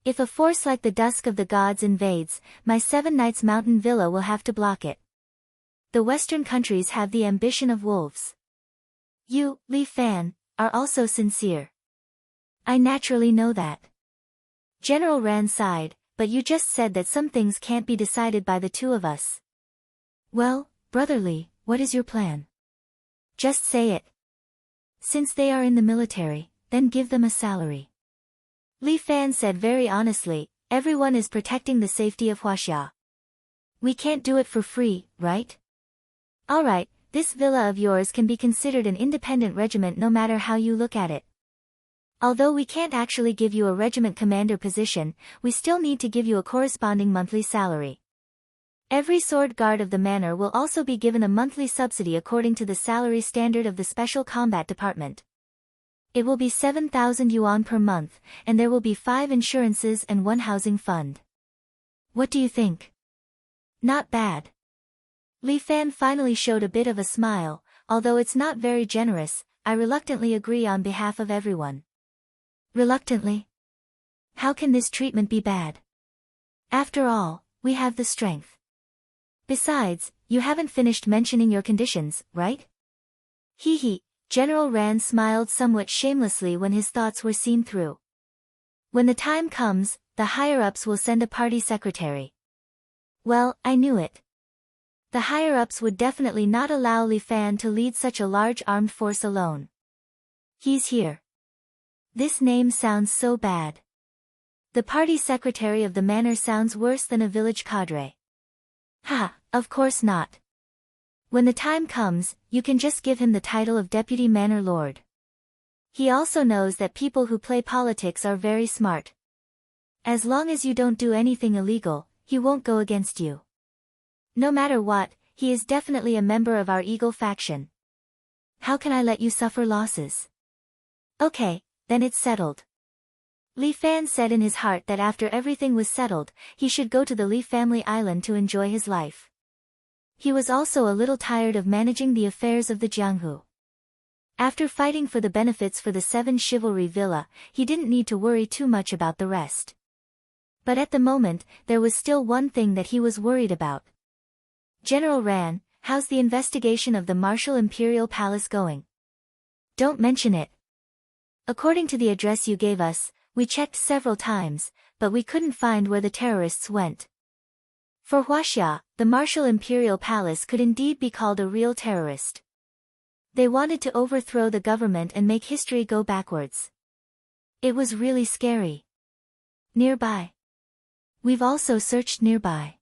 If a force like the Dusk of the Gods invades, my 7 Nights Mountain Villa will have to block it. The Western countries have the ambition of wolves. You, Li Fan, are also sincere. I naturally know that. General Ran sighed, but you just said that some things can't be decided by the two of us. Well, Brother Li, what is your plan? Just say it. Since they are in the military, then give them a salary. Li Fan said very honestly, everyone is protecting the safety of Huaxia. We can't do it for free, right? Alright, this villa of yours can be considered an independent regiment no matter how you look at it. Although we can't actually give you a regiment commander position, we still need to give you a corresponding monthly salary. Every sword guard of the manor will also be given a monthly subsidy according to the salary standard of the Special Combat Department. It will be 7,000 yuan per month, and there will be 5 insurances and 1 housing fund. What do you think? Not bad. Li Fan finally showed a bit of a smile, although it's not very generous, I reluctantly agree on behalf of everyone. Reluctantly? How can this treatment be bad? After all, we have the strength. Besides, you haven't finished mentioning your conditions, right? Hee hee, General Ran smiled somewhat shamelessly when his thoughts were seen through. When the time comes, the higher-ups will send a party secretary. Well, I knew it. The higher-ups would definitely not allow Li Fan to lead such a large armed force alone. He's here. This name sounds so bad. The party secretary of the manor sounds worse than a village cadre. Ha, of course not. When the time comes, you can just give him the title of Deputy Manor Lord. He also knows that people who play politics are very smart. As long as you don't do anything illegal, he won't go against you. No matter what, he is definitely a member of our Eagle faction. How can I let you suffer losses? Okay, then it's settled. Li Fan said in his heart that after everything was settled, he should go to the Li family island to enjoy his life. He was also a little tired of managing the affairs of the Jianghu. After fighting for the benefits for the 7 Chivalry Villa, he didn't need to worry too much about the rest. But at the moment, there was still one thing that he was worried about. General Ran, how's the investigation of the Martial Imperial Palace going? Don't mention it. According to the address you gave us, we checked several times, but we couldn't find where the terrorists went. For Huaxia, the Martial Imperial Palace could indeed be called a real terrorist. They wanted to overthrow the government and make history go backwards. It was really scary. Nearby. We've also searched nearby.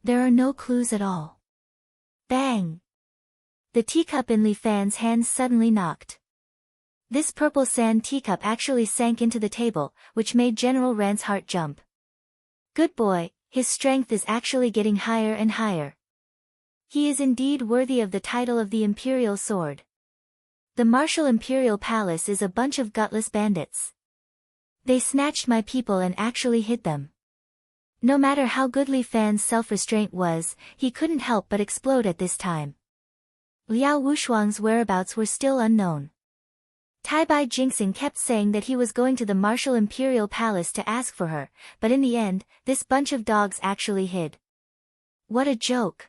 There are no clues at all. Bang! The teacup in Li Fan's hands suddenly knocked. This purple sand teacup actually sank into the table, which made General Ran's heart jump. Good boy, his strength is actually getting higher and higher. He is indeed worthy of the title of the Imperial Sword. The Martial Imperial Palace is a bunch of gutless bandits. They snatched my people and actually hid them. No matter how good Li Fan's self-restraint was, he couldn't help but explode at this time. Liao Wushuang's whereabouts were still unknown. Tai Bai Jinxing kept saying that he was going to the Martial Imperial Palace to ask for her, but in the end, this bunch of dogs actually hid. What a joke!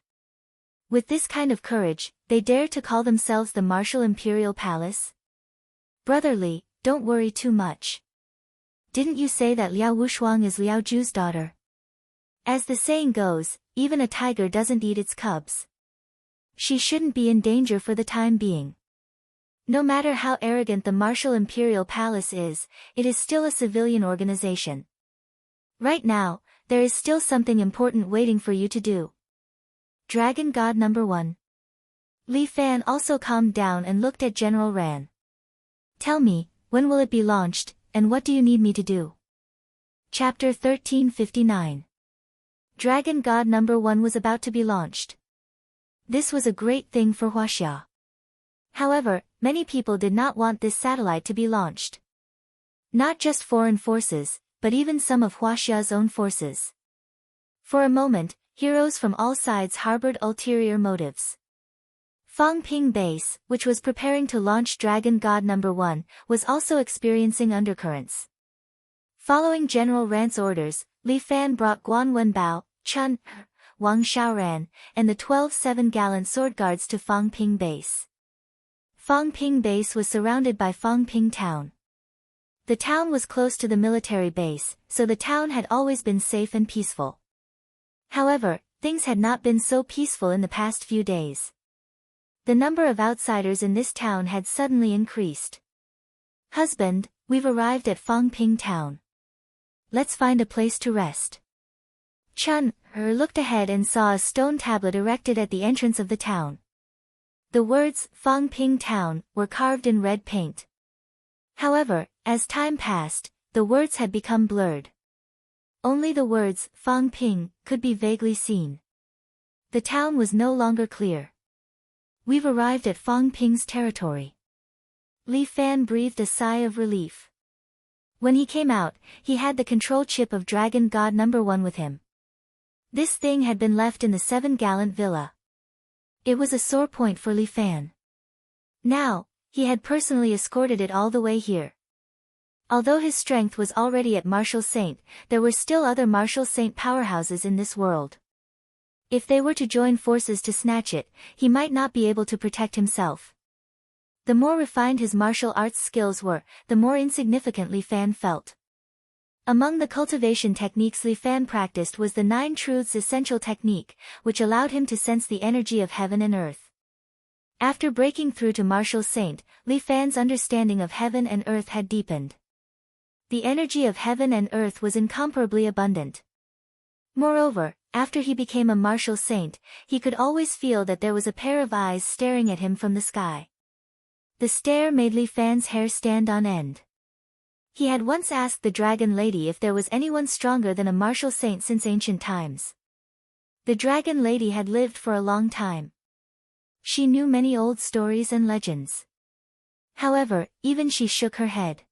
With this kind of courage, they dare to call themselves the Martial Imperial Palace? Brotherly, don't worry too much. Didn't you say that Liao Wushuang is Liao Ju's daughter? As the saying goes, even a tiger doesn't eat its cubs. She shouldn't be in danger for the time being. No matter how arrogant the Martial Imperial Palace is, it is still a civilian organization. Right now, there is still something important waiting for you to do. Dragon God Number 1. Li Fan also calmed down and looked at General Ran. Tell me, when will it be launched, and what do you need me to do? Chapter 1359. Dragon God Number 1 was about to be launched. This was a great thing for Huaxia. However, many people did not want this satellite to be launched. Not just foreign forces, but even some of Huaxia's own forces. For a moment, heroes from all sides harbored ulterior motives. Fangping Base, which was preparing to launch Dragon God Number 1, was also experiencing undercurrents. Following General Ran's orders, Li Fan brought Guan Wenbao, Chun, Wang Xiaoran, and the 12 7-gallant sword guards to Fangping Base. Fangping Base was surrounded by Fangping Town. The town was close to the military base, so the town had always been safe and peaceful. However, things had not been so peaceful in the past few days. The number of outsiders in this town had suddenly increased. Husband, we've arrived at Fangping Town. Let's find a place to rest. Chun looked ahead and saw a stone tablet erected at the entrance of the town. The words, Fangping Town, were carved in red paint. However, as time passed, the words had become blurred. Only the words, Fangping, could be vaguely seen. The town was no longer clear. We've arrived at Fangping's territory. Li Fan breathed a sigh of relief. When he came out, he had the control chip of Dragon God Number 1 with him. This thing had been left in the 7-gallant villa. It was a sore point for Li Fan. Now, he had personally escorted it all the way here. Although his strength was already at Martial Saint, there were still other Martial Saint powerhouses in this world. If they were to join forces to snatch it, he might not be able to protect himself. The more refined his martial arts skills were, the more insignificant Li Fan felt. Among the cultivation techniques Li Fan practiced was the 9 Truths Essential Technique, which allowed him to sense the energy of heaven and earth. After breaking through to Martial Saint, Li Fan's understanding of heaven and earth had deepened. The energy of heaven and earth was incomparably abundant. Moreover, after he became a Martial Saint, he could always feel that there was a pair of eyes staring at him from the sky. The stare made Li Fan's hair stand on end. He had once asked the Dragon Lady if there was anyone stronger than a Martial Saint since ancient times. The Dragon Lady had lived for a long time. She knew many old stories and legends. However, even she shook her head.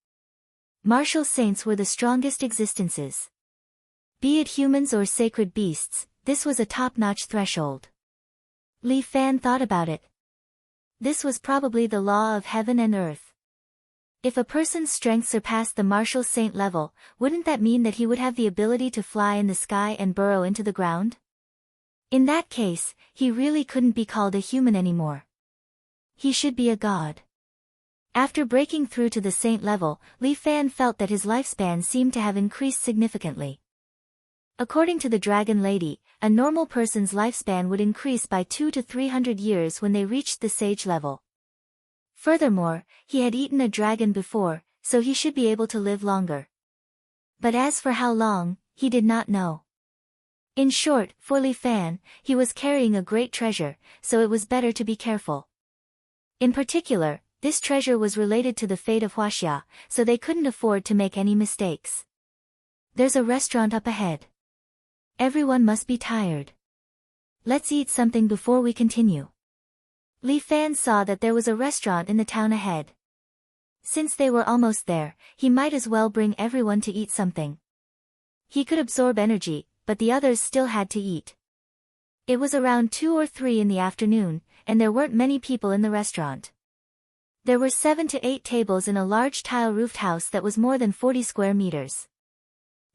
Martial Saints were the strongest existences. Be it humans or sacred beasts, this was a top-notch threshold. Li Fan thought about it. This was probably the law of heaven and earth. If a person's strength surpassed the Martial Saint level, wouldn't that mean that he would have the ability to fly in the sky and burrow into the ground? In that case, he really couldn't be called a human anymore. He should be a god. After breaking through to the saint level, Li Fan felt that his lifespan seemed to have increased significantly. According to the Dragon Lady, a normal person's lifespan would increase by 200 to 300 years when they reached the sage level. Furthermore, he had eaten a dragon before, so he should be able to live longer. But as for how long, he did not know. In short, for Li Fan, he was carrying a great treasure, so it was better to be careful. In particular, this treasure was related to the fate of Huaxia, so they couldn't afford to make any mistakes. There's a restaurant up ahead. Everyone must be tired. Let's eat something before we continue. Li Fan saw that there was a restaurant in the town ahead. Since they were almost there, he might as well bring everyone to eat something. He could absorb energy, but the others still had to eat. It was around 2 or 3 in the afternoon, and there weren't many people in the restaurant. There were 7 to 8 tables in a large tile-roofed house that was more than 40 square meters.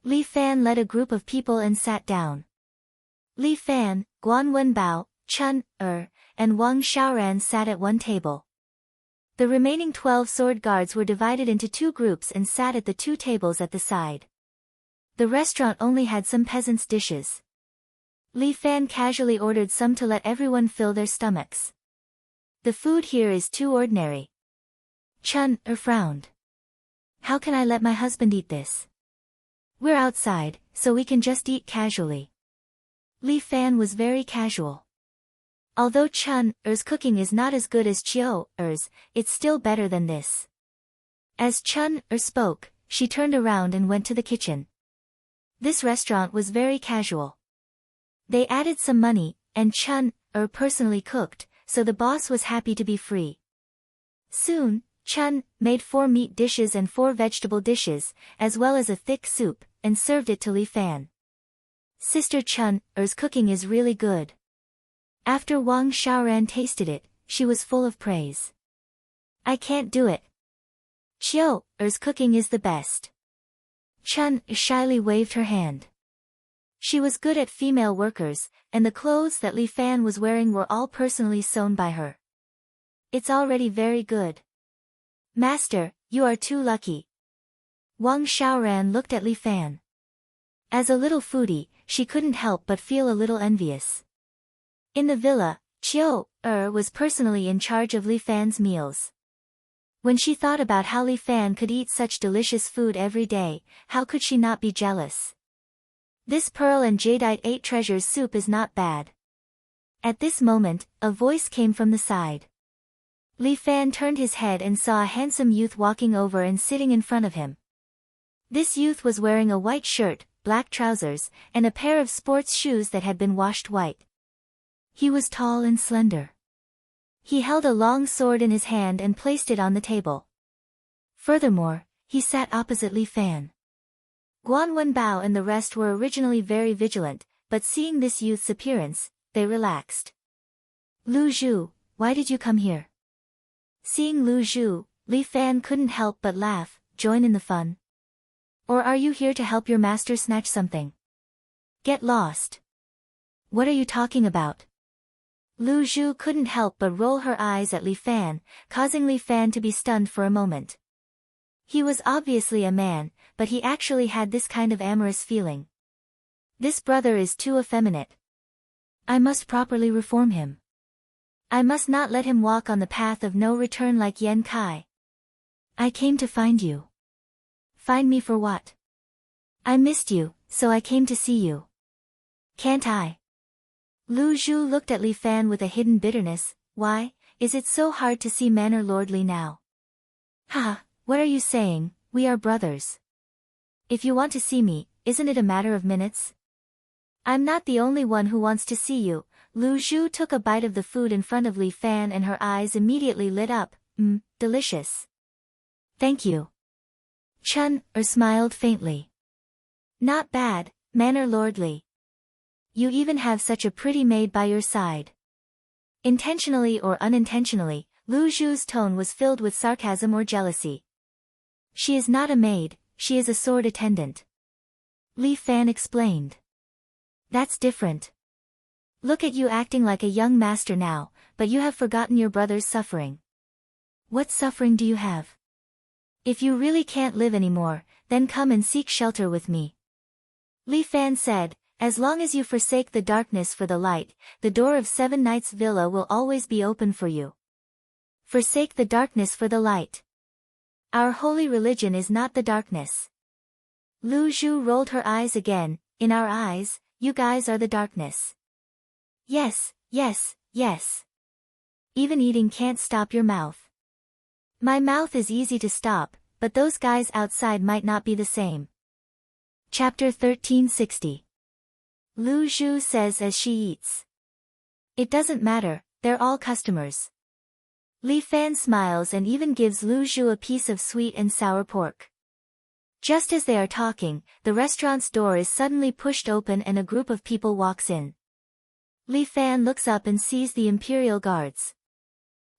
Li Fan led a group of people and sat down. Li Fan, Guan Wenbao, Chun, and Wang Xiaoran sat at one table. The remaining 12 sword guards were divided into 2 groups and sat at the 2 tables at the side. The restaurant only had some peasants' dishes. Li Fan casually ordered some to let everyone fill their stomachs. The food here is too ordinary. Chun frowned. How can I let my husband eat this? We're outside, so we can just eat casually. Li Fan was very casual. Although Chun's cooking is not as good as Chiu's, it's still better than this. As Chun spoke, she turned around and went to the kitchen. This restaurant was very casual. They added some money, and Chun personally cooked, so the boss was happy to be free. Soon, Chun made 4 meat dishes and 4 vegetable dishes, as well as a thick soup, and served it to Li Fan. Sister Chun's cooking is really good. After Wang Xiaoran tasted it, she was full of praise. I can't do it. Chiu's cooking is the best. Chun shyly waved her hand. She was good at female workers, and the clothes that Li Fan was wearing were all personally sewn by her. It's already very good. Master, you are too lucky. Wang Xiaoran looked at Li Fan. As a little foodie, she couldn't help but feel a little envious. In the villa, Chiu was personally in charge of Li Fan's meals. When she thought about how Li Fan could eat such delicious food every day, how could she not be jealous? This pearl and jadeite 8 treasures soup is not bad. At this moment, a voice came from the side. Li Fan turned his head and saw a handsome youth walking over and sitting in front of him. This youth was wearing a white shirt, black trousers, and a pair of sports shoes that had been washed white. He was tall and slender. He held a long sword in his hand and placed it on the table. Furthermore, he sat opposite Li Fan. Guan Wenbao and the rest were originally very vigilant, but seeing this youth's appearance, they relaxed. Lu Zhu, why did you come here? Seeing Lu Zhu, Li Fan couldn't help but laugh, join in the fun. Or are you here to help your master snatch something? Get lost. What are you talking about? Lu Zhu couldn't help but roll her eyes at Li Fan, causing Li Fan to be stunned for a moment. He was obviously a man, but he actually had this kind of amorous feeling. This brother is too effeminate. I must properly reform him. I must not let him walk on the path of no return like Yan Kai. I came to find you. Find me for what? I missed you, so I came to see you. Can't I? Lu Zhu looked at Li Fan with a hidden bitterness. Why, is it so hard to see Manor Lordly now? Ha, what are you saying, we are brothers. If you want to see me, isn't it a matter of minutes? I'm not the only one who wants to see you. Lu Zhu took a bite of the food in front of Li Fan and her eyes immediately lit up. Delicious. Thank you. Chun smiled faintly. Not bad, Manor Lordly. You even have such a pretty maid by your side. Intentionally or unintentionally, Lu Zhu's tone was filled with sarcasm or jealousy. She is not a maid, she is a sword attendant. Li Fan explained. That's different. Look at you acting like a young master now, but you have forgotten your brother's suffering. What suffering do you have? If you really can't live anymore, then come and seek shelter with me. Li Fan said, as long as you forsake the darkness for the light, the door of 7 Knights Villa will always be open for you. Forsake the darkness for the light. Our holy religion is not the darkness. Lu Zhu rolled her eyes again. In our eyes, you guys are the darkness. Yes, yes, yes. Even eating can't stop your mouth. My mouth is easy to stop, but those guys outside might not be the same. Chapter 1360. Lu Zhu says as she eats. It doesn't matter, they're all customers. Li Fan smiles and even gives Lu Zhu a piece of sweet and sour pork. Just as they are talking, the restaurant's door is suddenly pushed open and a group of people walks in. Li Fan looks up and sees the Imperial Guards.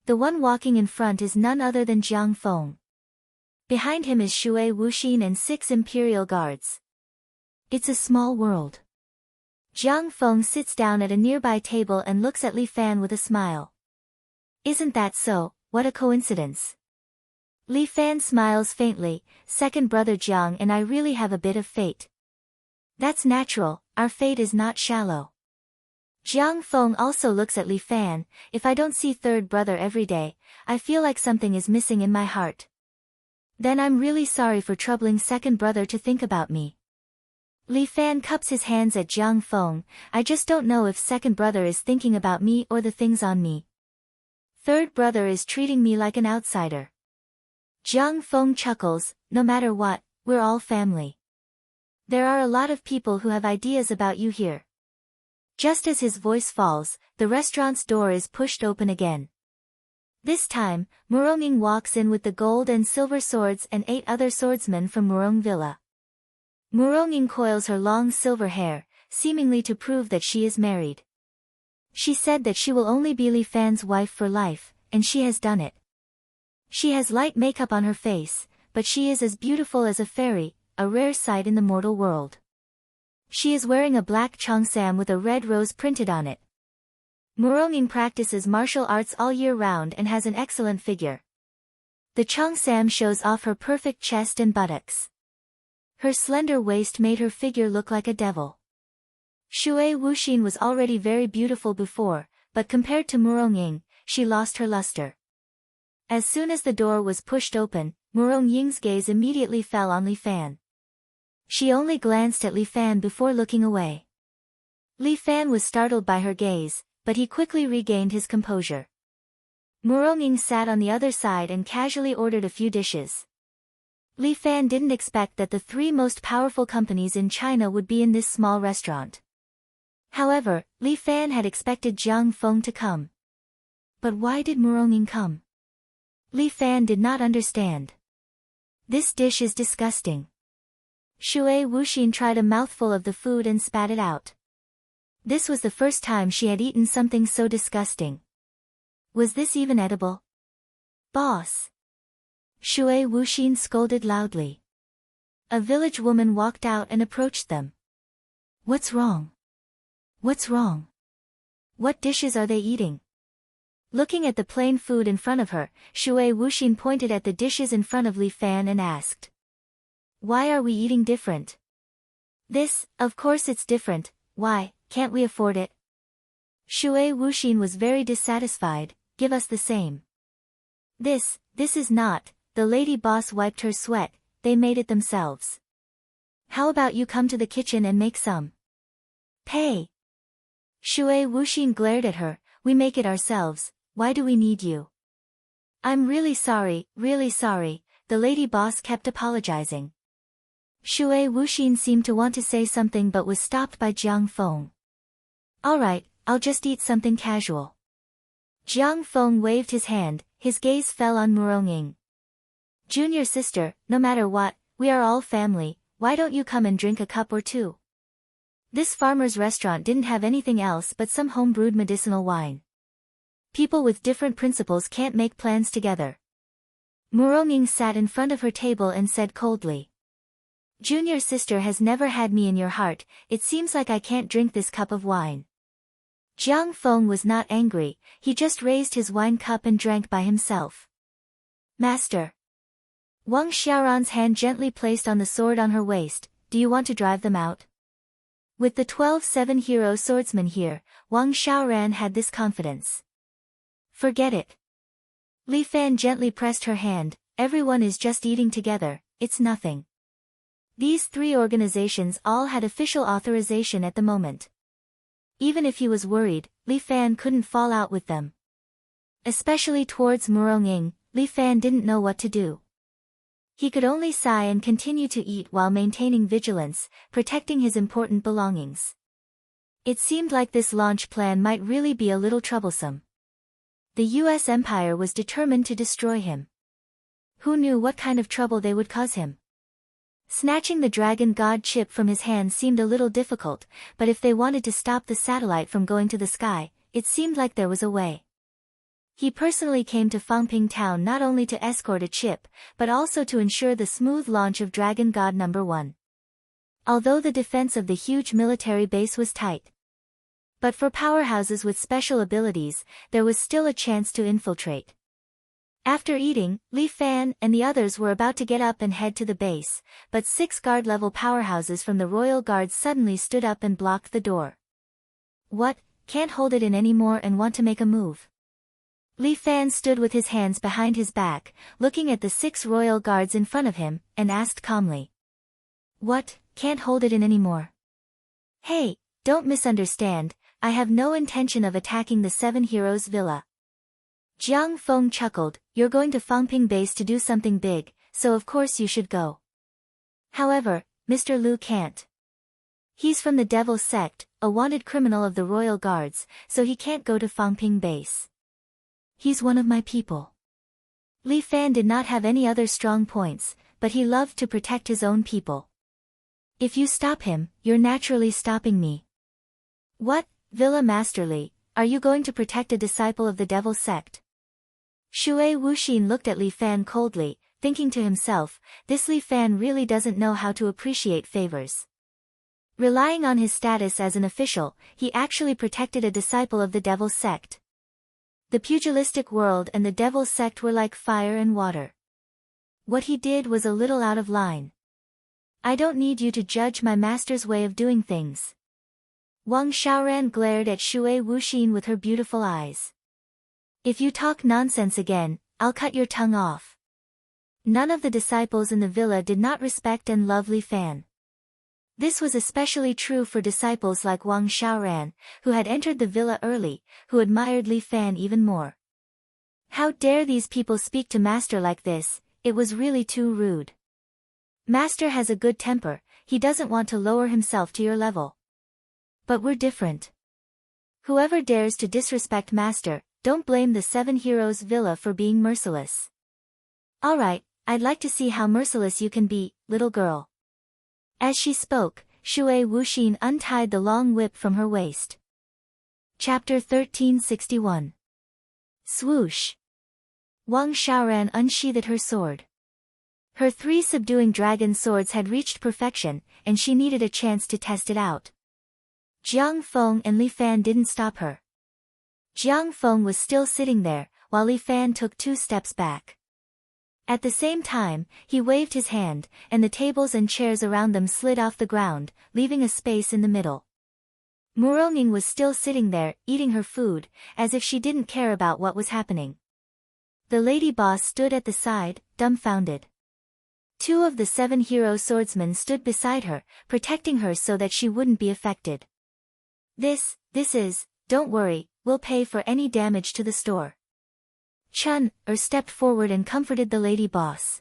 The one walking in front is none other than Jiang Feng. Behind him is Shui Wuxin and 6 imperial guards. It's a small world. Jiang Feng sits down at a nearby table and looks at Li Fan with a smile. Isn't that so? What a coincidence. Li Fan smiles faintly. Second brother Jiang and I really have a bit of fate. That's natural, our fate is not shallow. Jiang Feng also looks at Li Fan. If I don't see third brother every day, I feel like something is missing in my heart. Then I'm really sorry for troubling second brother to think about me. Li Fan cups his hands at Jiang Feng. I just don't know if second brother is thinking about me or the things on me. Third brother is treating me like an outsider. Jiang Feng chuckles. No matter what, we're all family. There are a lot of people who have ideas about you here. Just as his voice falls, the restaurant's door is pushed open again. This time, Muronging walks in with the gold and silver swords and 8 other swordsmen from Murong Villa. Muronging coils her long silver hair, seemingly to prove that she is married. She said that she will only be Li Fan's wife for life, and she has done it. She has light makeup on her face, but she is as beautiful as a fairy, a rare sight in the mortal world. She is wearing a black cheongsam with a red rose printed on it. Muronging practices martial arts all year round and has an excellent figure. The cheongsam shows off her perfect chest and buttocks. Her slender waist made her figure look like a devil. Shui Wuxin was already very beautiful before, but compared to Muronging, she lost her luster. As soon as the door was pushed open, Muronging's gaze immediately fell on Li Fan. She only glanced at Li Fan before looking away. Li Fan was startled by her gaze, but he quickly regained his composure. Muronging sat on the other side and casually ordered a few dishes. Li Fan didn't expect that the 3 most powerful companies in China would be in this small restaurant. However, Li Fan had expected Jiang Feng to come. But why did Muronging come? Li Fan did not understand. This dish is disgusting. Shui Wuxin tried a mouthful of the food and spat it out. This was the first time she had eaten something so disgusting. Was this even edible? Boss! Shui Wuxin scolded loudly. A village woman walked out and approached them. What's wrong? What's wrong? What dishes are they eating? Looking at the plain food in front of her, Shui Wuxin pointed at the dishes in front of Li Fan and asked. Why are we eating different? This, of course it's different, why, can't we afford it? Shui Wuxin was very dissatisfied. Give us the same. This is not. The lady boss wiped her sweat. They made it themselves. How about you come to the kitchen and make some? Pay. Shui Wuxin glared at her. We make it ourselves. Why do we need you? I'm really sorry, the lady boss kept apologizing. Shui Wuxin seemed to want to say something but was stopped by Jiang Feng. Alright, I'll just eat something casual. Jiang Feng waved his hand, his gaze fell on Muronging. Junior sister, no matter what, we are all family, why don't you come and drink a cup or two? This farmer's restaurant didn't have anything else but some home-brewed medicinal wine. People with different principles can't make plans together. Muronging sat in front of her table and said coldly. Junior sister has never had me in your heart, it seems like I can't drink this cup of wine. Jiang Feng was not angry, he just raised his wine cup and drank by himself. Master. Wang Xiaoran's hand gently placed on the sword on her waist, do you want to drive them out? With the 12-7 hero swordsmen here, Wang Xiaoran had this confidence. Forget it. Li Fan gently pressed her hand, everyone is just eating together, it's nothing. These 3 organizations all had official authorization at the moment. Even if he was worried, Li Fan couldn't fall out with them. Especially towards Muronging, Li Fan didn't know what to do. He could only sigh and continue to eat while maintaining vigilance, protecting his important belongings. It seemed like this launch plan might really be a little troublesome. The US Empire was determined to destroy him. Who knew what kind of trouble they would cause him? Snatching the dragon god chip from his hand seemed a little difficult, but if they wanted to stop the satellite from going to the sky, it seemed like there was a way. He personally came to Fangping town not only to escort a chip, but also to ensure the smooth launch of Dragon God No. 1. Although the defense of the huge military base was tight, but for powerhouses with special abilities, there was still a chance to infiltrate. After eating, Li Fan and the others were about to get up and head to the base, but 6 guard-level powerhouses from the Royal Guards suddenly stood up and blocked the door. What? Can't hold it in anymore and want to make a move? Li Fan stood with his hands behind his back, looking at the 6 royal guards in front of him, and asked calmly. What? Can't hold it in anymore? Hey, don't misunderstand, I have no intention of attacking the 7 Heroes Villa. Jiang Feng chuckled, you're going to Fangping base to do something big, so of course you should go. However, Mr. Liu can't. He's from the Devil Sect, a wanted criminal of the Royal Guards, so he can't go to Fangping base. He's one of my people. Li Fan did not have any other strong points, but he loved to protect his own people. If you stop him, you're naturally stopping me. What, Villa Master Li, are you going to protect a disciple of the Devil Sect? Shui Wuxin looked at Li Fan coldly, thinking to himself, this Li Fan really doesn't know how to appreciate favors. Relying on his status as an official, he actually protected a disciple of the Devil Sect. The pugilistic world and the Devil Sect were like fire and water. What he did was a little out of line. I don't need you to judge my master's way of doing things. Wang Xiaoran glared at Shui Wuxin with her beautiful eyes. If you talk nonsense again, I'll cut your tongue off. None of the disciples in the villa did not respect and love Li Fan. This was especially true for disciples like Wang Xiaoran, who had entered the villa early, who admired Li Fan even more. How dare these people speak to Master like this, it was really too rude. Master has a good temper, he doesn't want to lower himself to your level. But we're different. Whoever dares to disrespect Master, don't blame the 7 Heroes Villa for being merciless. Alright, I'd like to see how merciless you can be, little girl. As she spoke, Shui Wuxin untied the long whip from her waist. Chapter 1361. Swoosh. Wang Xiaoran unsheathed her sword. Her 3 subduing dragon swords had reached perfection, and she needed a chance to test it out. Jiang Feng and Li Fan didn't stop her. Jiang Feng was still sitting there, while Li Fan took 2 steps back. At the same time, he waved his hand, and the tables and chairs around them slid off the ground, leaving a space in the middle. Muronging was still sitting there, eating her food, as if she didn't care about what was happening. The lady boss stood at the side, dumbfounded. 2 of the 7 hero swordsmen stood beside her, protecting her so that she wouldn't be affected. This is, don't worry, we'll pay for any damage to the store. Chun stepped forward and comforted the lady boss.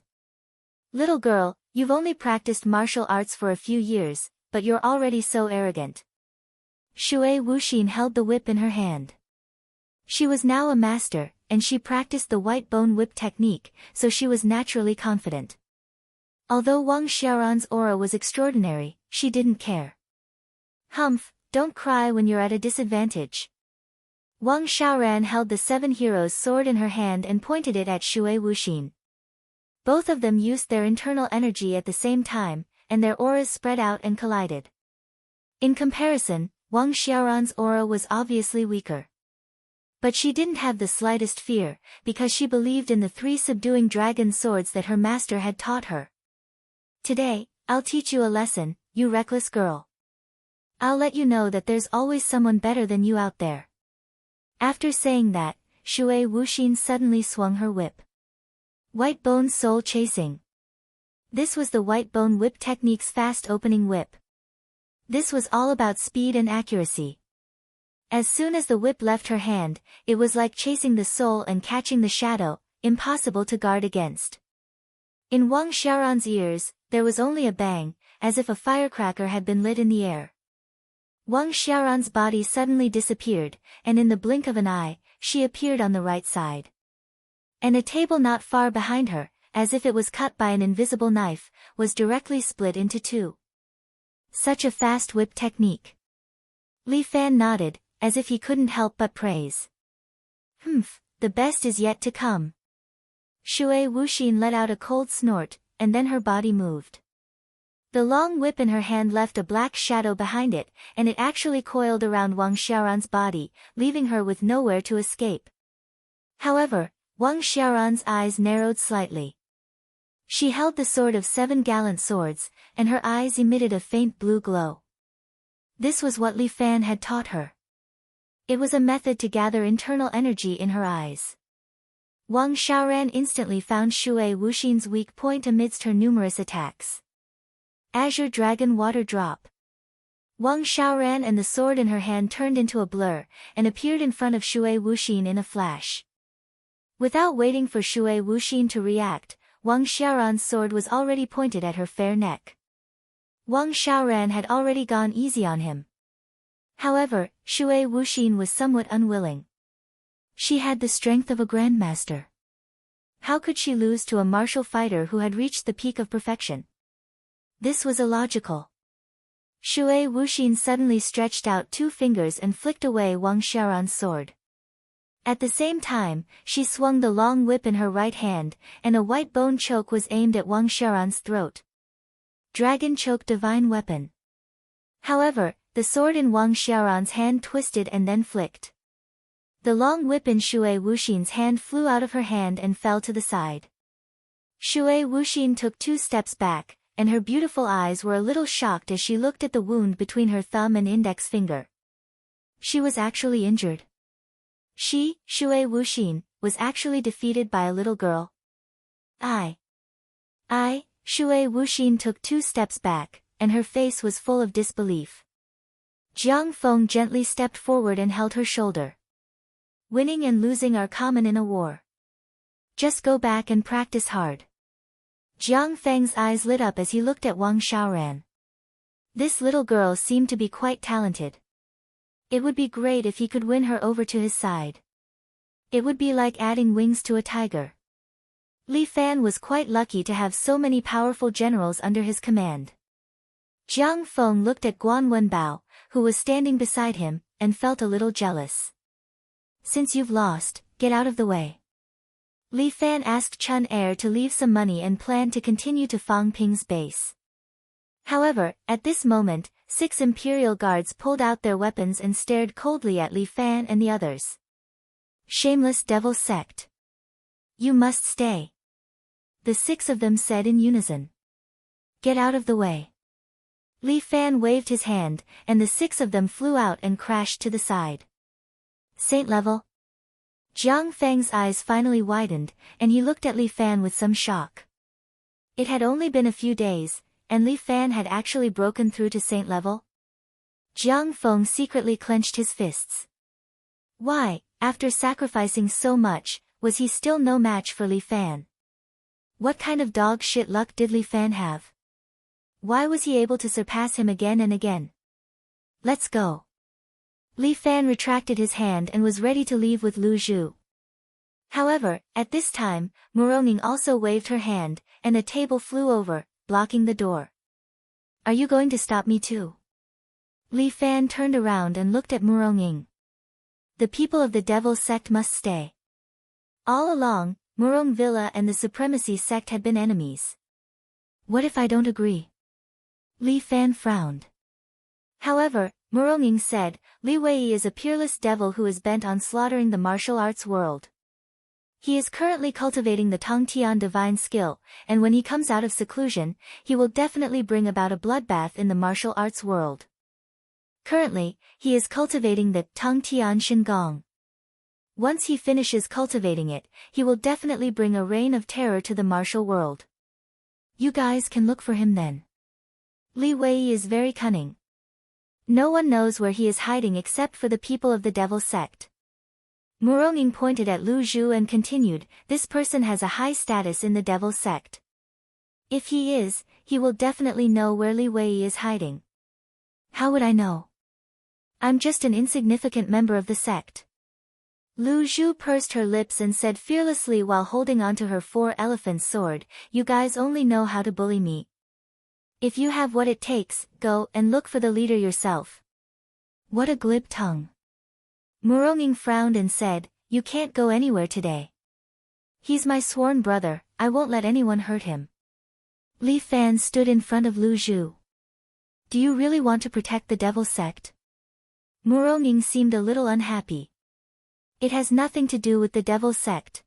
Little girl, you've only practiced martial arts for a few years, but you're already so arrogant. Shui Wuxin held the whip in her hand. She was now a master, and she practiced the white bone whip technique, so she was naturally confident. Although Wang Xiaoran's aura was extraordinary, she didn't care. Humph, don't cry when you're at a disadvantage. Wang Xiaoran held the 7 heroes' sword in her hand and pointed it at Shui Wuxin. Both of them used their internal energy at the same time, and their auras spread out and collided. In comparison, Wang Xiaoran's aura was obviously weaker. But she didn't have the slightest fear, because she believed in the 3 subduing dragon swords that her master had taught her. Today, I'll teach you a lesson, you reckless girl. I'll let you know that there's always someone better than you out there. After saying that, Shui Wuxin suddenly swung her whip. White Bone Soul Chasing. This was the White Bone Whip technique's fast opening whip. This was all about speed and accuracy. As soon as the whip left her hand, it was like chasing the soul and catching the shadow, impossible to guard against. In Wang Xiaoran's ears, there was only a bang, as if a firecracker had been lit in the air. Wang Xiaoran's body suddenly disappeared, and in the blink of an eye, she appeared on the right side. And a table not far behind her, as if it was cut by an invisible knife, was directly split into 2. Such a fast whip technique. Li Fan nodded, as if he couldn't help but praise. the best is yet to come. Shui Wuxin let out a cold snort, and then her body moved. The long whip in her hand left a black shadow behind it, and it actually coiled around Wang Xiaoran's body, leaving her with nowhere to escape. However, Wang Xiaoran's eyes narrowed slightly. She held the sword of 7 gallant swords, and her eyes emitted a faint blue glow. This was what Li Fan had taught her. It was a method to gather internal energy in her eyes. Wang Xiaoran instantly found Shui Wuxin's weak point amidst her numerous attacks. Azure Dragon Water Drop. Wang Xiaoran and the sword in her hand turned into a blur, and appeared in front of Shui Wuxin in a flash. Without waiting for Shui Wuxin to react, Wang Xiaoran's sword was already pointed at her fair neck. Wang Xiaoran had already gone easy on him. However, Shui Wuxin was somewhat unwilling. She had the strength of a grandmaster. How could she lose to a martial fighter who had reached the peak of perfection? This was illogical. Shui Wuxin suddenly stretched out 2 fingers and flicked away Wang Xiaoran's sword. At the same time, she swung the long whip in her right hand, and a white bone choke was aimed at Wang Xiaoran's throat. Dragon Choke Divine Weapon. However, the sword in Wang Xiaoran's hand twisted and then flicked. The long whip in Shui Wuxin's hand flew out of her hand and fell to the side. Shui Wuxin took 2 steps back, and her beautiful eyes were a little shocked as she looked at the wound between her thumb and index finger. She was actually injured. She, Shui Wuxin, was actually defeated by a little girl. Shui Wuxin took 2 steps back, and her face was full of disbelief. Jiang Feng gently stepped forward and held her shoulder. Winning and losing are common in a war. Just go back and practice hard. Jiang Feng's eyes lit up as he looked at Wang Xiaoran. This little girl seemed to be quite talented. It would be great if he could win her over to his side. It would be like adding wings to a tiger. Li Fan was quite lucky to have so many powerful generals under his command. Jiang Feng looked at Guan Wenbao, who was standing beside him, and felt a little jealous. Since you've lost, get out of the way. Li Fan asked Chun Er to leave some money and planned to continue to Fang Ping's base. However, at this moment, 6 Imperial Guards pulled out their weapons and stared coldly at Li Fan and the others. Shameless devil sect. You must stay. The 6 of them said in unison. Get out of the way. Li Fan waved his hand, and the 6 of them flew out and crashed to the side. Saint level? Jiang Feng's eyes finally widened, and he looked at Li Fan with some shock. It had only been a few days, and Li Fan had actually broken through to Saint level? Jiang Feng secretly clenched his fists. Why, after sacrificing so much, was he still no match for Li Fan? What kind of dog shit luck did Li Fan have? Why was he able to surpass him again and again? Let's go. Li Fan retracted his hand and was ready to leave with Lu Zhu. However, at this time, Muronging also waved her hand, and a table flew over, blocking the door. Are you going to stop me too? Li Fan turned around and looked at Muronging. The people of the Devil sect must stay. All along, Murong Villa and the Supremacy sect had been enemies. What if I don't agree? Li Fan frowned. However, Muronging said, Li Wei is a peerless devil who is bent on slaughtering the martial arts world. He is currently cultivating the Tongtian divine skill, and when he comes out of seclusion, he will definitely bring about a bloodbath in the martial arts world. Currently, he is cultivating the Tongtian Shingong. Once he finishes cultivating it, he will definitely bring a reign of terror to the martial world. You guys can look for him then. Li Wei is very cunning. No one knows where he is hiding except for the people of the Devil sect. Muronging pointed at Lu Zhu and continued, this person has a high status in the Devil sect. If he is, he will definitely know where Li Wei is hiding. How would I know? I'm just an insignificant member of the sect. Lu Zhu pursed her lips and said fearlessly while holding onto her 4-elephant sword, you guys only know how to bully me. If you have what it takes, go and look for the leader yourself. What a glib tongue. Muronging frowned and said, You can't go anywhere today. He's my sworn brother, I won't let anyone hurt him. Li Fan stood in front of Lu Zhu. Do you really want to protect the devil sect? Muronging seemed a little unhappy. It has nothing to do with the devil sect.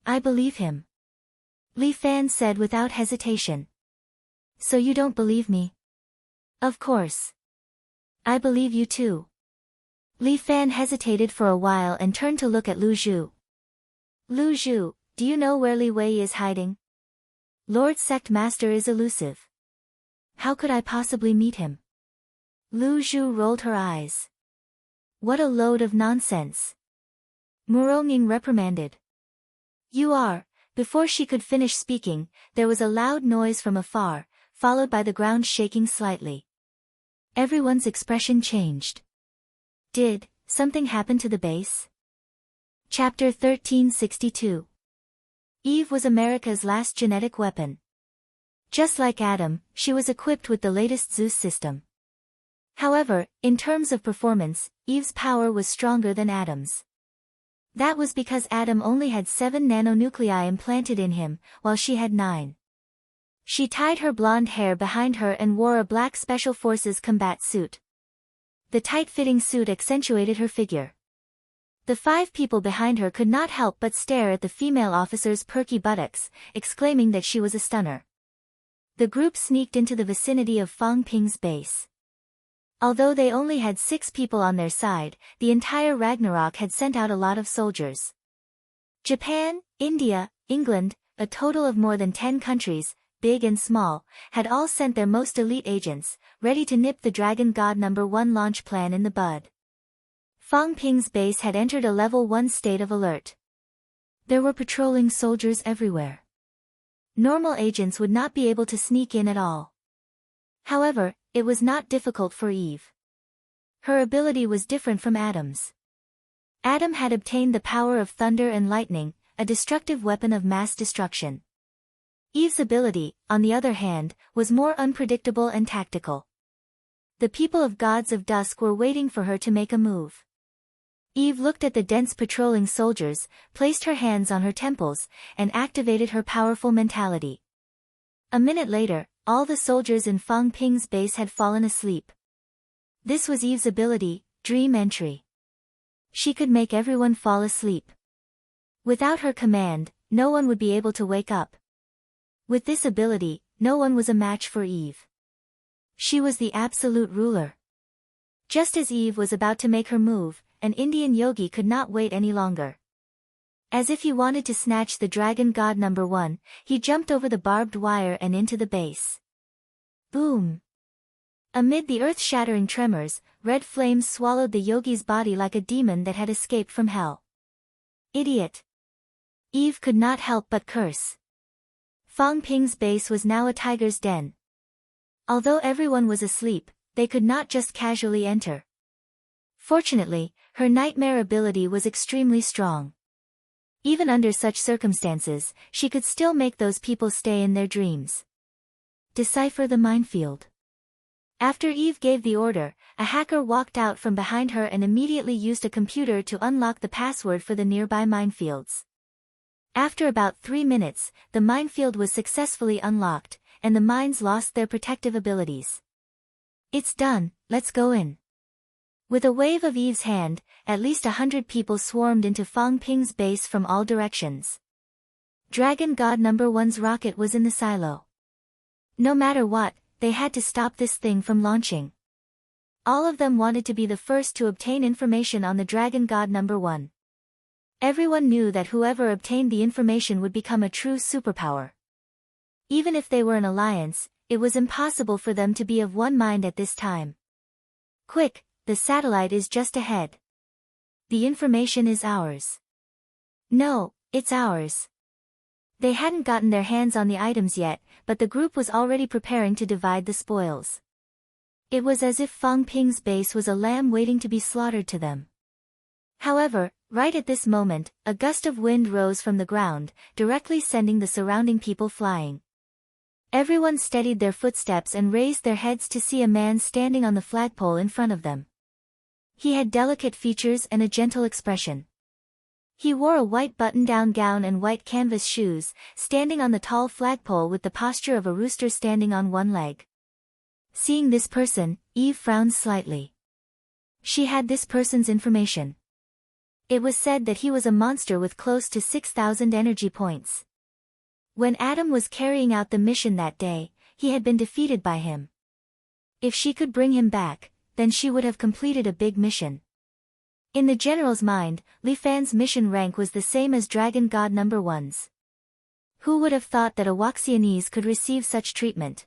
I believe him. Li Fan said without hesitation. So you don't believe me? Of course. I believe you too. Li Fan hesitated for a while and turned to look at Lu Zhu. Lu Zhu, do you know where Li Wei is hiding? Lord Sect Master is elusive. How could I possibly meet him? Lu Zhu rolled her eyes. What a load of nonsense. Muronging reprimanded. You are. Before she could finish speaking, there was a loud noise from afar, followed by the ground shaking slightly. Everyone's expression changed. Did something happen to the base? Chapter 1362. Eve was America's last genetic weapon. Just like Adam, she was equipped with the latest Zeus system. However, in terms of performance, Eve's power was stronger than Adam's. That was because Adam only had 7 nanonuclei implanted in him, while she had 9. She tied her blonde hair behind her and wore a black Special Forces combat suit. The tight-fitting suit accentuated her figure. The 5 people behind her could not help but stare at the female officer's perky buttocks, exclaiming that she was a stunner. The group sneaked into the vicinity of Fang Ping's base. Although they only had 6 people on their side, the entire Ragnarok had sent out a lot of soldiers. Japan, India, England, a total of more than 10 countries, big and small, had all sent their most elite agents, ready to nip the Dragon God No. 1 launch plan in the bud. Fang Ping's base had entered a level 1 state of alert. There were patrolling soldiers everywhere. Normal agents would not be able to sneak in at all. However, it was not difficult for Eve. Her ability was different from Adam's. Adam had obtained the power of thunder and lightning, a destructive weapon of mass destruction. Eve's ability, on the other hand, was more unpredictable and tactical. The people of Gods of Dusk were waiting for her to make a move. Eve looked at the dense patrolling soldiers, placed her hands on her temples, and activated her powerful mentality. A minute later, all the soldiers in Fang Ping's base had fallen asleep. This was Eve's ability, Dream Entry. She could make everyone fall asleep. Without her command, no one would be able to wake up. With this ability, no one was a match for Eve. She was the absolute ruler. Just as Eve was about to make her move, an Indian yogi could not wait any longer. As if he wanted to snatch the Dragon God No. 1, he jumped over the barbed wire and into the base. Boom! Amid the earth-shattering tremors, red flames swallowed the yogi's body like a demon that had escaped from hell. Idiot! Eve could not help but curse. Fang Ping's base was now a tiger's den. Although everyone was asleep, they could not just casually enter. Fortunately, her nightmare ability was extremely strong. Even under such circumstances, she could still make those people stay in their dreams. Decipher the minefield. After Eve gave the order, a hacker walked out from behind her and immediately used a computer to unlock the password for the nearby minefields. After about 3 minutes, the minefield was successfully unlocked, and the mines lost their protective abilities. It's done, let's go in. With a wave of Eve's hand, at least 100 people swarmed into Fang Ping's base from all directions. Dragon God No. 1's rocket was in the silo. No matter what, they had to stop this thing from launching. All of them wanted to be the first to obtain information on the Dragon God No. 1. Everyone knew that whoever obtained the information would become a true superpower. Even if they were an alliance, it was impossible for them to be of one mind at this time. Quick! The satellite is just ahead. The information is ours. No, it's ours. They hadn't gotten their hands on the items yet, but the group was already preparing to divide the spoils. It was as if Fang Ping's base was a lamb waiting to be slaughtered to them. However, right at this moment, a gust of wind rose from the ground, directly sending the surrounding people flying. Everyone steadied their footsteps and raised their heads to see a man standing on the flagpole in front of them. He had delicate features and a gentle expression. He wore a white button-down gown and white canvas shoes, standing on the tall flagpole with the posture of a rooster standing on one leg. Seeing this person, Eve frowned slightly. She had this person's information. It was said that he was a monster with close to 6,000 energy points. When Adam was carrying out the mission that day, he had been defeated by him. If she could bring him back, then she would have completed a big mission. In the general's mind, Li Fan's mission rank was the same as Dragon God No. 1's. Who would have thought that a Waxianese could receive such treatment?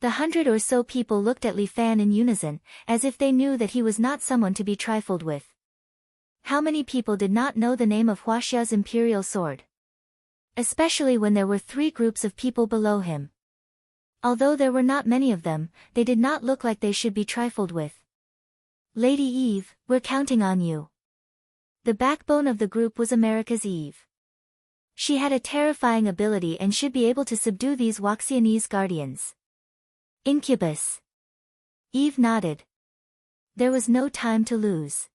The 100 or so people looked at Li Fan in unison, as if they knew that he was not someone to be trifled with. How many people did not know the name of Huaxia's imperial sword? Especially when there were 3 groups of people below him. Although there were not many of them, they did not look like they should be trifled with. Lady Eve, we're counting on you. The backbone of the group was America's Eve. She had a terrifying ability and should be able to subdue these Waxianese guardians. Incubus. Eve nodded. There was no time to lose.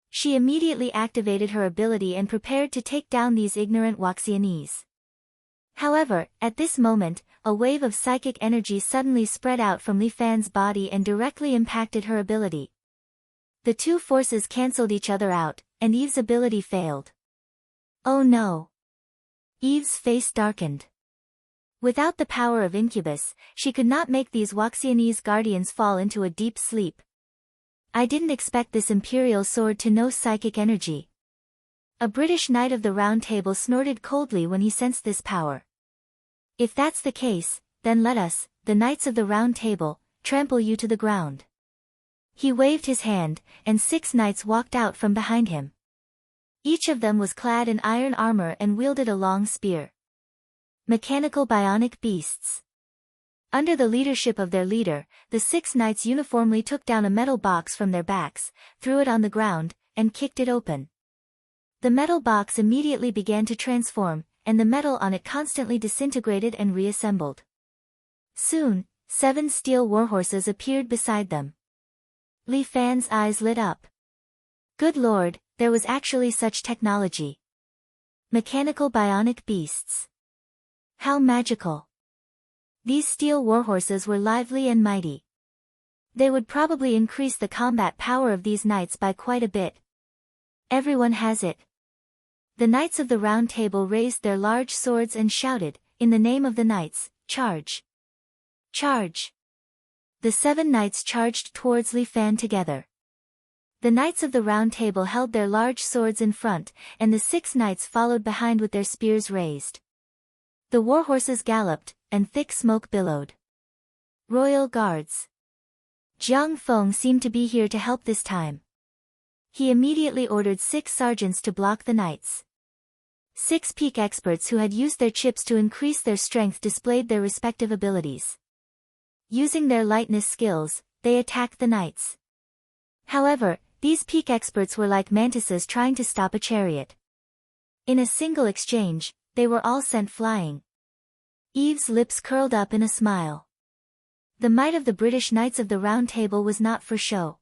She immediately activated her ability and prepared to take down these ignorant Waxianese. However, at this moment, a wave of psychic energy suddenly spread out from Li Fan's body and directly impacted her ability. The 2 forces cancelled each other out, and Eve's ability failed. Oh no! Eve's face darkened. Without the power of Incubus, she could not make these Waxianese guardians fall into a deep sleep. I didn't expect this imperial sword to know psychic energy. A British Knight of the Round Table snorted coldly when he sensed this power. If that's the case, then let us, the Knights of the Round Table, trample you to the ground. He waved his hand, and 6 knights walked out from behind him. Each of them was clad in iron armor and wielded a long spear. Mechanical bionic beasts. Under the leadership of their leader, the 6 knights uniformly took down a metal box from their backs, threw it on the ground, and kicked it open. The metal box immediately began to transform, and the metal on it constantly disintegrated and reassembled. Soon, 7 steel warhorses appeared beside them. Li Fan's eyes lit up. Good lord, there was actually such technology. Mechanical bionic beasts. How magical. These steel warhorses were lively and mighty. They would probably increase the combat power of these knights by quite a bit. Everyone has it. The Knights of the Round Table raised their large swords and shouted, in the name of the knights, charge! Charge! The 7 knights charged towards Li Fan together. The Knights of the Round Table held their large swords in front, and the 6 knights followed behind with their spears raised. The warhorses galloped, and thick smoke billowed. Royal Guards. Jiang Feng seemed to be here to help this time. He immediately ordered 6 sergeants to block the knights. 6 peak experts who had used their chips to increase their strength displayed their respective abilities. Using their lightness skills, they attacked the knights. However, these peak experts were like mantises trying to stop a chariot. In a single exchange, they were all sent flying. Eve's lips curled up in a smile. The might of the British Knights of the Round Table was not for show.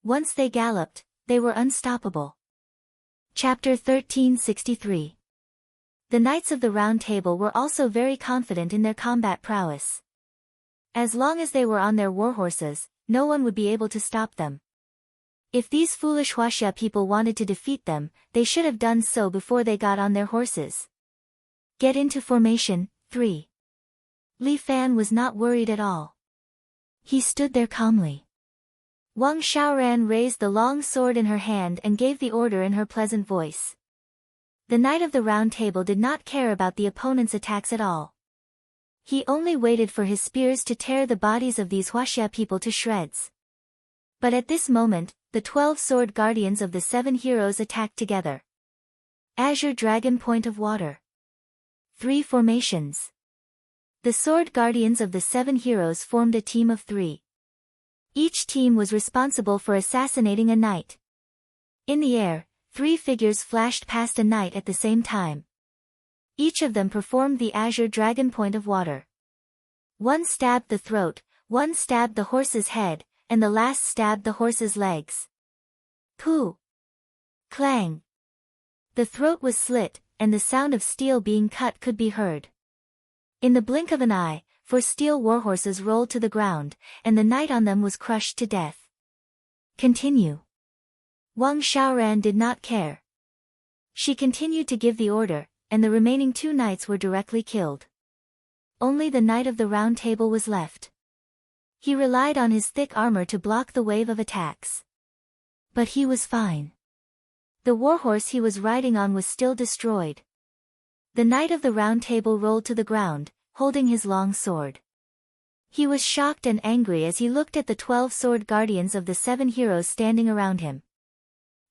Once they galloped, they were unstoppable. Chapter 1363. The Knights of the Round Table were also very confident in their combat prowess. As long as they were on their warhorses, no one would be able to stop them. If these foolish Huaxia people wanted to defeat them, they should have done so before they got on their horses. Get into formation, 3. Li Fan was not worried at all. He stood there calmly. Wang Xiaoran raised the long sword in her hand and gave the order in her pleasant voice. The Knight of the Round Table did not care about the opponent's attacks at all. He only waited for his spears to tear the bodies of these Huaxia people to shreds. But at this moment, the 12 sword guardians of the 7 heroes attacked together. Azure Dragon Point of Water. 3 formations. The sword guardians of the 7 heroes formed a team of 3. Each team was responsible for assassinating a knight. In the air, 3 figures flashed past a knight at the same time. Each of them performed the Azure Dragon Point of Water. One stabbed the throat, one stabbed the horse's head, and the last stabbed the horse's legs. Pooh! Clang! The throat was slit, and the sound of steel being cut could be heard. In the blink of an eye, 4 steel warhorses rolled to the ground, and the knight on them was crushed to death. Continue. Wang Xiaoran did not care. She continued to give the order, and the remaining 2 knights were directly killed. Only the Knight of the Round Table was left. He relied on his thick armor to block the wave of attacks. But he was fine. The warhorse he was riding on was still destroyed. The Knight of the Round Table rolled to the ground, holding his long sword. He was shocked and angry as he looked at the 12 sword guardians of the 7 heroes standing around him.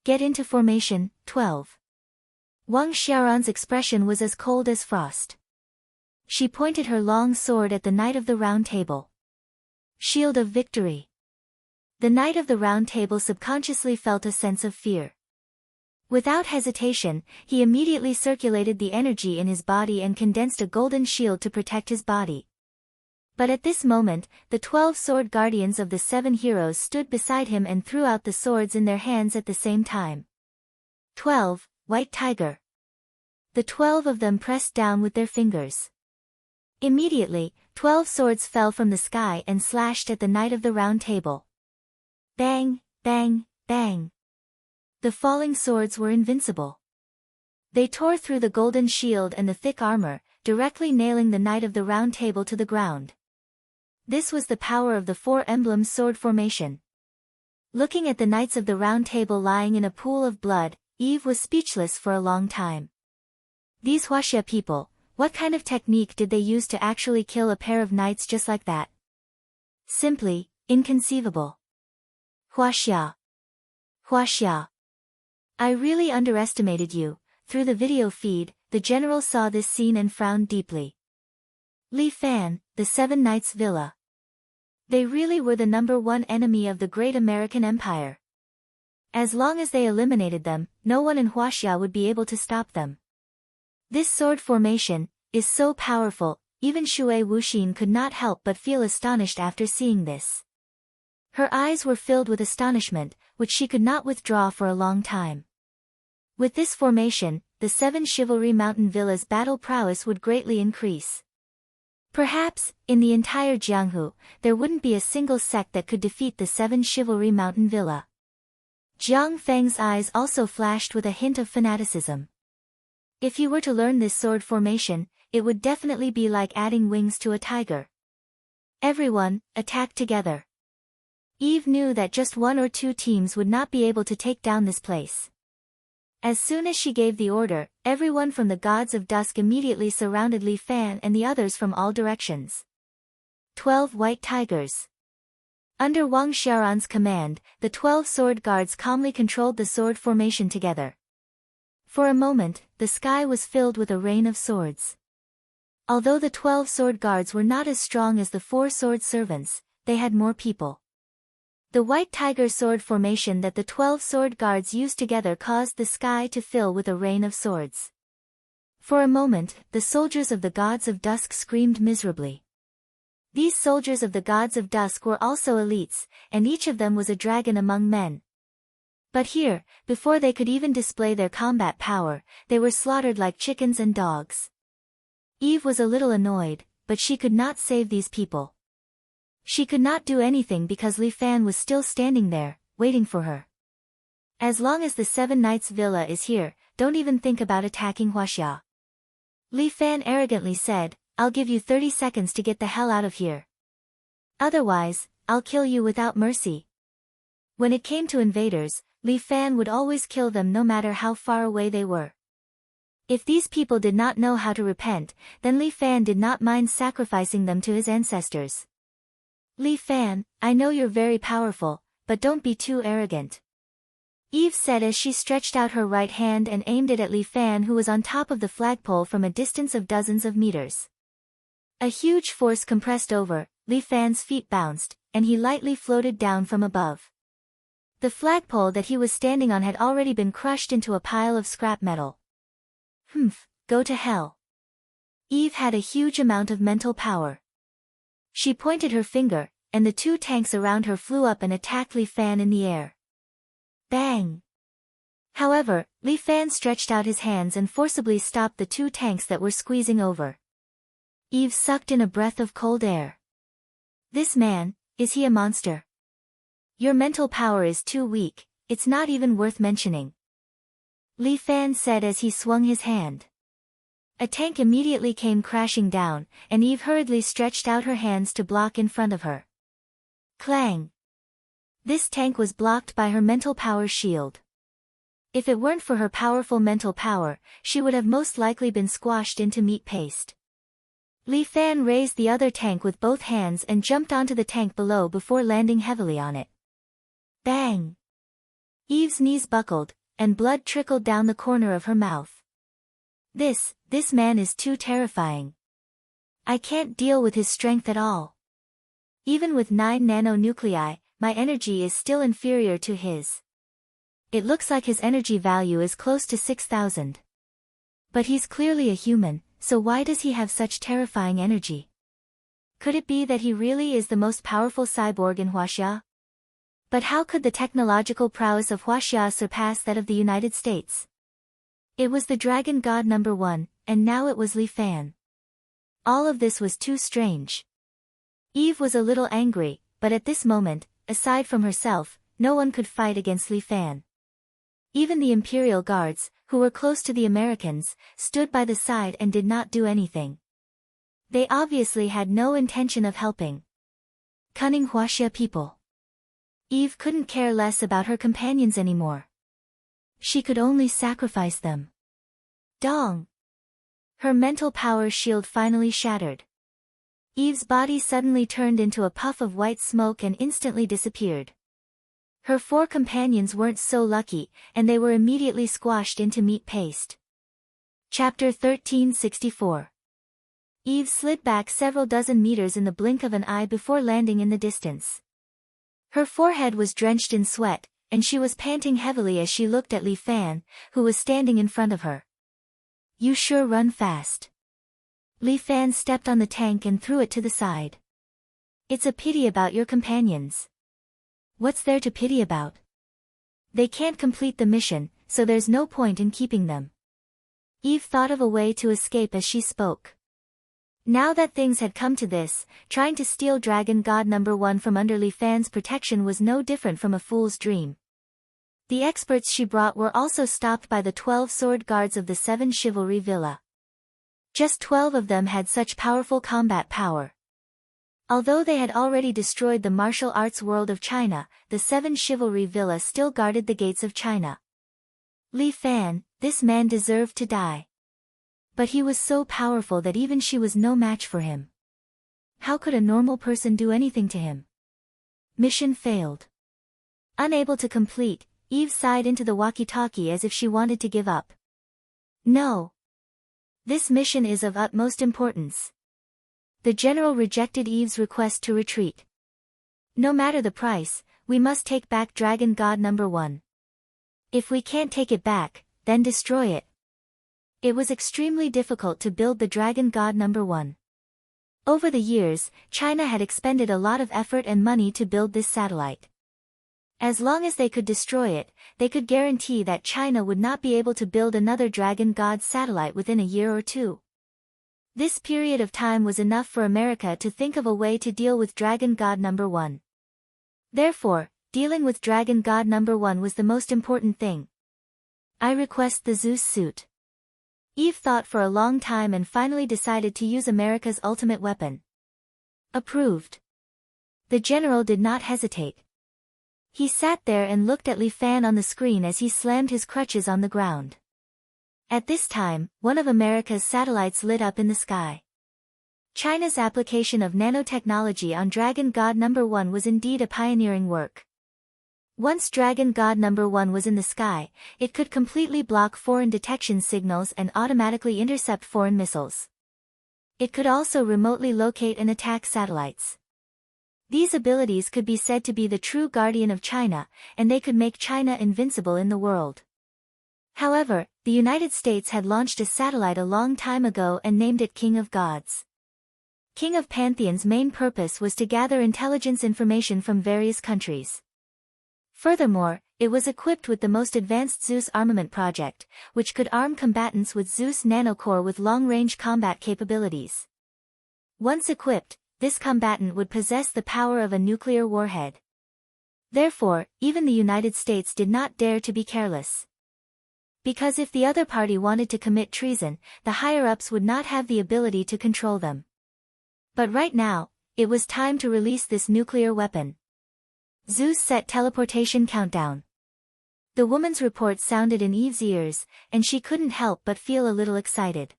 Get into formation, 12. Wang Xiaoran's expression was as cold as frost. She pointed her long sword at the Knight of the Round Table. Shield of Victory. The Knight of the Round Table subconsciously felt a sense of fear. Without hesitation, he immediately circulated the energy in his body and condensed a golden shield to protect his body. But at this moment, the 12 sword guardians of the 7 heroes stood beside him and threw out the swords in their hands at the same time. 12, White Tiger. The 12 of them pressed down with their fingers. Immediately, 12 swords fell from the sky and slashed at the Knight of the Round Table. Bang, bang, bang. The falling swords were invincible. They tore through the golden shield and the thick armor, directly nailing the Knight of the Round Table to the ground. This was the power of the 4 emblems sword formation. Looking at the Knights of the Round Table lying in a pool of blood, Eve was speechless for a long time. These Huaxia people, what kind of technique did they use to actually kill a pair of knights just like that? Simply, inconceivable. Huaxia. Huaxia. I really underestimated you. Through the video feed, the general saw this scene and frowned deeply. Li Fan, the 7 Knights Villa. They really were the #1 enemy of the great American Empire. As long as they eliminated them, no one in Huaxia would be able to stop them. This sword formation is so powerful, even Shui Wuxin could not help but feel astonished after seeing this. Her eyes were filled with astonishment, which she could not withdraw for a long time. With this formation, the 7 Chivalry Mountain Villas' battle prowess would greatly increase. Perhaps, in the entire Jianghu, there wouldn't be a single sect that could defeat the 7 Chivalry Mountain Villa. Jiang Feng's eyes also flashed with a hint of fanaticism. If he were to learn this sword formation, it would definitely be like adding wings to a tiger. Everyone, attack together. Eve knew that just 1 or 2 teams would not be able to take down this place. As soon as she gave the order, everyone from the Gods of Dusk immediately surrounded Li Fan and the others from all directions. 12 White Tigers. Under Wang Xiaoran's command, the 12 sword guards calmly controlled the sword formation together. For a moment, the sky was filled with a rain of swords. Although the 12 sword guards were not as strong as the 4 sword servants, they had more people. The White Tiger sword formation that the 12 sword guards used together caused the sky to fill with a rain of swords. For a moment, the soldiers of the Gods of Dusk screamed miserably. These soldiers of the Gods of Dusk were also elites, and each of them was a dragon among men. But here, before they could even display their combat power, they were slaughtered like chickens and dogs. Eve was a little annoyed, but she could not save these people. She could not do anything because Li Fan was still standing there, waiting for her. As long as the 7 Knights Villa is here, don't even think about attacking Huaxia. Li Fan arrogantly said, I'll give you 30 seconds to get the hell out of here. Otherwise, I'll kill you without mercy. When it came to invaders, Li Fan would always kill them no matter how far away they were. If these people did not know how to repent, then Li Fan did not mind sacrificing them to his ancestors. Li Fan, I know you're very powerful, but don't be too arrogant. Eve said as she stretched out her right hand and aimed it at Li Fan, who was on top of the flagpole from a distance of dozens of meters. A huge force compressed over, Li Fan's feet bounced, and he lightly floated down from above. The flagpole that he was standing on had already been crushed into a pile of scrap metal. Go to hell. Eve had a huge amount of mental power. She pointed her finger, and the 2 tanks around her flew up and attacked Li Fan in the air. Bang! However, Li Fan stretched out his hands and forcibly stopped the two tanks that were squeezing over. Eve sucked in a breath of cold air. This man, is he a monster? Your mental power is too weak, it's not even worth mentioning. Li Fan said as he swung his hand. A tank immediately came crashing down, and Eve hurriedly stretched out her hands to block in front of her. Clang! This tank was blocked by her mental power shield. If it weren't for her powerful mental power, she would have most likely been squashed into meat paste. Li Fan raised the other tank with both hands and jumped onto the tank below before landing heavily on it. Bang! Eve's knees buckled, and blood trickled down the corner of her mouth. This man is too terrifying. I can't deal with his strength at all. Even with 9 nanonuclei, my energy is still inferior to his. It looks like his energy value is close to 6,000. But he's clearly a human, so why does he have such terrifying energy? Could it be that he really is the most powerful cyborg in Huaxia? But how could the technological prowess of Huaxia surpass that of the United States? It was the Dragon God number 1, and now it was Li Fan. All of this was too strange. Eve was a little angry, but at this moment, aside from herself, no one could fight against Li Fan. Even the Imperial Guards, who were close to the Americans, stood by the side and did not do anything. They obviously had no intention of helping. Cunning Huaxia people. Eve couldn't care less about her companions anymore. She could only sacrifice them. Dong! Her mental power shield finally shattered. Eve's body suddenly turned into a puff of white smoke and instantly disappeared. Her 4 companions weren't so lucky, and they were immediately squashed into meat paste. Chapter 1364. Eve slid back several dozen meters in the blink of an eye before landing in the distance. Her forehead was drenched in sweat, and she was panting heavily as she looked at Li Fan, who was standing in front of her. You sure run fast. Li Fan stepped on the tank and threw it to the side. It's a pity about your companions. What's there to pity about? They can't complete the mission, so there's no point in keeping them. Eve thought of a way to escape as she spoke. Now that things had come to this, trying to steal Dragon God number 1 from under Li Fan's protection was no different from a fool's dream. The experts she brought were also stopped by the 12 sword guards of the 7 Chivalry Villa. Just 12 of them had such powerful combat power. Although they had already destroyed the martial arts world of China, the 7 Chivalry Villa still guarded the gates of China. Li Fan, this man deserved to die. But he was so powerful that even she was no match for him. How could a normal person do anything to him? Mission failed. Unable to complete, Eve sighed into the walkie-talkie as if she wanted to give up. No. This mission is of utmost importance. The general rejected Eve's request to retreat. No matter the price, we must take back Dragon God number 1. If we can't take it back, then destroy it. It was extremely difficult to build the Dragon God number 1. Over the years, China had expended a lot of effort and money to build this satellite. As long as they could destroy it, they could guarantee that China would not be able to build another Dragon God satellite within a year or 2. This period of time was enough for America to think of a way to deal with Dragon God number 1. Therefore, dealing with Dragon God number 1 was the most important thing. I request the Zeus suit. Eve thought for a long time and finally decided to use America's ultimate weapon. Approved. The general did not hesitate. He sat there and looked at Li Fan on the screen as he slammed his crutches on the ground. At this time, one of America's satellites lit up in the sky. China's application of nanotechnology on Dragon God number 1 was indeed a pioneering work. Once Dragon God number 1 was in the sky, it could completely block foreign detection signals and automatically intercept foreign missiles. It could also remotely locate and attack satellites. These abilities could be said to be the true guardian of China, and they could make China invincible in the world. However, the United States had launched a satellite a long time ago and named it King of Gods. King of Pantheon's main purpose was to gather intelligence information from various countries. Furthermore, It was equipped with the most advanced Zeus armament project, which could arm combatants with Zeus nanocore with long-range combat capabilities. Once equipped, this combatant would possess the power of a nuclear warhead. Therefore, even the United States did not dare to be careless. Because if the other party wanted to commit treason, the higher-ups would not have the ability to control them. But right now, it was time to release this nuclear weapon. Zeus set teleportation countdown. The woman's report sounded in Eve's ears, and she couldn't help but feel a little excited.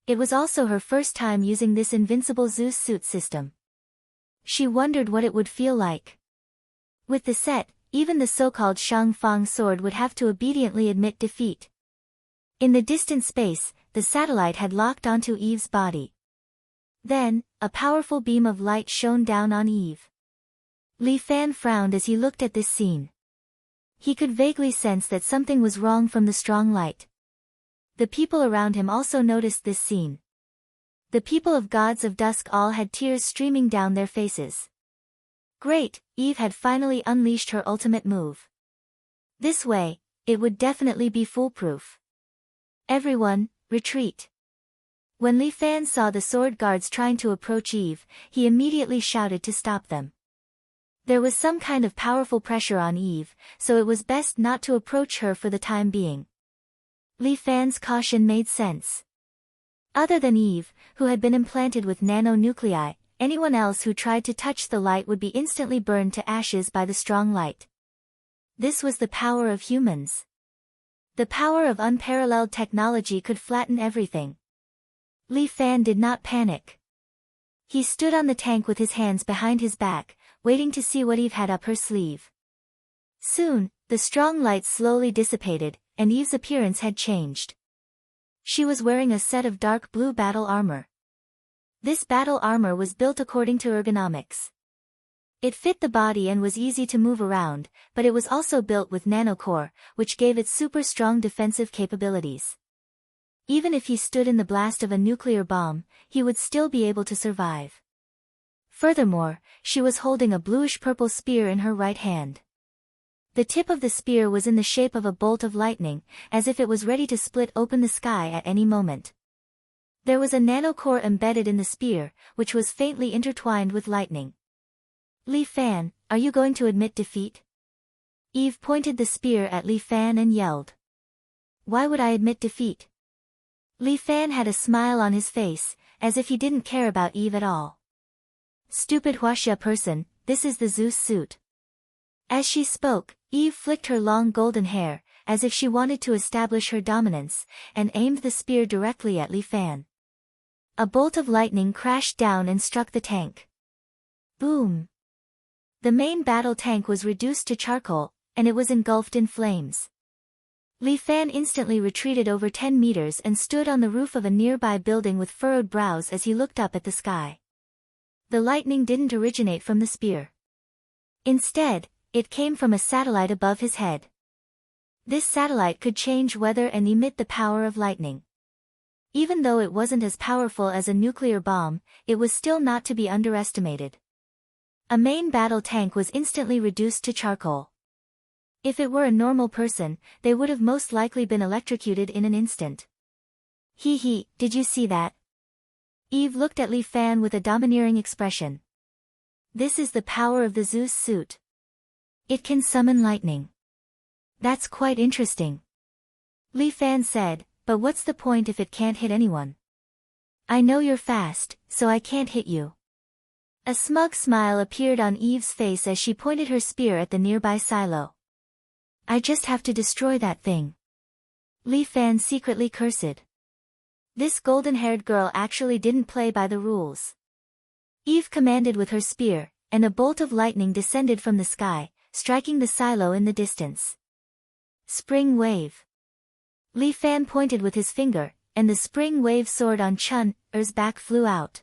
It was also her first time using this invincible Zeus suit system. She wondered what it would feel like. With the set, even the so-called Shang Fang sword would have to obediently admit defeat. In the distant space, the satellite had locked onto Eve's body. Then, a powerful beam of light shone down on Eve. Li Fan frowned as he looked at this scene. He could vaguely sense that something was wrong from the strong light. The people around him also noticed this scene. The people of Gods of Dusk all had tears streaming down their faces. Great, Eve had finally unleashed her ultimate move. This way, it would definitely be foolproof. Everyone, retreat. When Li Fan saw the sword guards trying to approach Eve, he immediately shouted to stop them. There was some kind of powerful pressure on Eve, so it was best not to approach her for the time being. Li Fan's caution made sense. Other than Eve, who had been implanted with nanonuclei, anyone else who tried to touch the light would be instantly burned to ashes by the strong light. This was the power of humans. The power of unparalleled technology could flatten everything. Li Fan did not panic. He stood on the tank with his hands behind his back, waiting to see what Eve had up her sleeve. Soon, the strong light slowly dissipated, and Eve's appearance had changed. She was wearing a set of dark blue battle armor. This battle armor was built according to ergonomics. It fit the body and was easy to move around, but it was also built with nanocore, which gave it super strong defensive capabilities. Even if he stood in the blast of a nuclear bomb, he would still be able to survive. Furthermore, she was holding a bluish-purple spear in her right hand. The tip of the spear was in the shape of a bolt of lightning, as if it was ready to split open the sky at any moment. There was a nanocore embedded in the spear, which was faintly intertwined with lightning. Li Fan, are you going to admit defeat? Eve pointed the spear at Li Fan and yelled. Why would I admit defeat? Li Fan had a smile on his face, as if he didn't care about Eve at all. Stupid Huaxia person, this is the Zeus suit. As she spoke, Eve flicked her long golden hair, as if she wanted to establish her dominance, and aimed the spear directly at Li Fan. A bolt of lightning crashed down and struck the tank. Boom! The main battle tank was reduced to charcoal, and it was engulfed in flames. Li Fan instantly retreated over 10 meters and stood on the roof of a nearby building with furrowed brows as he looked up at the sky. The lightning didn't originate from the spear. Instead, it came from a satellite above his head. This satellite could change weather and emit the power of lightning. Even though it wasn't as powerful as a nuclear bomb, it was still not to be underestimated. A main battle tank was instantly reduced to charcoal. If it were a normal person, they would have most likely been electrocuted in an instant. Hee, did you see that? Eve looked at Li Fan with a domineering expression. This is the power of the Zeus suit. It can summon lightning. That's quite interesting. Li Fan said, but what's the point if it can't hit anyone? I know you're fast, so I can't hit you. A smug smile appeared on Eve's face as she pointed her spear at the nearby silo. I just have to destroy that thing. Li Fan secretly cursed. This golden-haired girl actually didn't play by the rules. Eve commanded with her spear, and a bolt of lightning descended from the sky, striking the silo in the distance. Spring wave. Li Fan pointed with his finger, and the spring wave sword on Chun Er's back flew out.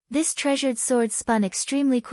This treasured sword spun extremely quickly.